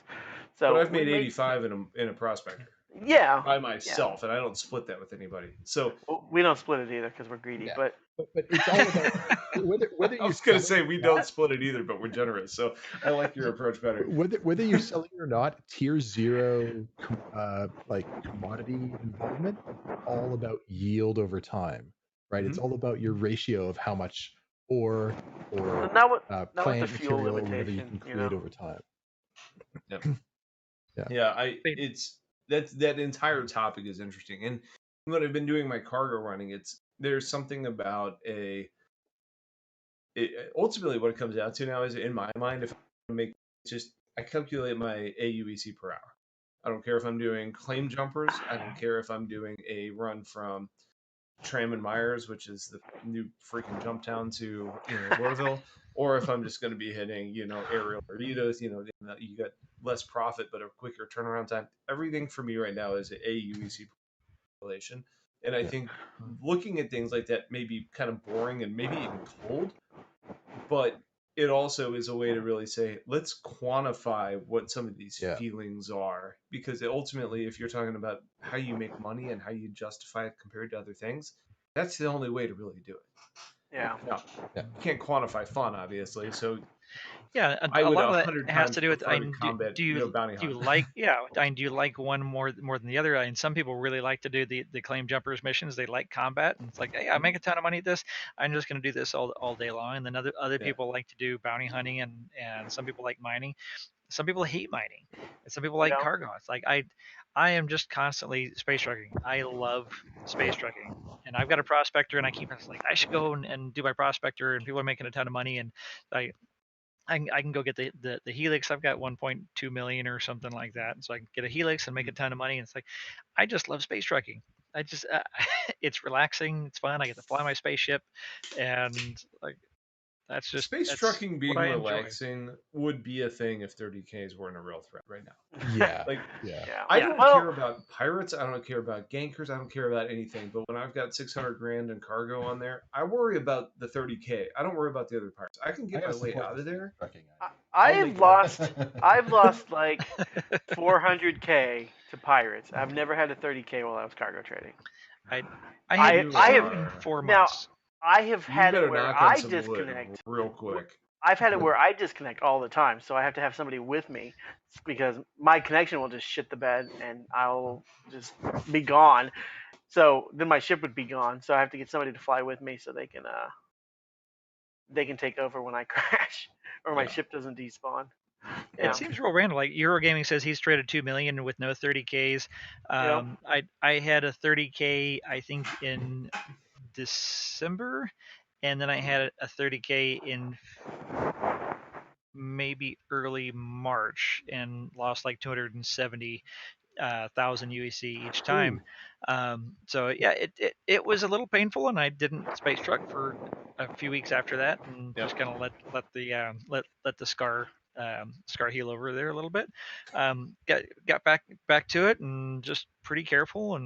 So but I've made 85 in a Prospector. Yeah. By myself, and I don't split that with anybody. So we don't split it either because we're greedy. Yeah. But it's all about whether I was going to say we don't split it either, but we're generous. So I like your approach better. Whether you're selling it or not, tier 0 commodity involvement, all about yield over time, right? It's all about your ratio of how much ore or plant material whatever you can create over time. Yeah, that entire topic is interesting. And when I've been doing my cargo running, there's something about ultimately what it comes down to now is, in my mind, if I make I calculate my AUEC per hour. I don't care if I'm doing claim jumpers. I don't care if I'm doing a run from Tram and Myers, which is the new freaking jump town, to Lorville, or if I'm just going to be hitting aerial Aritos. You got less profit but a quicker turnaround time. Everything for me right now is AUEC population, and I think looking at things like that may be kind of boring and maybe even cold, but it also is a way to really say, let's quantify what some of these feelings are, because ultimately, if you're talking about how you make money and how you justify it compared to other things, that's the only way to really do it. Yeah. Now, you can't quantify fun, obviously, so Yeah, I a would lot of 100 that has times to do with prefer to combat, do you bounty do you hunt. like do you like one more than the other? And some people really like to do the claim jumpers missions. They like combat, and it's like, hey, I make a ton of money at this. I'm just going to do this all day long. And then other people like to do bounty hunting, and some people like mining. Some people hate mining, and some people like Yeah. cargo. It's like I am just constantly space trucking. I love space trucking, and I've got a prospector, and I keep it's like I should go and do my prospector, and people are making a ton of money, and I can go get the Helix. I've got 1.2 million or something like that, and so I can get a Helix and make a ton of money. And it's like I just love space trucking. I just it's relaxing, it's fun. I get to fly my spaceship, and like Space that's trucking what being I enjoy. relaxing would be a thing if 30Ks weren't a real threat right now. Yeah. Like, Yeah. I Yeah. don't Well, care about pirates. I don't care about gankers. I don't care about anything. But when I've got 600 grand in cargo on there, I worry about the 30K. I don't worry about the other pirates. I can get my way out of there. I've lost like 400K to pirates. I've never had a 30K while I was cargo trading. I I had You two have in 4 now. months. I have You had it better where knock on I some wood disconnect. real quick. I've had it where I disconnect all the time, so I have to have somebody with me because my connection will just shit the bed and I'll just be gone. So then my ship would be gone. So I have to get somebody to fly with me so they can take over when I crash or my ship doesn't despawn. Yeah. It seems real random. Like Eurogaming says he's traded 2 million with no 30Ks. I had a 30K I think in December, and then I had a 30K in maybe early March and lost like 270,000 UEC each time. So yeah, it was a little painful, and I didn't space truck for a few weeks after that, and just kind of let the scar heal over there a little bit. Got back to it, and just pretty careful,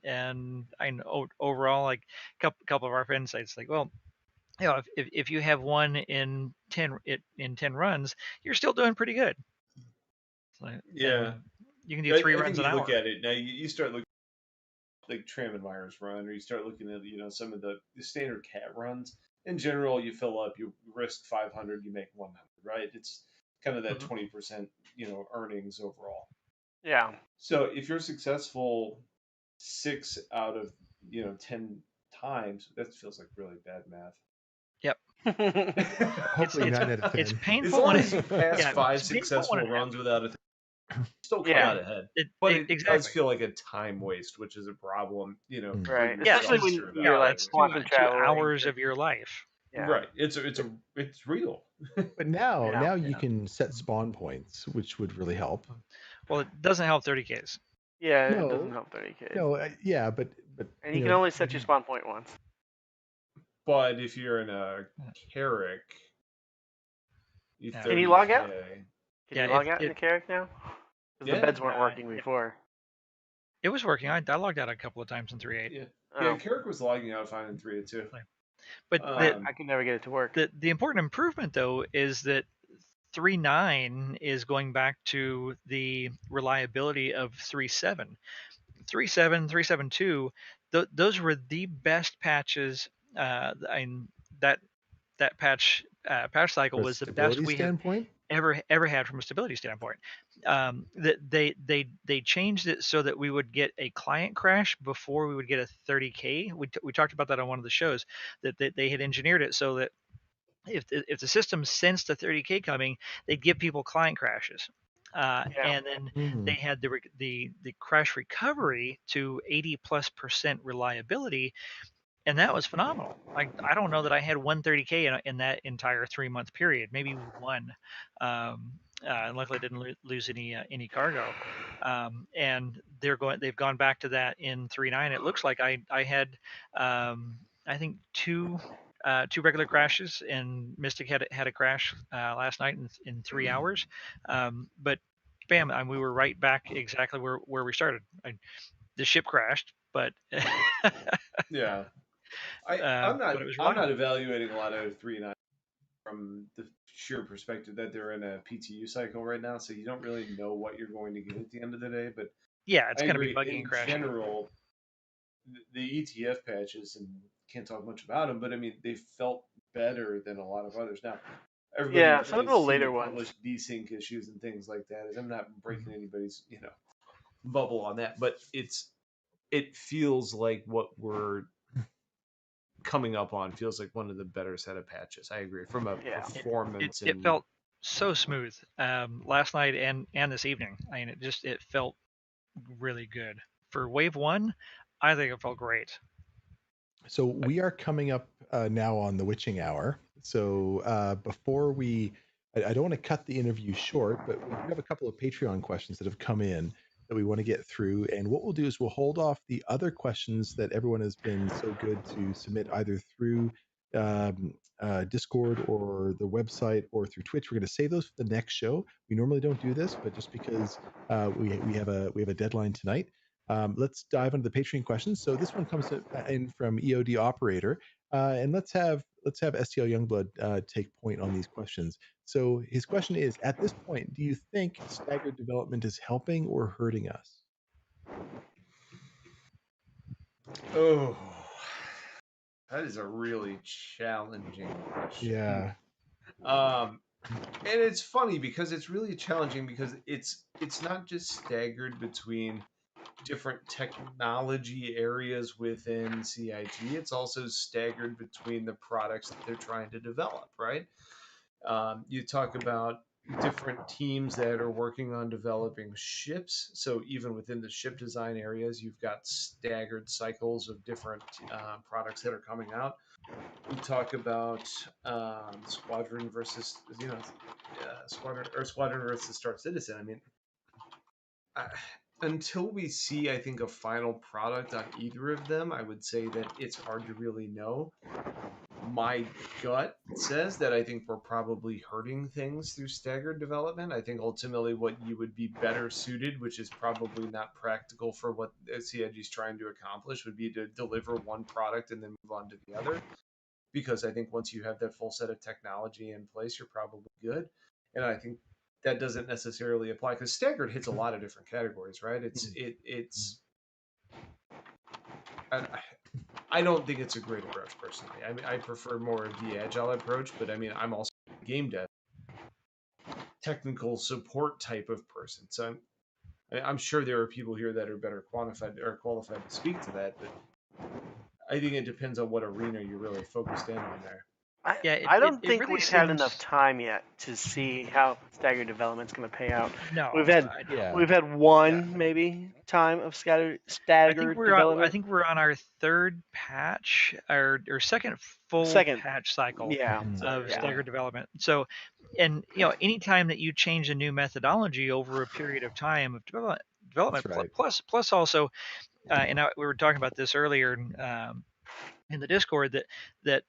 and I know overall, like couple of our friends say it's like, well, if you have one in 10 runs, you're still doing pretty good. And you can do 3 I runs think an you hour. look at it now. You start looking like Tram and Myers run, or you start looking at some of the standard cat runs. In general, you fill up, you risk 500, you make 100, right? It's kind of that 20% earnings overall. Yeah. So if you're successful 6 out of 10 times, that feels like really bad math. Yep. Hopefully 9 out of 10. It's As painful long when as you pass yeah, 5 it's painful when successful it runs happens. without a still come Yeah. out ahead. But it does Exactly. feel like a time waste, which is a problem, for Right. Yeah, Especially yourself when to you're like it's quantum 2 traveling. hours of your life. Yeah. Right. It's real. But now Yeah. you can set spawn points, which would really help. Well, it doesn't help 30Ks. Yeah, it No. doesn't help 30K. No, yeah, but And you can only set your spawn point once. But if you're in a Carrick, Can you log out? 30K. Can you log out in the Carrick now? Because the beds weren't working before. It was working. I logged out a couple of times in 3.8. Yeah, Carrick was logging out fine in 3.2. But I could never get it to work. The important improvement though is that 3.9 is going back to the reliability of 3.7. 3.7, 3.7.2, those were the best patches. That patch cycle was the best we have ever had from a stability standpoint. That they changed it so that we would get a client crash before we would get a 30K. We talked about that on one of the shows, that they had engineered it so that if the system sensed a 30K coming, they'd give people client crashes. Yeah. And then they had the crash recovery to 80+% reliability, and that was phenomenal. I don't know that I had 130K in that entire 3 month period, maybe one. And luckily, I didn't lose any cargo. And they've gone back to that in 3.9. It looks like I had I think two regular crashes, and Mystic had a crash last night in 3 hours. But bam, we were right back exactly where we started. The ship crashed, but Yeah. but it was I'm not reliable. evaluating a lot of 3.9 from the sheer perspective that they're in a PTU cycle right now, so you don't really know what you're going to get at the end of the day. But Yeah, it's I going to be agree. buggy and In crashy. general, the ETF patches, and can't talk much about them, but I mean, they felt better than a lot of others. Now, everybody Yeah, some of has the seen the later ones. published desync issues and things like that. I'm not breaking anybody's, bubble on that, but it feels like what we're coming up on feels like one of the better set of patches. I agree from a Yeah. performance It and felt so smooth last night and this evening. I mean, it felt really good for wave one. I think it felt great. So we are coming up now on the witching hour. So before I don't want to cut the interview short, but we do have a couple of Patreon questions that have come in that we want to get through. And what we'll do is we'll hold off the other questions that everyone has been so good to submit either through Discord or the website or through Twitch. We're going to save those for the next show. We normally don't do this, but just because we have a deadline tonight. Let's dive into the Patreon questions. So this one comes in from EOD Operator, and let's have STL Youngblood take point on these questions. So his question is: at this point, do you think staggered development is helping or hurting us? oh, that is a really challenging question. Yeah. And it's funny because it's really challenging because it's not just staggered between different technology areas within CIG. It's also staggered between the products that they're trying to develop, right? You talk about different teams that are working on developing ships. So even within the ship design areas, you've got staggered cycles of different products that are coming out. You talk about Squadron versus Squadron versus Star Citizen. I mean, I, until we see, I think, a final product on either of them, I would say that it's hard to really know. My gut says that I think we're probably hurting things through staggered development. I think ultimately what you would be better suited, which is probably not practical for what CIG is trying to accomplish, would be to deliver one product and then move on to the other. Because I think once you have that full set of technology in place, you're probably good. And I think that doesn't necessarily apply because staggered hits a lot of different categories, right? It's I don't think it's a great approach personally. I mean, I prefer more of the agile approach, but I mean, I'm also a game dev, technical support type of person. So I'm sure there are people here that are better qualified to speak to that, but I think it depends on what arena you're really focused in on there. Yeah, I don't it think really we've had enough seems time yet to see how staggered development's going to pay out. no. We've had Yeah. we've had one maybe time of staggered I development. think we're on our third patch or second full Second, patch cycle yeah, of yeah. staggered development. So, and anytime that you change a new methodology over a period of time of development, That's right. plus also, we were talking about this earlier in the Discord that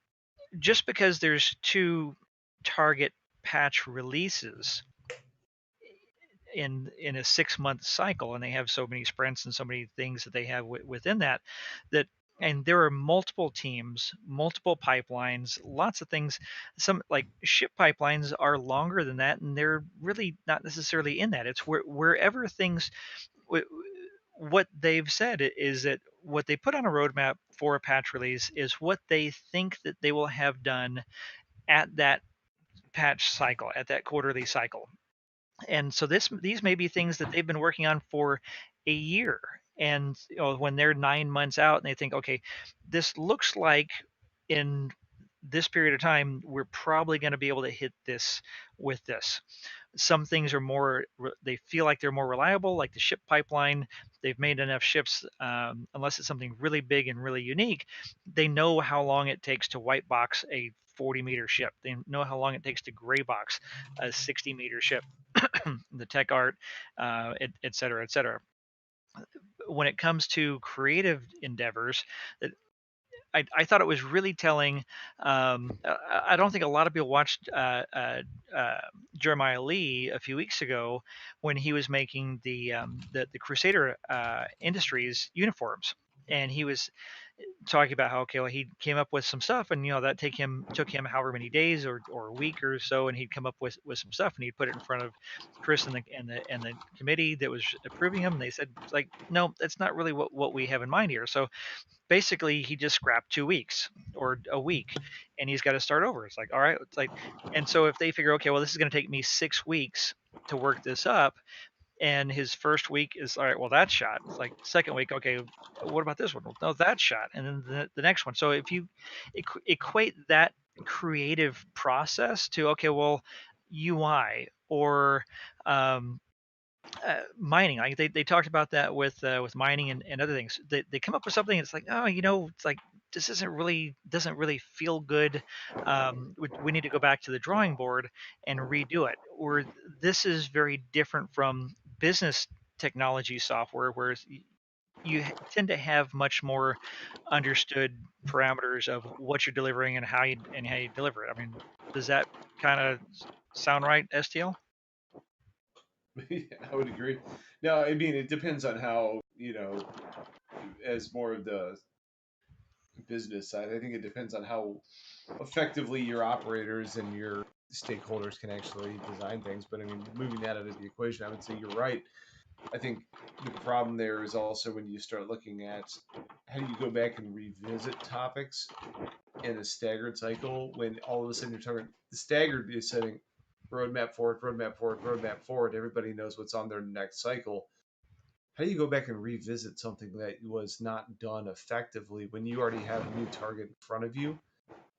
just because there's two target patch releases in a 6 month cycle, and they have so many sprints and so many things that they have within that and there are multiple teams, multiple pipelines, lots of things. Some like ship pipelines are longer than that, and they're really not necessarily in that. It's wherever things what they've said is that what they put on a roadmap for a patch release is what they think that they will have done at that patch cycle, at that quarterly cycle. And so these may be things that they've been working on for a year. And when they're 9 months out and they think, okay, this looks like in this period of time, we're probably going to be able to hit this with this. some things are more, they feel like they're more reliable, like the ship pipeline. They've made enough ships, unless it's something really big and really unique, they know how long it takes to white box a 40-meter ship. They know how long it takes to gray box a 60-meter ship. The tech art, et cetera, et cetera. When it comes to creative endeavors, I thought it was really telling. I don't think a lot of people watched Jeremiah Lee a few weeks ago when he was making the Crusader Industries uniforms, and he was talking about how, okay, well, he came up with some stuff, and that took him however many days or a week or so, and he'd come up with some stuff, and he'd put it in front of Chris and the committee that was approving him, and they said, like, no, that's not really what we have in mind here. So basically he just scrapped 2 weeks or a week, and he's got to start over. It's like, all right, it's like, and so if they figure, okay, well, this is going to take me 6 weeks to work this up, and his first week is, all right, well, that's shot. It's like, second week, okay, what about this one? Well, no, that's shot. And then the next one. So if you equate that creative process to, okay, well, UI or mining, like they talked about that with mining and other things. They come up with something, it's like, oh, it's like, this doesn't really feel good. We need to go back to the drawing board and redo it. Or this is very different from business technology software, where you tend to have much more understood parameters of what you're delivering and how you deliver it. I mean, does that kind of sound right, STL? Yeah, I would agree. No, I mean, it depends on how, as more of the business side, I think it depends on how effectively your operators and your stakeholders can actually design things. But I mean, moving that out of the equation, I would say you're right. I think the problem there is also when you start looking at how do you go back and revisit topics in a staggered cycle when all of a sudden you're talking the staggered is setting roadmap forward, roadmap forward, roadmap forward. Everybody knows what's on their next cycle. How do you go back and revisit something that was not done effectively when you already have a new target in front of you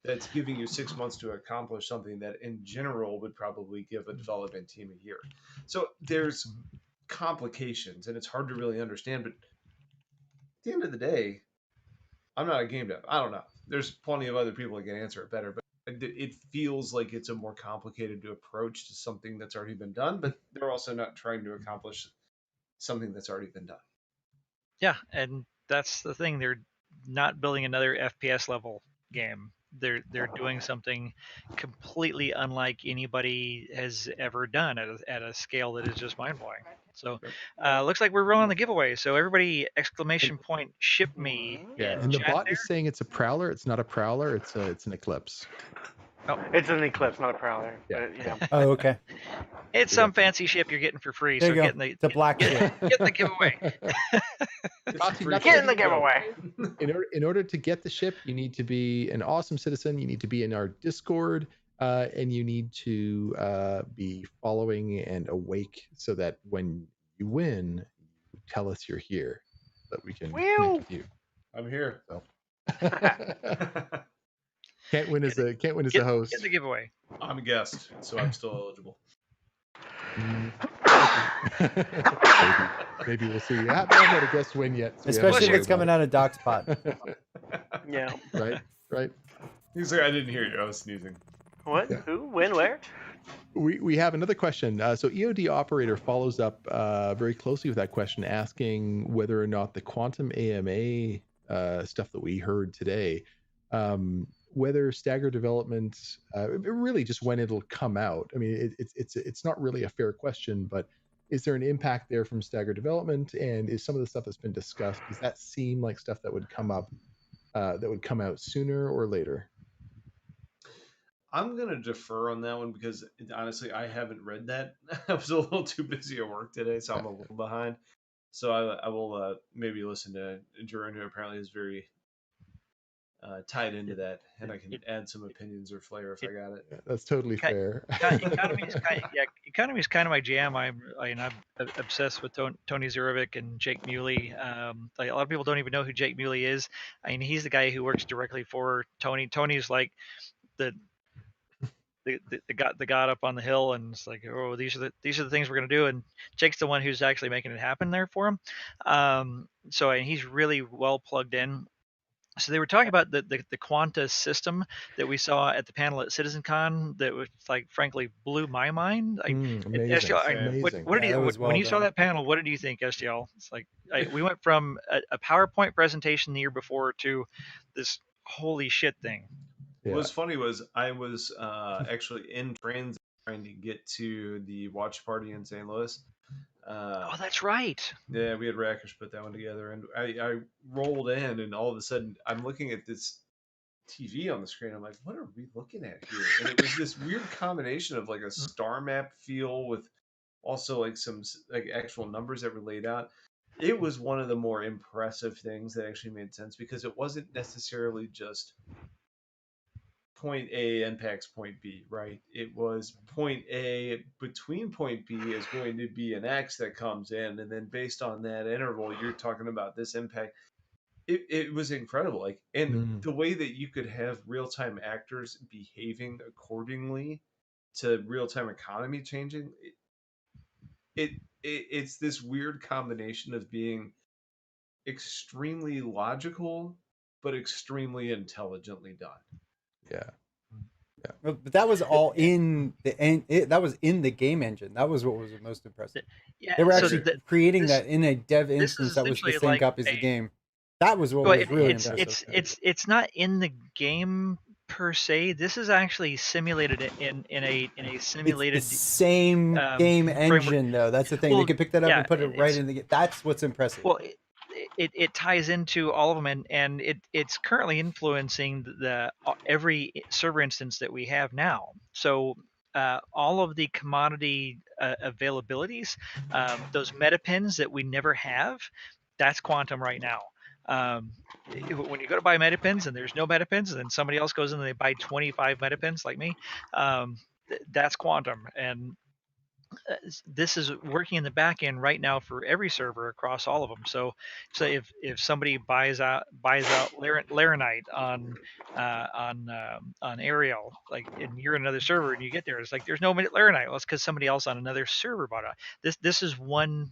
that's giving you 6 months to accomplish something that in general would probably give a development team a year? So there's complications and it's hard to really understand, but at the end of the day, I'm not a game dev. I don't know. There's plenty of other people that can answer it better, but it feels like it's a more complicated approach to something that's already been done, but they're also not trying to accomplish something that's already been done. Yeah, and that's the thing. They're not building another FPS level game. They're doing something completely unlike anybody has ever done at a scale that is just mind blowing. So looks like we're rolling the giveaway. So everybody, exclamation point, ship me. Yeah, in and the chat bot there. is saying it's a prowler. It's not a prowler. It's an eclipse. It's an Eclipse, not a Prowler. Yeah. But, yeah. Oh, okay. It's some fancy ship you're getting for free. There So you go. get in the It's a black ship. get in the giveaway. Get in the giveaway. In order to get the ship, you need to be an awesome citizen. You need to be in our Discord, and you need to be following and awake so that when you win, you tell us you're here, so that we can connect with you. I'm here. So. Can't win as a host. Get the giveaway. I'm a guest, so I'm still eligible. Maybe we'll see. I haven't had a guest win yet. So Especially if it's coming out of Doc's pot. Yeah. Right. He's like, I didn't hear you. I was sneezing. What? Yeah. Who? When? Where? We have another question. So EOD operator follows up very closely with that question, asking whether or not the quantum AMA stuff that we heard today, whether stagger development, really just when it'll come out. I mean, it's not really a fair question, but is there an impact there from stagger development? And is some of the stuff that's been discussed, does that seem like stuff that would come up, that would come out sooner or later? I'm going to defer on that one because honestly, I haven't read that. I was a little too busy at work today, so I'm a little behind. So I will maybe listen to Jerome, who apparently is very tied into that, and I can add some opinions or flair if I got it. Yeah, that's totally fair. Economy is kind of my jam. I'm obsessed with Tony Zurovic and Jake Muley. Like, a lot of people don't even know who Jake Muley is. I mean, he's the guy who works directly for Tony. Tony's like the the god up on the hill, and it's like, oh, these are the things we're gonna do, and Jake's the one who's actually making it happen there for him. So and he's really well plugged in. So they were talking about the Quanta system that we saw at the panel at CitizenCon that was like frankly blew my mind. Amazing, STL, amazing. what did Yeah, that you was when well you saw done. that panel? What did you think, STL? It's like we went from a PowerPoint presentation the year before to this holy shit thing. Yeah. What was funny was I was actually in transit trying to get to the watch party in St. Louis. Oh, that's right. Yeah, we had Rakish put that one together, and I rolled in, and all of a sudden I'm looking at this TV on the screen. I'm like, what are we looking at here? And it was this weird combination of like a star map feel with also like some like actual numbers that were laid out. It was one of the more impressive things that actually made sense because it wasn't necessarily just point A impacts point B, right? It was point A between point B is going to be an X that comes in, and then based on that interval, you're talking about this impact. It was incredible, like, and the way that you could have real time actors behaving accordingly to real time economy changing, it's this weird combination of being extremely logical but extremely intelligently done. Yeah. But that was all in the that was in the game engine. That was what was the most impressive. Yeah, They were so actually creating that in a dev this instance is that was the essentially same like copy as the game. That was what well, was really impressive. it's not in the game per se. This is actually simulated in a simulated It's the same game framework. engine though. That's the thing. Well, they could pick that up yeah, and put it right in the game. That's what's impressive. Well, it ties into all of them, and it's currently influencing the every server instance that we have now. So all of the commodity availabilities, those meta pins that we never have, that's quantum right now. When you go to buy meta pins and there's no meta pins, and then somebody else goes in and they buy 25 meta pins like me, that's quantum. And this is working in the back end right now for every server across all of them. So if somebody buys out Laranite on Ariel, like, and you're in another server and you get there, it's like there's no Laranite. Well, it's because somebody else on another server bought it. This is one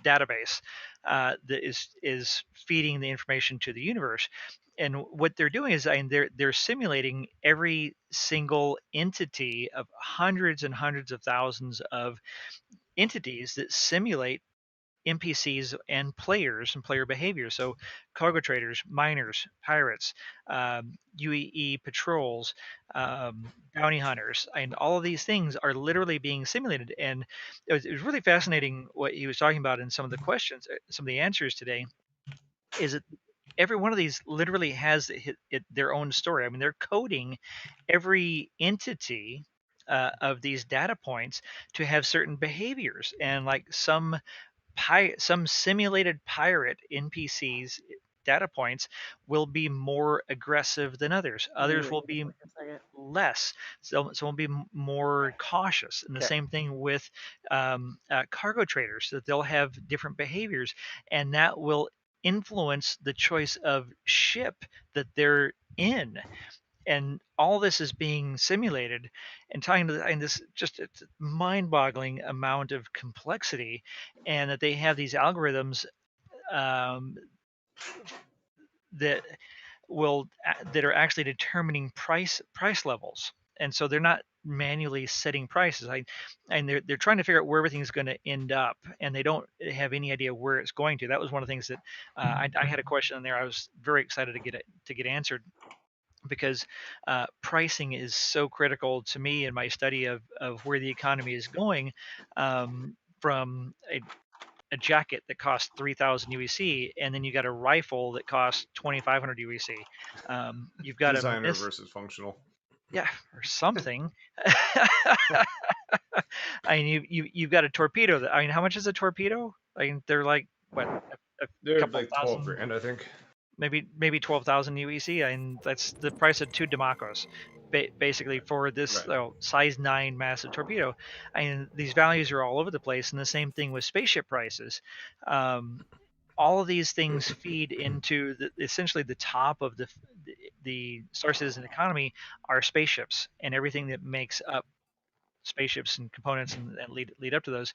database that is feeding the information to the universe. And what they're doing is, I mean, they're simulating every single entity of hundreds and hundreds of thousands of entities that simulate NPCs and players and player behavior. So cargo traders, miners, pirates, UEE patrols, bounty hunters, and all of these things are literally being simulated. And it was really fascinating what he was talking about in some of the questions, some of the answers today. Is that every one of these literally has their own story. I mean, they're coding every entity of these data points to have certain behaviors, and like some simulated pirate NPCs data points will be more aggressive than others. Others will be less. So will be more cautious. And the same thing with cargo traders, that they'll have different behaviors, and that will influence the choice of ship that they're in. And all this is being simulated and tying to and this just it's a mind-boggling amount of complexity, and that they have these algorithms that that are actually determining price levels. And so they're not manually setting prices. And they're trying to figure out where everything's going to end up, and they don't have any idea where it's going to. That was one of the things that I had a question in there. I was very excited to get answered, because pricing is so critical to me in my study of where the economy is going, from a jacket that costs 3,000 UEC, and then you got a rifle that costs 2,500 UEC. You've got Designer versus functional. Yeah, or something. I mean, you've got a torpedo. That, I mean, how much is a torpedo? I mean, they're like what? They're couple like 12 grand, I think. Maybe 12,000 UEC, and that's the price of 2 Damakos, basically, for this size 9 massive torpedo. And these values are all over the place, and the same thing with spaceship prices. All of these things feed into essentially the top of the Star Citizen economy are spaceships and everything that makes up spaceships and components and lead up to those,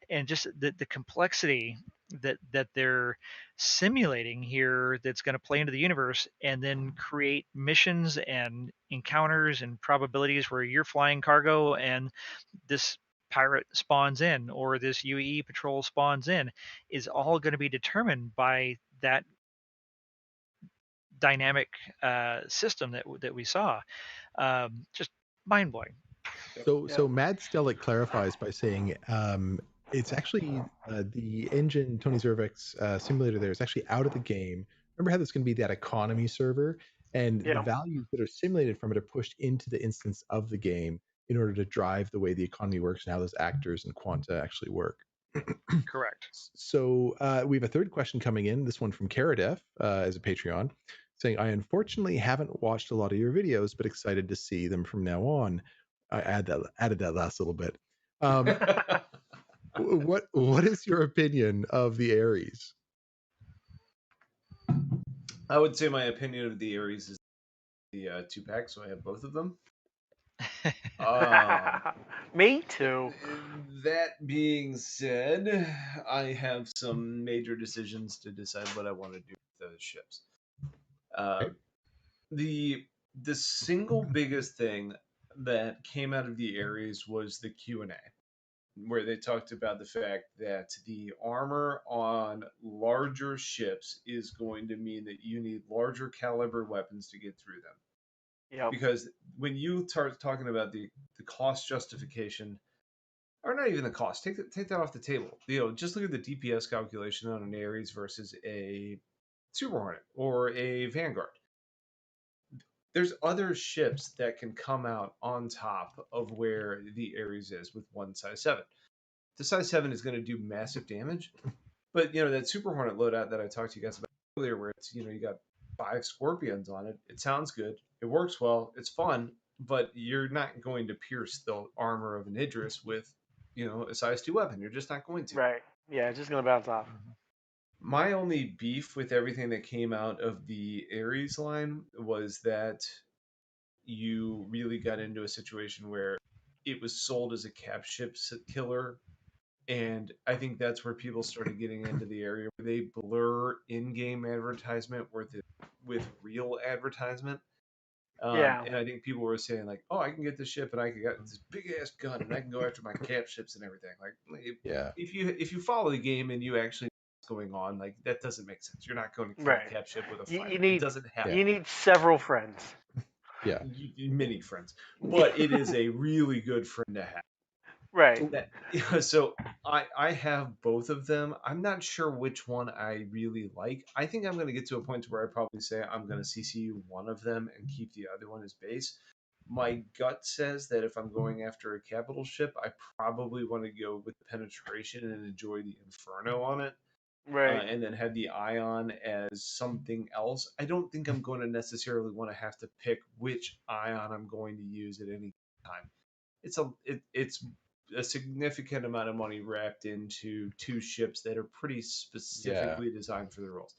and just the complexity that they're simulating here that's going to play into the universe and then create missions and encounters and probabilities where you're flying cargo and this pirate spawns in or this UE patrol spawns in is all going to be determined by that dynamic system that we saw. Just mind blowing. So Mad Stelic clarifies by saying it's actually the engine Tony Zervik's simulator there is actually out of the game. Remember how there's going to be that economy server, and the Yeah. values that are simulated from it are pushed into the instance of the game in order to drive the way the economy works and how those actors and quanta actually work. Correct. So we have a third question coming in. This one from Karadef as a Patreon, saying, "I unfortunately haven't watched a lot of your videos, but excited to see them from now on." I added that last little bit. What is your opinion of the Ares? I would say my opinion of the Ares is the 2-pack, so I have both of them. Me too. That being said, I have some major decisions to decide what I want to do with those ships. Okay. The single biggest thing that came out of the Ares was the Q&A, where they talked about the fact that the armor on larger ships is going to mean that you need larger caliber weapons to get through them. Yep. Because when you start talking about the cost justification, or not even the cost, take that off the table. Just look at the DPS calculation on an Ares versus a Super Hornet or a Vanguard. There's other ships that can come out on top of where the Ares is with one size 7. The size 7 is going to do massive damage, but that Super Hornet loadout that I talked to you guys about earlier, where it's you got 5 Scorpions on it. It sounds good, it works well, it's fun, but you're not going to pierce the armor of an Idris with a size 2 weapon. You're just not going to. Right. Yeah, it's just gonna bounce off. My only beef with everything that came out of the Ares line was that you really got into a situation where it was sold as a cap ship killer. And I think that's where people started getting into the area where they blur in-game advertisement with real advertisement. Yeah. And I think people were saying like, "Oh, I can get this ship, and I can get this big ass gun, and I can go after my cap ships and everything." Like, Yeah. if you follow the game and you actually know what's going on, like that doesn't make sense. You're not going to kill Right. a cap ship with a You fighter. need It doesn't happen. you need several friends. Yeah. Many friends, but it is a really good friend to have. Right. So I have both of them. I'm not sure which one I really like. I think I'm going to get to a point where I probably say I'm going to CCU one of them and keep the other one as base. My gut says that if I'm going after a capital ship, I probably want to go with penetration and enjoy the Inferno on it. Right. And then have the Ion as something else. I don't think I'm going to necessarily want to have to pick which Ion I'm going to use at any time. It's a significant amount of money wrapped into 2 ships that are pretty specifically designed for the roles.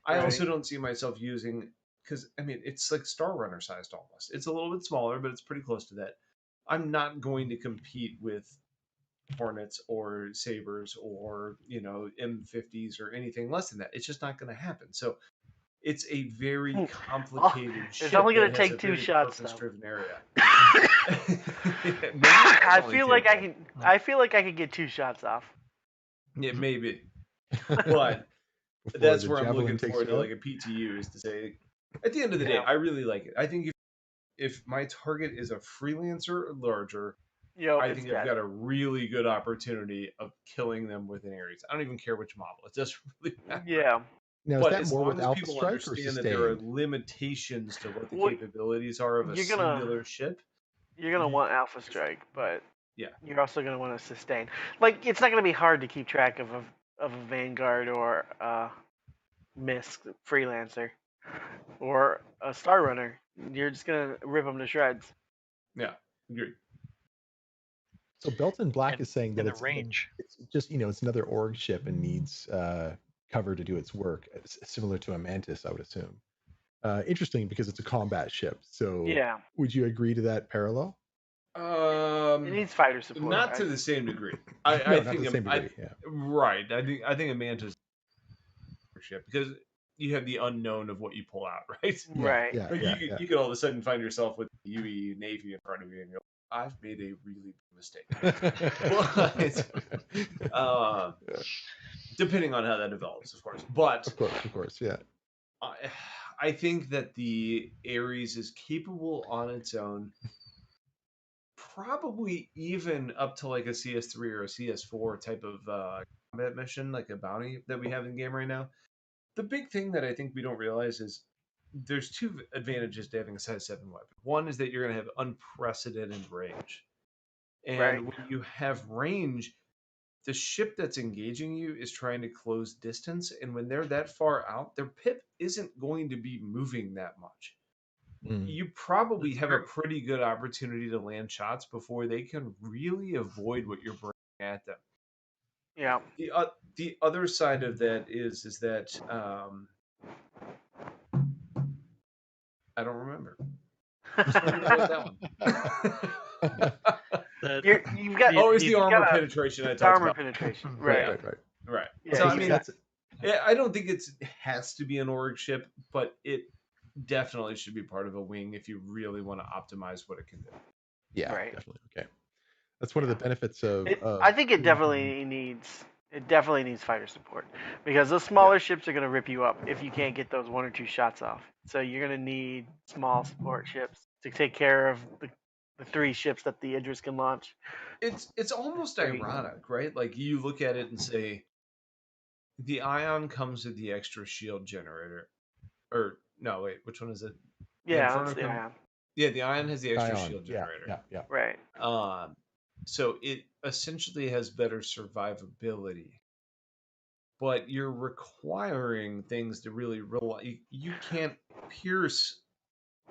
I Right. also don't see myself using, because it's like Star Runner sized almost. It's a little bit smaller, but it's pretty close to that. I'm not going to compete with Hornets or Sabres or M50s or anything less than that. It's just not going to happen. So it's a very complicated ship. It's only gonna that has take a 2 very shots, though. purpose-driven area. I feel like I can get 2 shots off. Yeah, maybe. But Before that's the where I'm javelin looking takes forward you to, out? like a PTU, is to say, at the end of the day, Yeah. I really like it. I think if my target is a freelancer or larger, I It's think I've got a really good opportunity of killing them with an Ares. I don't even care which model. It doesn't really matter. Yeah. Now, is But that as more long with as Alpha people Strike or understand that there are sustained? limitations to what the Well, capabilities are of a you're gonna- singular ship, You're gonna want Alpha Strike, but yeah, you're also gonna want to sustain. Like, it's not gonna be hard to keep track of a Vanguard or a Misk freelancer or a Star Runner. You're just gonna rip them to shreds. yeah, agreed. So Belton Black And- is saying that and the it's range. It's just it's another org ship and needs cover to do its work, similar to a Mantis, I would assume. interesting because it's a combat ship. So Yeah, would you agree to that parallel? it needs fighter support. Not to the same degree. No, I not to think the same degree. Yeah. right. I think a Manta's ship because you have the unknown of what you pull out, right? Right. Yeah. Like Yeah. you could all of a sudden find yourself with the UE Navy in front of you, and you're like, I've made a really big mistake. But depending on how that develops, of course. But Of course. Yeah. I think that the Ares is capable on its own, probably even up to like a CS3 or a CS4 type of combat mission, like a bounty that we have in the game right now. The big thing that I think we don't realize is there's two advantages to having a size 7 weapon. One is that you're going to have unprecedented range. And Right. when you have range, the ship that's engaging you is trying to close distance. And when they're that far out, their pip isn't going to be moving that much. You probably have a pretty good opportunity to land shots before they can really avoid what you're bringing at them. Yeah. The other side of that is that I don't remember. Which one was that one? You've got. Oh, it's the you've armor got penetration I the talked armor about. penetration. Right. Right. Yeah, So I he's mean, got- I don't think it has to be an org ship, but it definitely should be part of a wing if you really want to optimize what it can do. Yeah. Right. Definitely. Okay. That's one of the benefits of. I think it definitely needs fighter support because those smaller ships are going to rip you up if you can't get those 1 or 2 shots off. So you're going to need small support ships to take care of the 3 ships that the Idris can launch. It's almost Three. ironic, right? Like you look at it and say, the Ion comes with the extra shield generator, or no, wait, which one is it? Yeah, Inferno that's the come- Ion. Yeah, the Ion has the extra Ion. shield Yeah. generator. Yeah. Right. So it essentially has better survivability, but you're requiring things to really rely. You can't pierce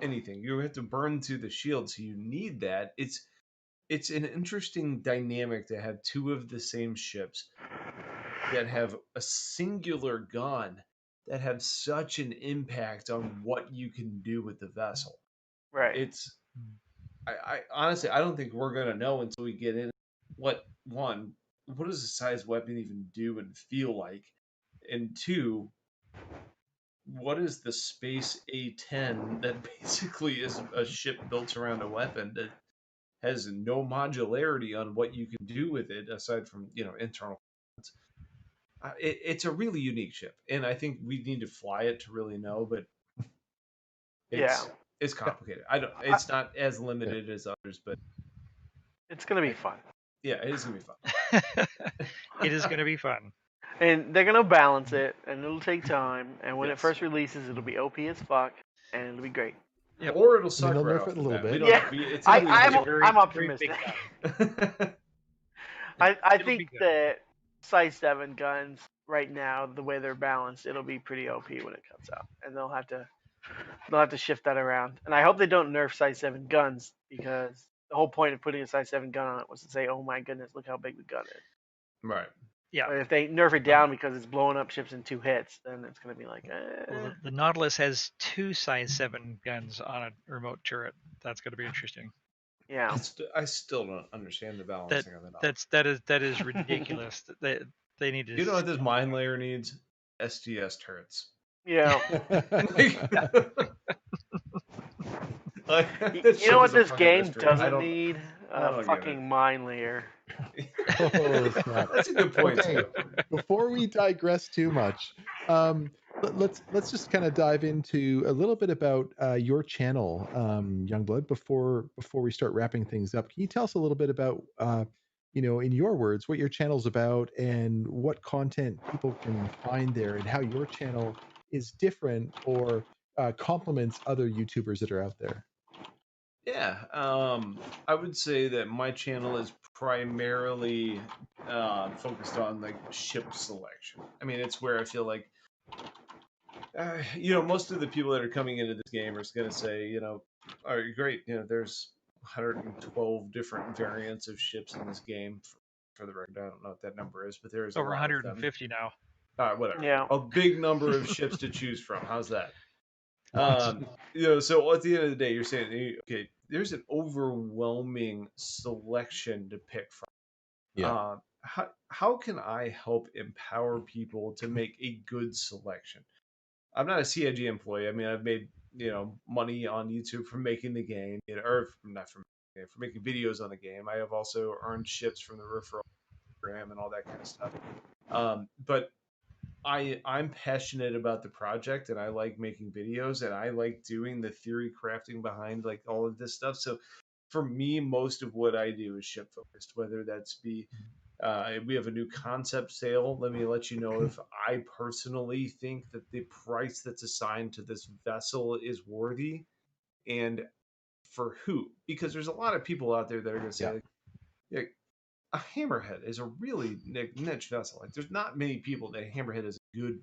anything. You have to burn through the shield, so you need that. It's an interesting dynamic to have two of the same ships that have a singular gun that have such an impact on what you can do with the vessel. Right. I honestly, I don't think we're gonna know until we get in. What does a size weapon even do and feel like? And two, what is the space A10 that basically is a ship built around a weapon that has no modularity on what you can do with it aside from internal. It's a really unique ship, and I think we need to fly it to really know. But it's complicated. It's not as limited as others, but it's going to be fun. Yeah, it is gonna be fun. It is going to be fun. And they're going to balance it, and it'll take time. And when it Yes. first releases, it'll be OP as fuck, and it'll be great. Yep. Or it'll suck. they'll right nerf off it a the little bat. bit. We don't Yeah. it's I'm very optimistic. big I It'll think be good. that size 7 guns right now, the way they're balanced, it'll be pretty OP when it comes out, and they'll have to shift that around. And I hope they don't nerf size 7 guns because the whole point of putting a size 7 gun on it was to say, "Oh my goodness, look how big the gun is." Right. Yeah. But if they nerf it down because it's blowing up ships in 2 hits, then it's going to be like, Well, the Nautilus has 2 size 7 guns on a remote turret. That's going to be interesting. yeah. I still don't understand the balancing of it. That is ridiculous. They need to. You know what this mine layer needs? STS turrets. Yeah. Like, You know what this game I doesn't don't- need? I A don't get fucking mine layer. Oh, snap. That's a good point. Okay, too. before we digress too much, let's just kind of dive into a little bit about your channel, Youngblood. Before we start wrapping things up, can you tell us a little bit about, in your words, what your channel's about and what content people can find there, and how your channel is different or complements other YouTubers that are out there? Yeah, I would say that my channel is primarily focused on like ship selection. I mean, it's where I feel like, most of the people that are coming into this game are going to say, all right, great, there's 112 different variants of ships in this game. For the record, I don't know what that number is, but there's Over a lot of them. 150 now. Whatever. Yeah. A big number of ships to choose from. How's that? So at the end of the day, you're saying, okay, there's an overwhelming selection to pick from. Yeah. How can I help empower people to make a good selection? I'm not a CIG employee. I mean, I've made money on YouTube from making the game, or not from for making videos on the game. I have also earned ships from the referral program and all that kind of stuff. But I'm passionate about the project, and I like making videos, and I like doing the theory crafting behind like all of this stuff. So for me, most of what I do is ship focused, whether that's be we have a new concept sale. Let me let you know if I personally think that the price that's assigned to this vessel is worthy, and for who. Because there's a lot of people out there that are going to say, like, a hammerhead is a really niche vessel. Like, there's not many people that a hammerhead is a good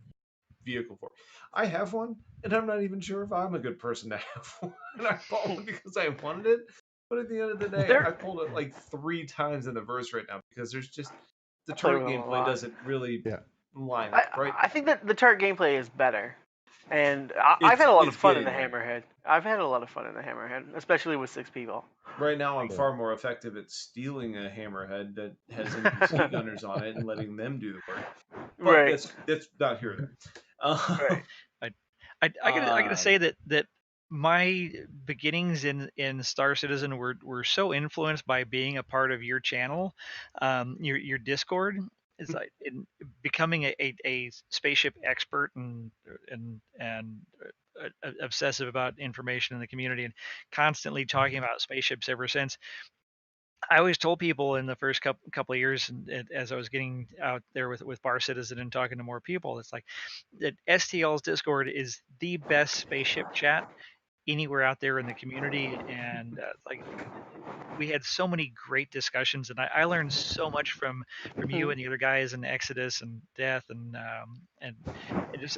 vehicle for. I have one, and I'm not even sure if I'm a good person to have one. I bought one because I wanted it. But at the end of the day, I pulled it like 3 times in the verse right now because there's just the play turret with them a gameplay lot. doesn't really Yeah. line up, right? I think that the turret gameplay is better, and I've had a lot of fun in the getting there. Hammerhead. I've had a lot of fun in the Hammerhead, especially with 6 people. Right now, I'm Sure. far more effective at stealing a hammerhead that has NPC gunners on it and letting them do the work. But Right. that's not here or there. Right. I gotta say that my beginnings in Star Citizen were so influenced by being a part of your channel, your Discord. It's like in becoming a spaceship expert and obsessive about information in the community and constantly talking about spaceships ever since. I always told people in the first couple of years, and as I was getting out there with Bar Citizen and talking to more people, it's like that STL's Discord is the best spaceship chat anywhere out there in the community, and like we had so many great discussions, and I learned so much from you and the other guys in Exodus and Death, and just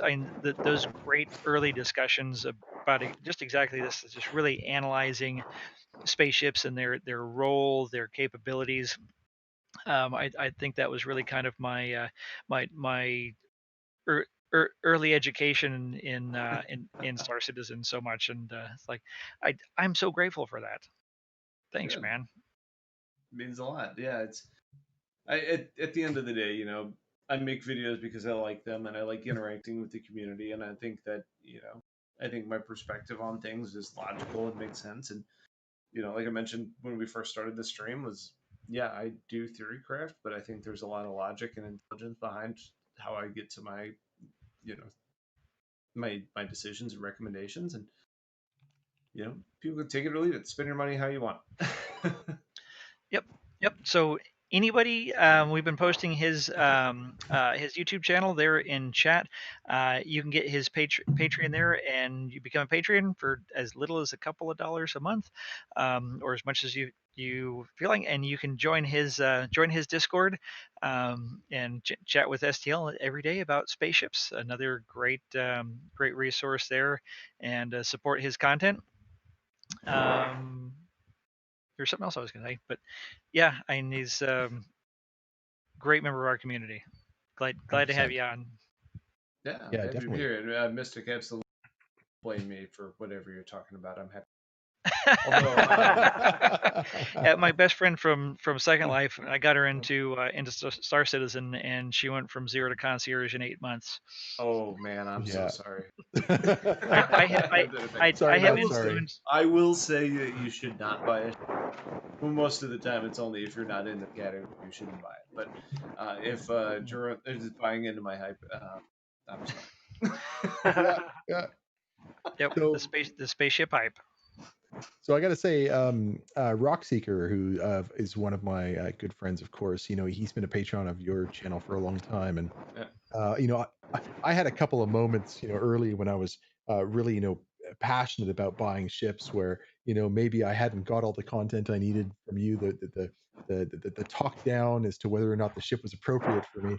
those great early discussions about just exactly this, just really analyzing spaceships and their role, their capabilities. I think that was really kind of my early education in Star Citizen so much, and it's like I'm so grateful for that. Thanks, Good. man. Means a lot. Yeah, at the end of the day, I make videos because I like them and I like interacting with the community, and I think that I think my perspective on things is logical and makes sense. And like I mentioned when we first started the stream, was yeah, I do theory craft, but I think there's a lot of logic and intelligence behind how I get to my you know my decisions and recommendations, and people can take it or leave it. Spend your money how you want. Yep. So anybody, we've been posting his YouTube channel there in chat. You can get his Patreon there, and you become a Patreon for as little as a couple of dollars a month, or as much as you feeling, and you can join his Discord and chat with STL every day about spaceships. Another great resource there, and support his content. There's something else I was going to say, but yeah, I mean, he's great member of our community. Glad to have 100%. you on. Yeah, Yeah, happy to be definitely. here. And Mystic, absolutely blame me for whatever you're talking about. I'm happy. Although, Yeah, my best friend from Second Life, I got her into Star Citizen, and she went from 0 to concierge in 8 months. oh man, I'm so Yeah. sorry. Sorry, I have not sorry. influence. I will say that you should not buy it. Well, most of the time, it's only if you're not in the category you shouldn't buy it. But if Jura is buying into my hype, I'm sorry. Yeah. Yep, So, the spaceship hype. So I got to say, Rockseeker, who is one of my good friends, of course, he's been a patron of your channel for a long time, and I had a couple of moments, early when I was really, passionate about buying ships, where maybe I hadn't got all the content I needed from you, the talk down as to whether or not the ship was appropriate for me,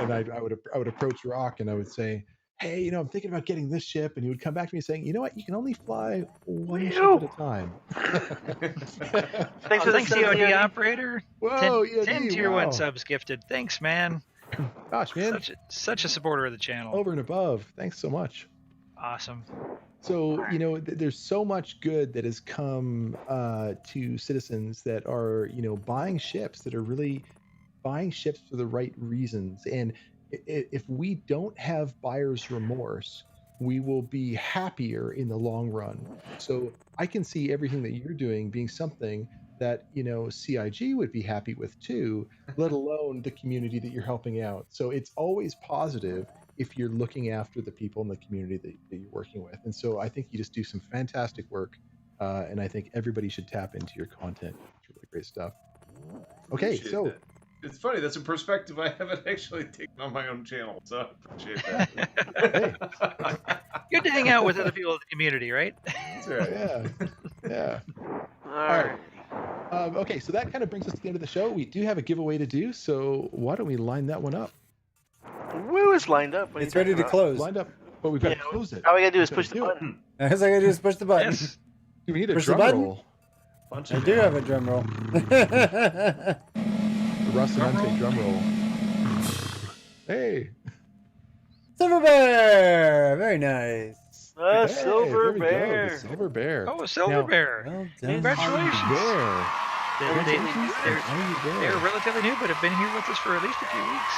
and I would approach Rock and I would say, hey, I'm thinking about getting this ship, and he would come back to me saying, you know what, you can only fly one ship at a time. Thanks for Thanks, the COD COD operator. Whoa, 10 EOD, tier wow. 1 subs gifted. Thanks, man. Gosh, man, Such a supporter of the channel. over and above. Thanks so much. Awesome. So, there's so much good that has come to citizens that are, buying ships that are really buying ships for the right reasons. And if we don't have buyer's remorse, we will be happier in the long run. So I can see everything that you're doing being something that, CIG would be happy with too, let alone the community that you're helping out. So it's always positive if you're looking after the people in the community that you're working with. And so I think you just do some fantastic work. And I think everybody should tap into your content. It's really great stuff. Okay, Appreciate so that. It's funny. That's a perspective I haven't actually taken on my own channel, so I appreciate that. hey, Good to hang out with other people in the community, right? That's right. yeah. All right. right. Okay, so that kind of brings us to the end of the show. We do have a giveaway to do, so why don't we line that one up? Woo is lined up. What are you It's ready talking to about? close. Lined up, but we've got Yeah, to close it. all we gotta do is We've push gotta the do it. button. That's all I gotta do is push the button. Yes. Do we need a Push the drum button? roll? Bunch I of do them. have a drum roll. The Russ and Drum Untamed roll. drum roll. Hey. Silver Bear! Very nice. The Hey, silver there we go, bear. the silver bear. Oh, a silver Now- bear. Well done. Congratulations. There. They, Congratulations. they're, Are you there? they're relatively new, but have been here with us for at least a few weeks.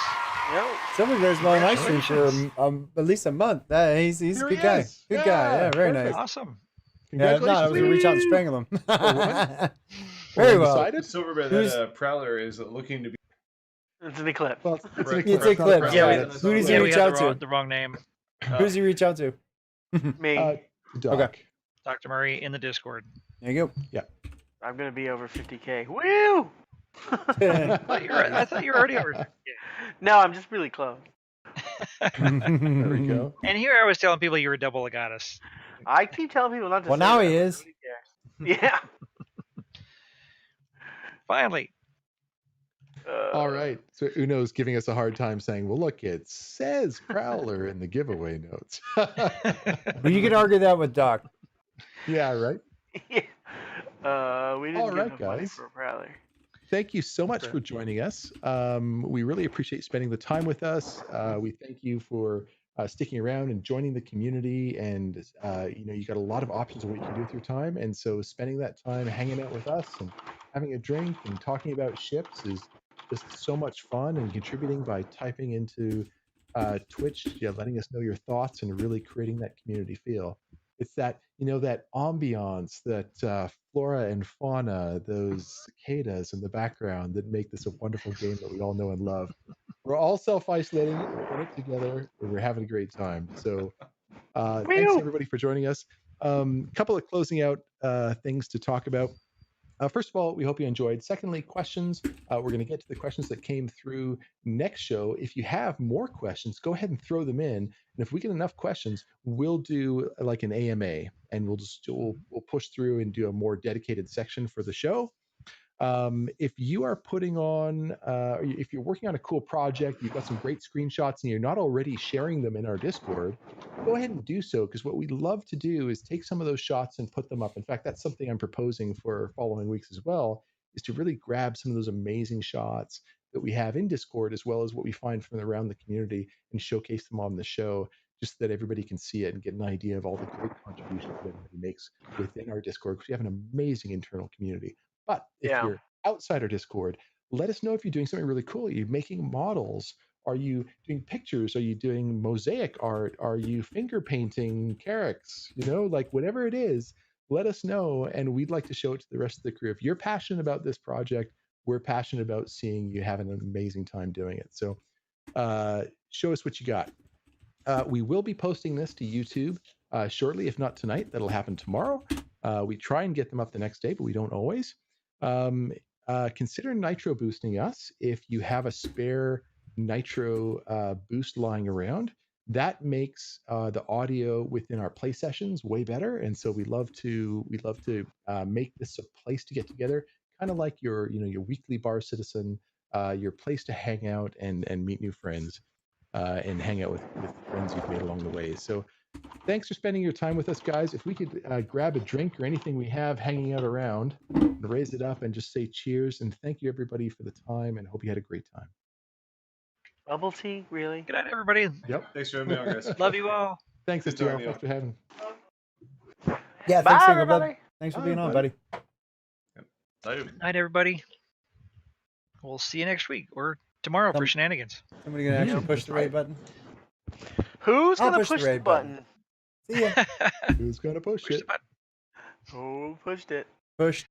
Yep. Silver Bear's been on my stream for Congratulations. at least a month. He's a Here good he guy. is. Good guy. Yeah, very perfect. nice. Awesome. Yeah, if not, I was gonna reach out and strangle him. Very well. Undecided? Silverbear, Who's- that Prowler is looking to be. It's an eclipse. Well, it's an Right. eclipse. It's not a Eclipse. crowd. Yeah, we- Who does he Yeah, we reach had out to? the wrong name. Who does he reach out to? Me. Doc. Okay. Dr. Murray in the Discord. There you I'm gonna be over 50K. Woo! go. I thought you were already over. Yeah. No, I'm just really close. There we go. And here I was telling people you were double a goddess. I keep telling people not to. Well, say now that, he but is. nobody cares. Yeah. Finally. All right. So Uno's giving us a hard time saying, well, look, it says Prowler in the giveaway notes. Well, you can argue that with Doc. Yeah, right. Yeah. We didn't All give right, him money guys. for a Prowler. Thank you so much for joining us. We really appreciate spending the time with us. We thank you for sticking around and joining the community. And, you got a lot of options of what you can do with your time. And so spending that time hanging out with us and having a drink and talking about ships is just so much fun, and contributing by typing into Twitch, letting us know your thoughts and really creating that community feel. It's that, that ambiance, that flora and fauna, those cicadas in the background that make this a wonderful game that we all know and love. We're all self-isolating, we're in it together, and we're having a great time. So thanks everybody for joining us. Couple of closing out things to talk about. First of all, we hope you enjoyed. Secondly, questions. We're going to get to the questions that came through next show. If you have more questions, go ahead and throw them in. And if we get enough questions, we'll do like an AMA, and we'll push through and do a more dedicated section for the show. If you are putting on, if you're working on a cool project, you've got some great screenshots and you're not already sharing them in our Discord, go ahead and do so, because what we'd love to do is take some of those shots and put them up. In fact, that's something I'm proposing for following weeks as well, is to really grab some of those amazing shots that we have in Discord, as well as what we find from around the community, and showcase them on the show, just so that everybody can see it and get an idea of all the great contributions that everybody makes within our Discord, because we have an amazing internal community. But if you're outside our Discord, let us know if you're doing something really cool. Are you making models? Are you doing pictures? Are you doing mosaic art? Are you finger painting Carracks? Like whatever it is, let us know, and we'd like to show it to the rest of the crew. If you're passionate about this project, we're passionate about seeing you having an amazing time doing it. So show us what you got. We will be posting this to YouTube shortly, if not tonight. That'll happen tomorrow. We try and get them up the next day, but we don't always. Consider nitro boosting us if you have a spare nitro boost lying around. That makes the audio within our play sessions way better, and so we love to make this a place to get together, kind of like your weekly bar citizen, your place to hang out and meet new friends, and hang out with friends you've made along the way. So thanks for spending your time with us, guys. If we could grab a drink or anything we have hanging out around and raise it up and just say cheers, and thank you everybody for the time, and hope you had a great time. Bubble tea, really? Good night, everybody. Yep. Thanks for having me on, guys. Love you all. Thanks, Good STL. talking to you. Thanks for having. Yeah, Bye, thanks, Single Blood. everybody. Thanks for Bye, being on, buddy. buddy. So, Night, everybody. We'll see you next week or tomorrow for Some- shenanigans. Somebody gonna actually Yeah, push that's the raid right. button? Who's I'll gonna push the push the raid button. button? See ya. Who's gonna push Push it? the button. Who pushed it? Push.